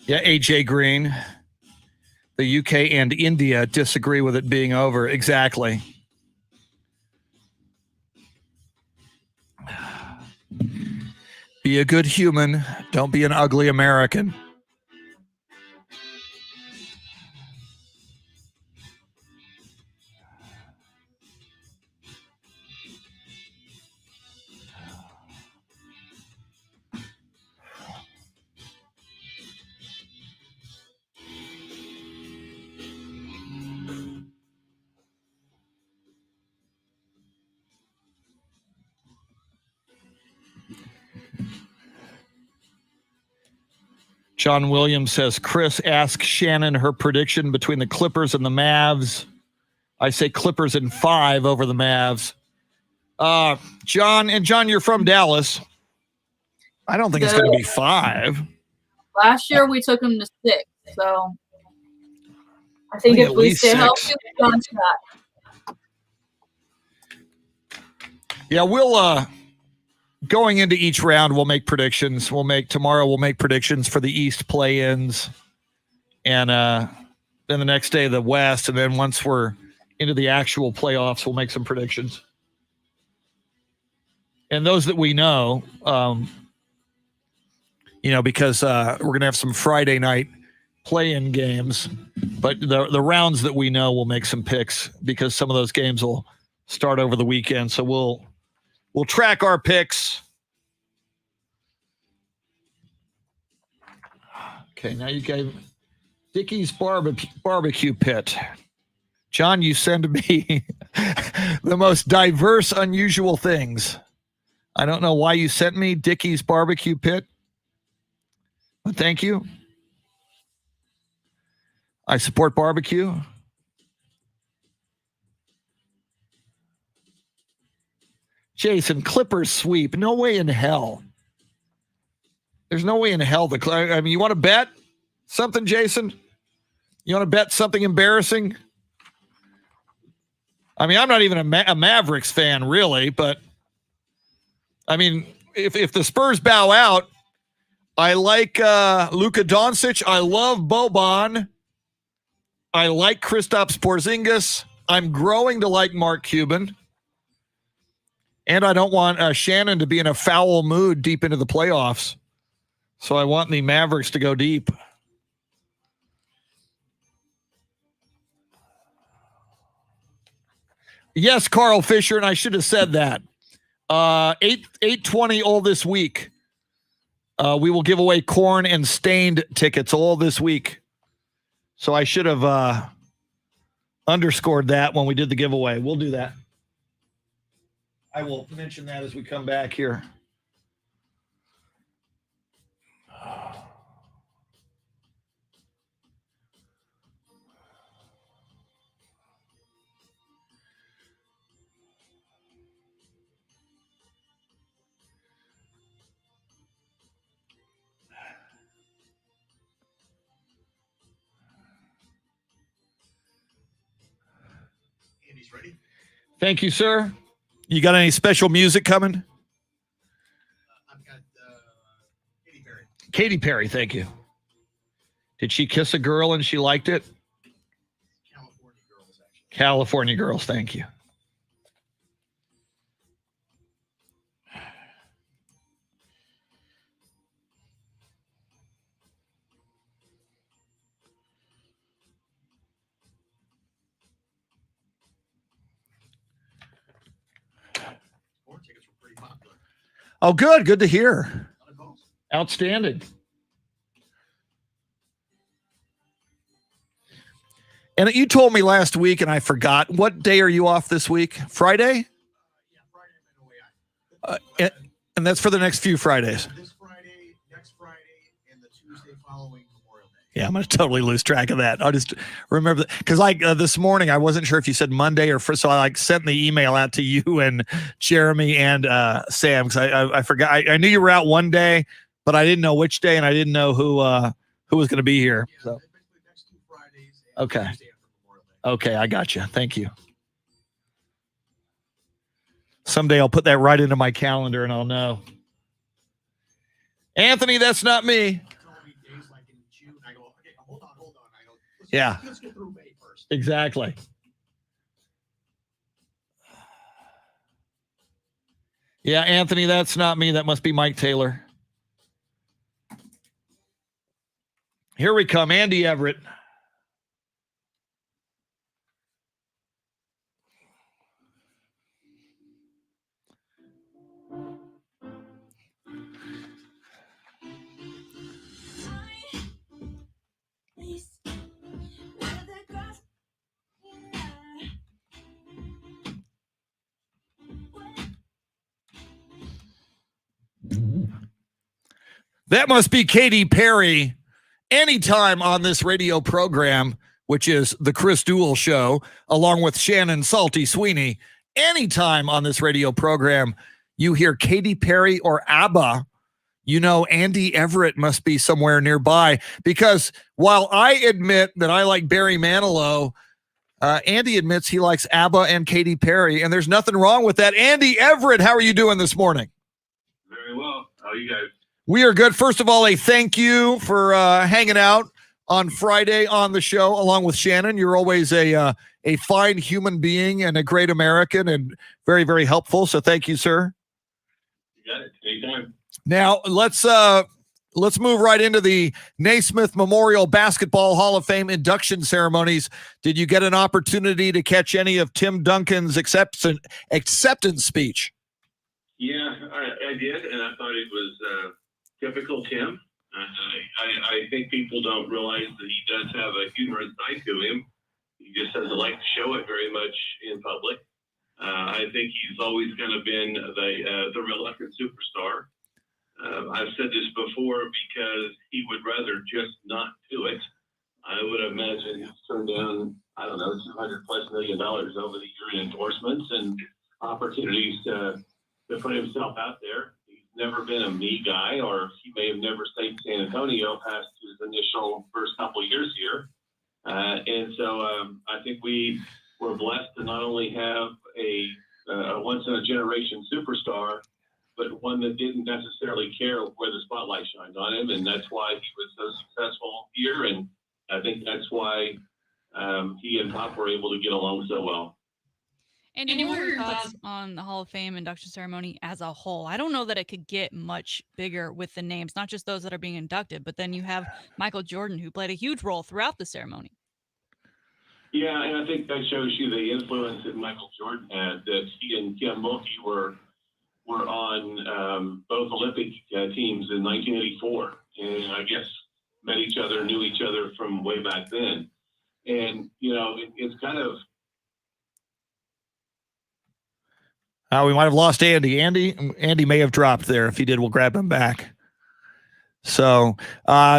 Yeah, AJ Green. The UK and India disagree with it being over. Exactly. Be a good human. Don't be an ugly American. John Williams says, Chris, ask Shannon her prediction between the Clippers and the Mavs. I say Clippers in 5 over the Mavs. John, you're from Dallas. I don't think it's going to be 5. Last year we took them to 6, so I think if we stay healthy, we're on track. Yeah, we'll going into each round, we'll make predictions. Tomorrow we'll make predictions for the East play-ins, and then the next day the West, and then once we're into the actual playoffs, we'll make some predictions. And those that we know, because we're going to have some Friday night play-in games, but the rounds that we know, we'll make some picks because some of those games will start over the weekend. So we'll track our picks. Okay, now you gave Dickie's barbecue pit. John, you send me the most diverse, unusual things. I don't know why you sent me Dickie's barbecue pit, but thank you. I support barbecue. Jason, Clippers sweep. No way in hell. There's no way in hell. You want to bet something, Jason? You want to bet something embarrassing? I'm not even a Mavericks fan, really, but if the Spurs bow out, I like Luka Doncic. I love Boban. I like Kristaps Porzingis. I'm growing to like Mark Cuban. And I don't want Shannon to be in a foul mood deep into the playoffs. So I want the Mavericks to go deep. Yes, Carl Fisher, and I should have said that. 8:20 all this week. We will give away Corn and Stained tickets all this week. So I should have underscored that when we did the giveaway. We'll do that. I will mention that as we come back here. Andy's ready. Thank you, sir. You got any special music coming? I've got Katy Perry. Katy Perry, thank you. Did she kiss a girl and she liked it? California Girls, actually. California Girls, thank you. Corn tickets were pretty popular. Oh, good. Good to hear. Outstanding. And you told me last week, and I forgot. What day are you off this week? Friday? Yeah, Friday I'm away. And that's for the next few Fridays. This Friday, next Friday, and the Tuesday following Memorial Day. Yeah, I'm going to totally lose track of that. I'll just remember that. Because this morning, I wasn't sure if you said Monday or so I sent the email out to you and Jeremy and Sam because I forgot. I knew you were out one day, but I didn't know which day, and I didn't know who was going to be here. Yeah, So. next 2 Fridays. And Okay. Tuesday after Memorial Day. Okay, I got you. Thank you. Someday I'll put that right into my calendar and I'll know. Anthony, that's not me. Yeah. Let's get through May first. Exactly. Yeah, Anthony, that's not me. That must be Mike Taylor. Here we come, Andy Everett. That must be Katy Perry. Anytime on this radio program, which is the Chris Duel Show, along with Shannon Salty Sweeney, anytime on this radio program, you hear Katy Perry or ABBA, you know Andy Everett must be somewhere nearby. Because while I admit that I like Barry Manilow, Andy admits he likes ABBA and Katy Perry, and there's nothing wrong with that. Andy Everett, how are you doing this morning? Very well. How are you guys? We are good. First of all, a thank you for hanging out on Friday on the show along with Shannon. You're always a fine human being and a great American and very, very helpful. So thank you, sir. You got it. Anytime. Now let's move right into the Naismith Memorial Basketball Hall of Fame induction ceremonies. Did you get an opportunity to catch any of Tim Duncan's acceptance speech? Yeah, I did, and I thought it was typical Tim. I think people don't realize that he does have a humorous side to him. He just doesn't like to show it very much in public. I think he's always kind of been the reluctant superstar. I've said this before because he would rather just not do it. I would imagine he's turned down, I don't know, $200+ million over the year in endorsements and opportunities to put himself out there. He's never been a me guy, or he may have never stayed in San Antonio past his initial first couple of years here. And so I think we were blessed to not only have a once-in-a-generation superstar, but one that didn't necessarily care where the spotlight shined on him, and that's why he was so successful here, and I think that's why he and Pop were able to get along so well. Andy, what are your thoughts on the Hall of Fame induction ceremony as a whole? I don't know that it could get much bigger with the names, not just those that are being inducted, but then you have Michael Jordan, who played a huge role throughout the ceremony. Yeah, and I think that shows you the influence that Michael Jordan had, that he and Kim Mulkey were on both Olympic teams in 1984, and I guess met each other, knew each other from way back then. And, you know, it's kind of... We might have lost Andy. Andy may have dropped there. If he did, we'll grab him back. So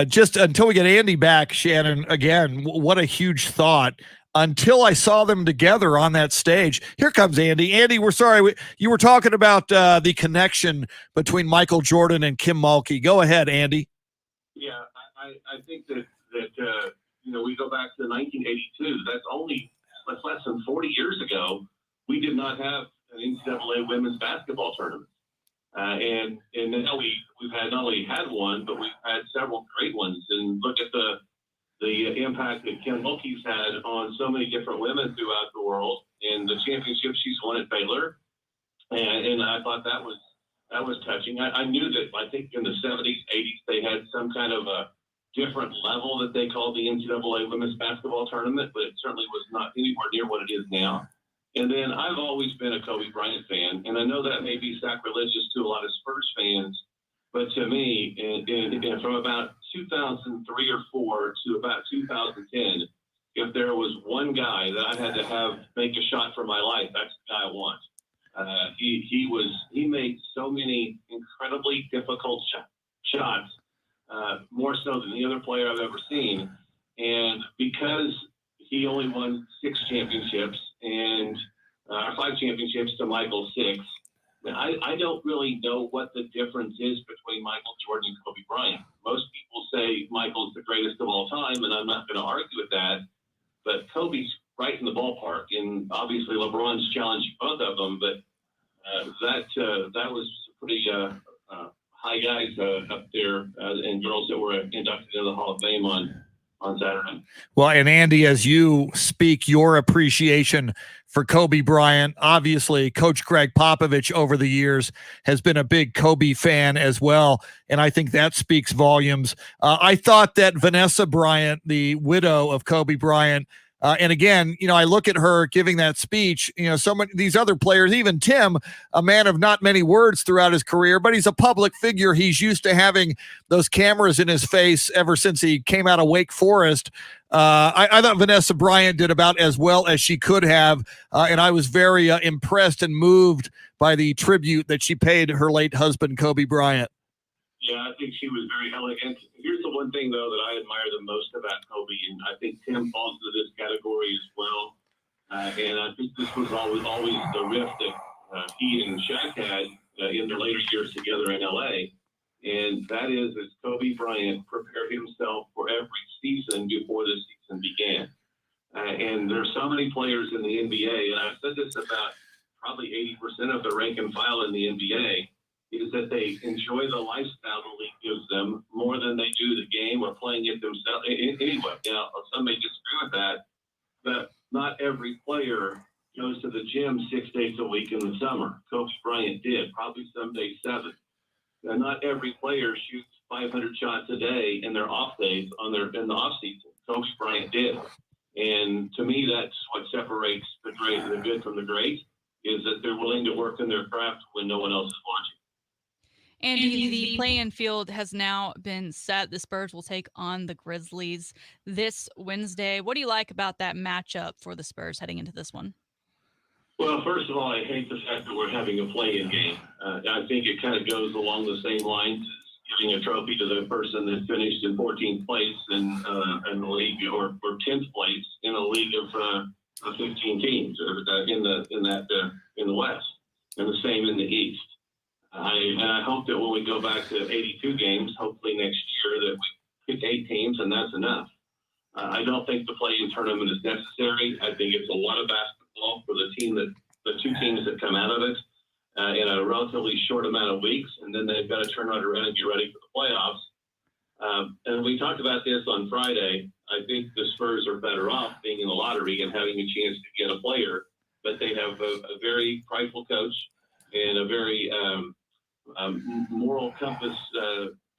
just until we get Andy back, Shannon, again, what a huge thought. Until I saw them together on that stage. Here comes Andy. Andy, we're sorry. You were talking about the connection between Michael Jordan and Kim Mulkey. Go ahead, Andy. Yeah, I think that you know, we go back to 1982. That's less than 40 years ago. We did not have an NCAA women's basketball tournament. And now we've had not only had one, but we've had several great ones. And look at the impact that Kim Mulkey's had on so many different women throughout the world, and the championship she's won at Baylor. And I thought that was touching. I knew that, I think in the 70s, 80s, they had some kind of a different level that they called the NCAA women's basketball tournament, but it certainly was not anywhere near what it is now. And then I've always been a Kobe Bryant fan, and I know that may be sacrilegious to a lot of Spurs fans, but to me, and from about 2003 or 4 to about 2010, if there was one guy that I had to make a shot for my life, that's the guy I want. He made so many incredibly difficult shots, more so than any other player I've ever seen. And because he only won 6 championships and 5 championships to Michael's 6, I don't really know what the difference is between Michael Jordan and Kobe Bryant. Most people say Michael's the greatest of all time, and I'm not going to argue with that. But Kobe's right in the ballpark, and obviously LeBron's challenged both of them. But that was a pretty high guys up there and girls that were inducted into the Hall of Fame on Saturday. Well, and Andy, as you speak your appreciation for Kobe Bryant, obviously Coach Greg Popovich over the years has been a big Kobe fan as well, and I think that speaks volumes. I thought that Vanessa Bryant, the widow of Kobe Bryant, and again, I look at her giving that speech, so many these other players, even Tim, a man of not many words throughout his career, but he's a public figure. He's used to having those cameras in his face ever since he came out of Wake Forest. I thought Vanessa Bryant did about as well as she could have, and I was very impressed and moved by the tribute that she paid her late husband, Kobe Bryant. Yeah, I think she was very elegant. Here's the one thing, though, that I admire the most about Kobe, and I think Tim falls into this category as well. And I think this was always the rift that he and Shaq had in their later years together in L.A., and that is as Kobe Bryant prepared himself for every season before the season began. And there's so many players in the NBA, and I've said this about probably 80% of the rank and file in the NBA, is that they enjoy the lifestyle the league gives them more than they do the game or playing it themselves. Anyway, some may disagree with that, but not every player goes to the gym 6 days a week in the summer. Kobe Bryant did, probably some days 7. And not every player shoots 500 shots a day in their off days in the off season. Kobe Bryant did. And to me, that's what separates the good from the great, is that they're willing to work in their craft when no one else is watching. Andy, the play-in field has now been set. The Spurs will take on the Grizzlies this Wednesday. What do you like about that matchup for the Spurs heading into this one? Well, first of all, I hate the fact that we're having a play-in game. I think it kind of goes along the same lines as giving a trophy to the person that finished in 14th place in the league, or 10th place in a league of 15 teams in the West, and the same in the East. I hope that when we go back to 82 games, hopefully next year, that we pick 8 teams, and that's enough. I don't think the play-in tournament is necessary. I think it's a lot of basketball for the two teams that come out of it in a relatively short amount of weeks, and then they've got to turn around and get ready for the playoffs. And we talked about this on Friday. I think the Spurs are better off being in the lottery and having a chance to get a player, but they have a very prideful coach and a very moral compass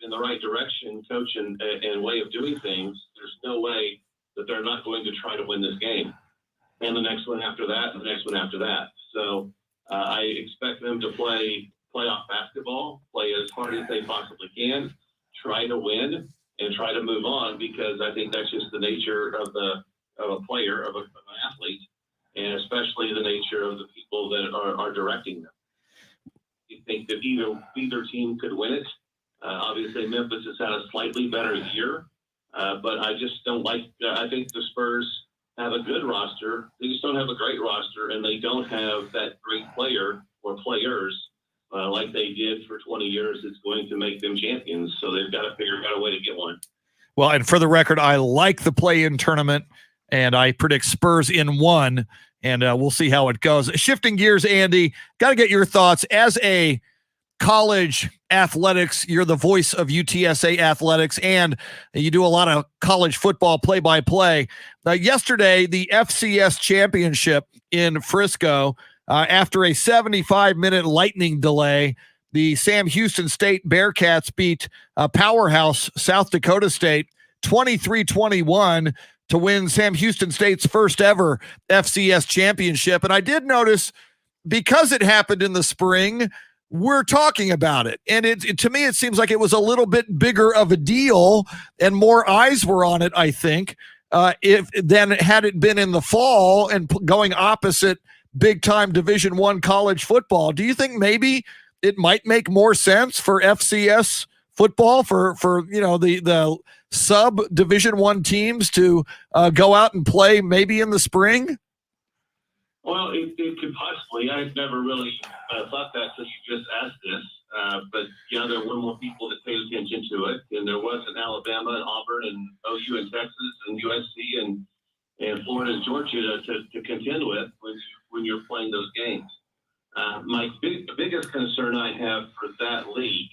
in the right direction, coach and way of doing things. There's no way that they're not going to try to win this game. And the next one after that, and the next one after that. So I expect them to play playoff basketball, play as hard as they possibly can, try to win, and try to move on, because I think that's just the nature of a player, of an athlete, and especially the nature of the people that are directing them. You think that either team could win it. Obviously, Memphis has had a slightly better year, but I just don't like. I think the Spurs have a good roster. They just don't have a great roster, and they don't have that great player or players like they did for 20 years. It's going to make them champions, so they've got to figure out a way to get one. Well, and for the record, I like the play-in tournament, and I predict Spurs in 1. And we'll see how it goes. Shifting gears, Andy, got to get your thoughts. As a college athletics, you're the voice of UTSA athletics, and you do a lot of college football play-by-play. Yesterday, the FCS championship in Frisco, after a 75-minute lightning delay, the Sam Houston State Bearcats beat powerhouse South Dakota State 23-21 to win Sam Houston State's first ever FCS championship. And I did notice, because it happened in the spring, we're talking about it. And to me, it seems like it was a little bit bigger of a deal and more eyes were on it, I think, than had it been in the fall and going opposite big-time Division I college football. Do you think maybe it might make more sense for FCS football for the sub Division I teams to go out and play maybe in the spring? Well, it could possibly. I've never really thought that until you just asked this. But there were more people that paid attention to it, and there was in Alabama and Auburn and OU and Texas and USC and Florida and Georgia to contend with when you're playing those games. The biggest concern I have for that league,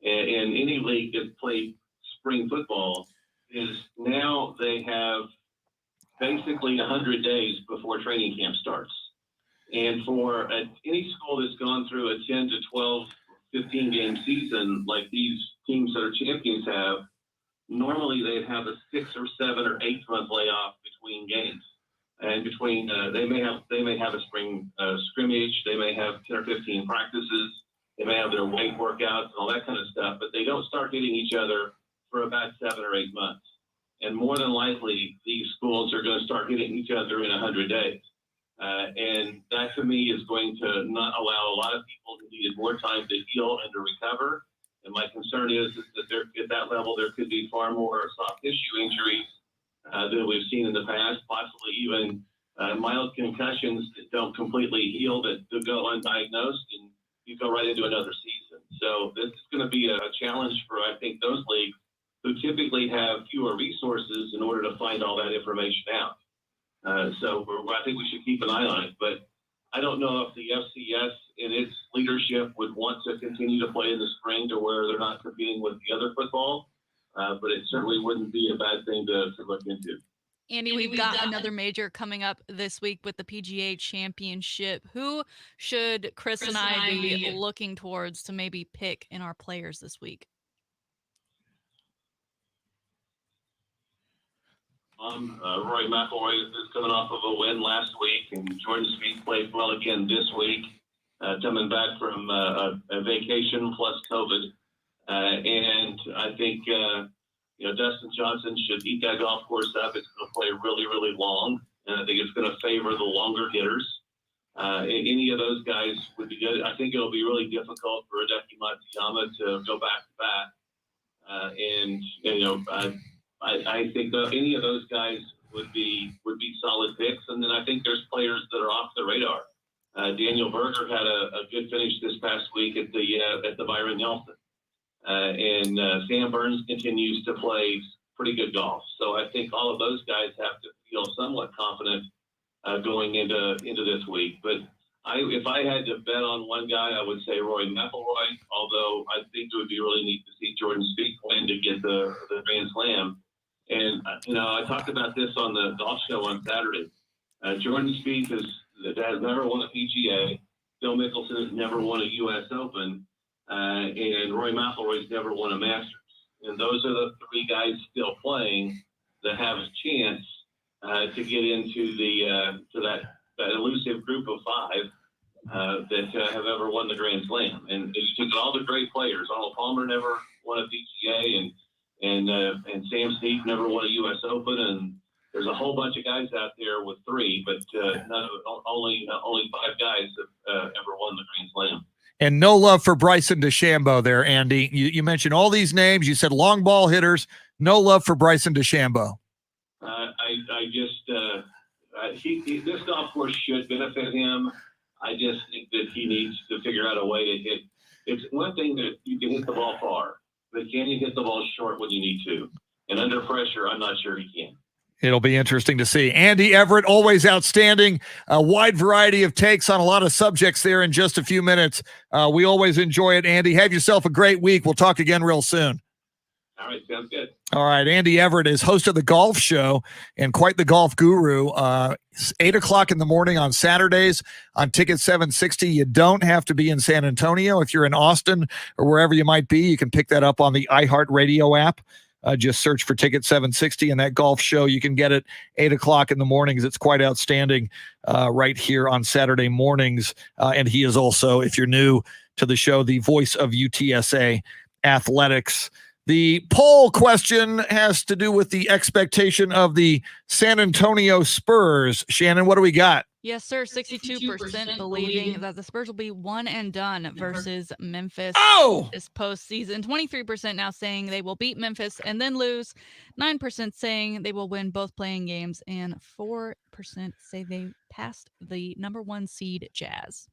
in any league that play spring football is now they have basically 100 days before training camp starts. And for any school that's gone through a 10 to 12, 15 game season like these teams that are champions have, normally they'd have a 6 or 7 or 8 month layoff between games. And between they may have a spring scrimmage, they may have 10 or 15 practices, they may have their weight workouts and all that kind of stuff, but they don't start hitting each other for about 7 or 8 months. And more than likely, these schools are going to start hitting each other in 100 days. And that, to me, is going to not allow a lot of people who needed more time to heal and to recover. And my concern is that there, at that level, there could be far more soft tissue injuries than we've seen in the past, possibly even mild concussions that don't completely heal, that go undiagnosed, and you go right into another season. So this is going to be a challenge for, I think, those leagues who typically have fewer resources in order to find all that information out. So I think we should keep an eye on it. But I don't know if the FCS and its leadership would want to continue to play in the spring to where they're not competing with the other football. But it certainly wouldn't be a bad thing to look into. Andy, we've got another major coming up this week with the PGA Championship. Who should Chris and I be looking towards to maybe pick in our players this week? Rory McIlroy is coming off of a win last week, and Jordan Spieth played well again this week, coming back from a vacation plus COVID. And I think, Dustin Johnson should eat that golf course up. It's going to play really, really long, and I think it's going to favor the longer hitters. Any of those guys would be good. I think it'll be really difficult for Hideki Matsuyama to go back-to-back. I think any of those guys would be solid picks. And then I think there's players that are off the radar. Daniel Berger had a good finish this past week at the Byron Nelson. And Sam Burns continues to play pretty good golf. So I think all of those guys have to feel somewhat confident going into this week. But if I had to bet on one guy, I would say Rory McIlroy, although I think it would be really neat to see Jordan Spieth win to get the Grand Slam. And, I talked about this on the golf show on Saturday. Jordan Spieth has never won a PGA. Phil Mickelson has never won a U.S. Open. And Rory McIlroy's never won a Masters. And those are the 3 guys still playing that have a chance to get into to that elusive group of 5 that have ever won the Grand Slam. And you took all the great players. Arnold Palmer never won a PGA, and Sam Snead never won a U.S. Open, and there's a whole bunch of guys out there with 3, but only 5 guys have ever won the Grand Slam. And no love for Bryson DeChambeau there, Andy. You mentioned all these names. You said long ball hitters. No love for Bryson DeChambeau. This golf course should benefit him. I just think that he needs to figure out a way to hit. It's one thing that you can hit the ball far, but can you hit the ball short when you need to? And under pressure, I'm not sure he can. It'll be interesting to see. Andy Everett, always outstanding. A wide variety of takes on a lot of subjects there in just a few minutes. We always enjoy it, Andy. Have yourself a great week. We'll talk again real soon. All right, sounds good. All right, Andy Everett is host of The Golf Show and quite the golf guru. 8 o'clock in the morning on Saturdays on Ticket 760. You don't have to be in San Antonio. If you're in Austin or wherever you might be, you can pick that up on the iHeartRadio app. Just search for Ticket 760 and that golf show. You can get it 8 o'clock in the mornings. It's quite outstanding right here on Saturday mornings. And he is also, if you're new to the show, the voice of UTSA Athletics. The poll question has to do with the expectation of the San Antonio Spurs. Shannon, what do we got? Yes, sir. 62% believing that the Spurs will be one and done versus Memphis this postseason. 23% now saying they will beat Memphis and then lose. 9% saying they will win both playing games. And 4% say they passed the number 1 seed Jazz.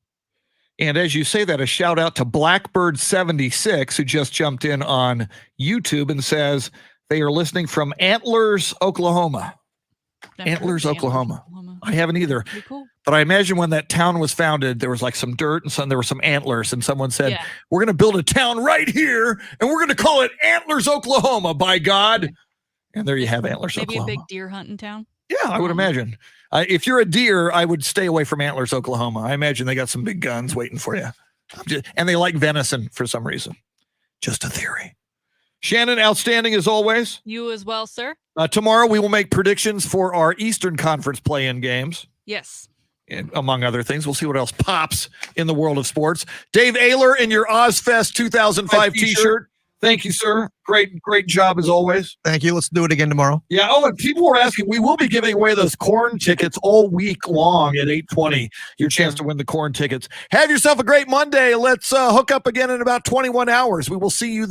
And as you say that, a shout out to Blackbird76, who just jumped in on YouTube and says they are listening from Antlers, Oklahoma. Antlers, Oklahoma. I haven't either. Pretty cool. But I imagine when that town was founded, there was like some dirt and there were some antlers, and someone said, Yeah. we're going to build a town right here, and we're going to call it Antlers, Oklahoma, by God. And there you have Antlers, Maybe Oklahoma. a big deer hunting town. Yeah, I would imagine. If you're a deer, I would stay away from Antlers, Oklahoma. I imagine they got some big guns waiting for you. And they like venison for some reason. Just a theory. Shannon, outstanding as always. You as well, sir. Tomorrow we will make predictions for our Eastern Conference play-in games. Yes. And among other things, we'll see what else pops in the world of sports. Dave Ayler in your Ozfest 2005 t-shirt. Thank you, sir. Great job as always. Thank you. Let's do it again tomorrow. Yeah. Oh, and people were asking, we will be giving away those corn tickets all week long at 8:20. Your chance to win the corn tickets. Have yourself a great Monday. Let's hook up again in about 21 hours. We will see you then.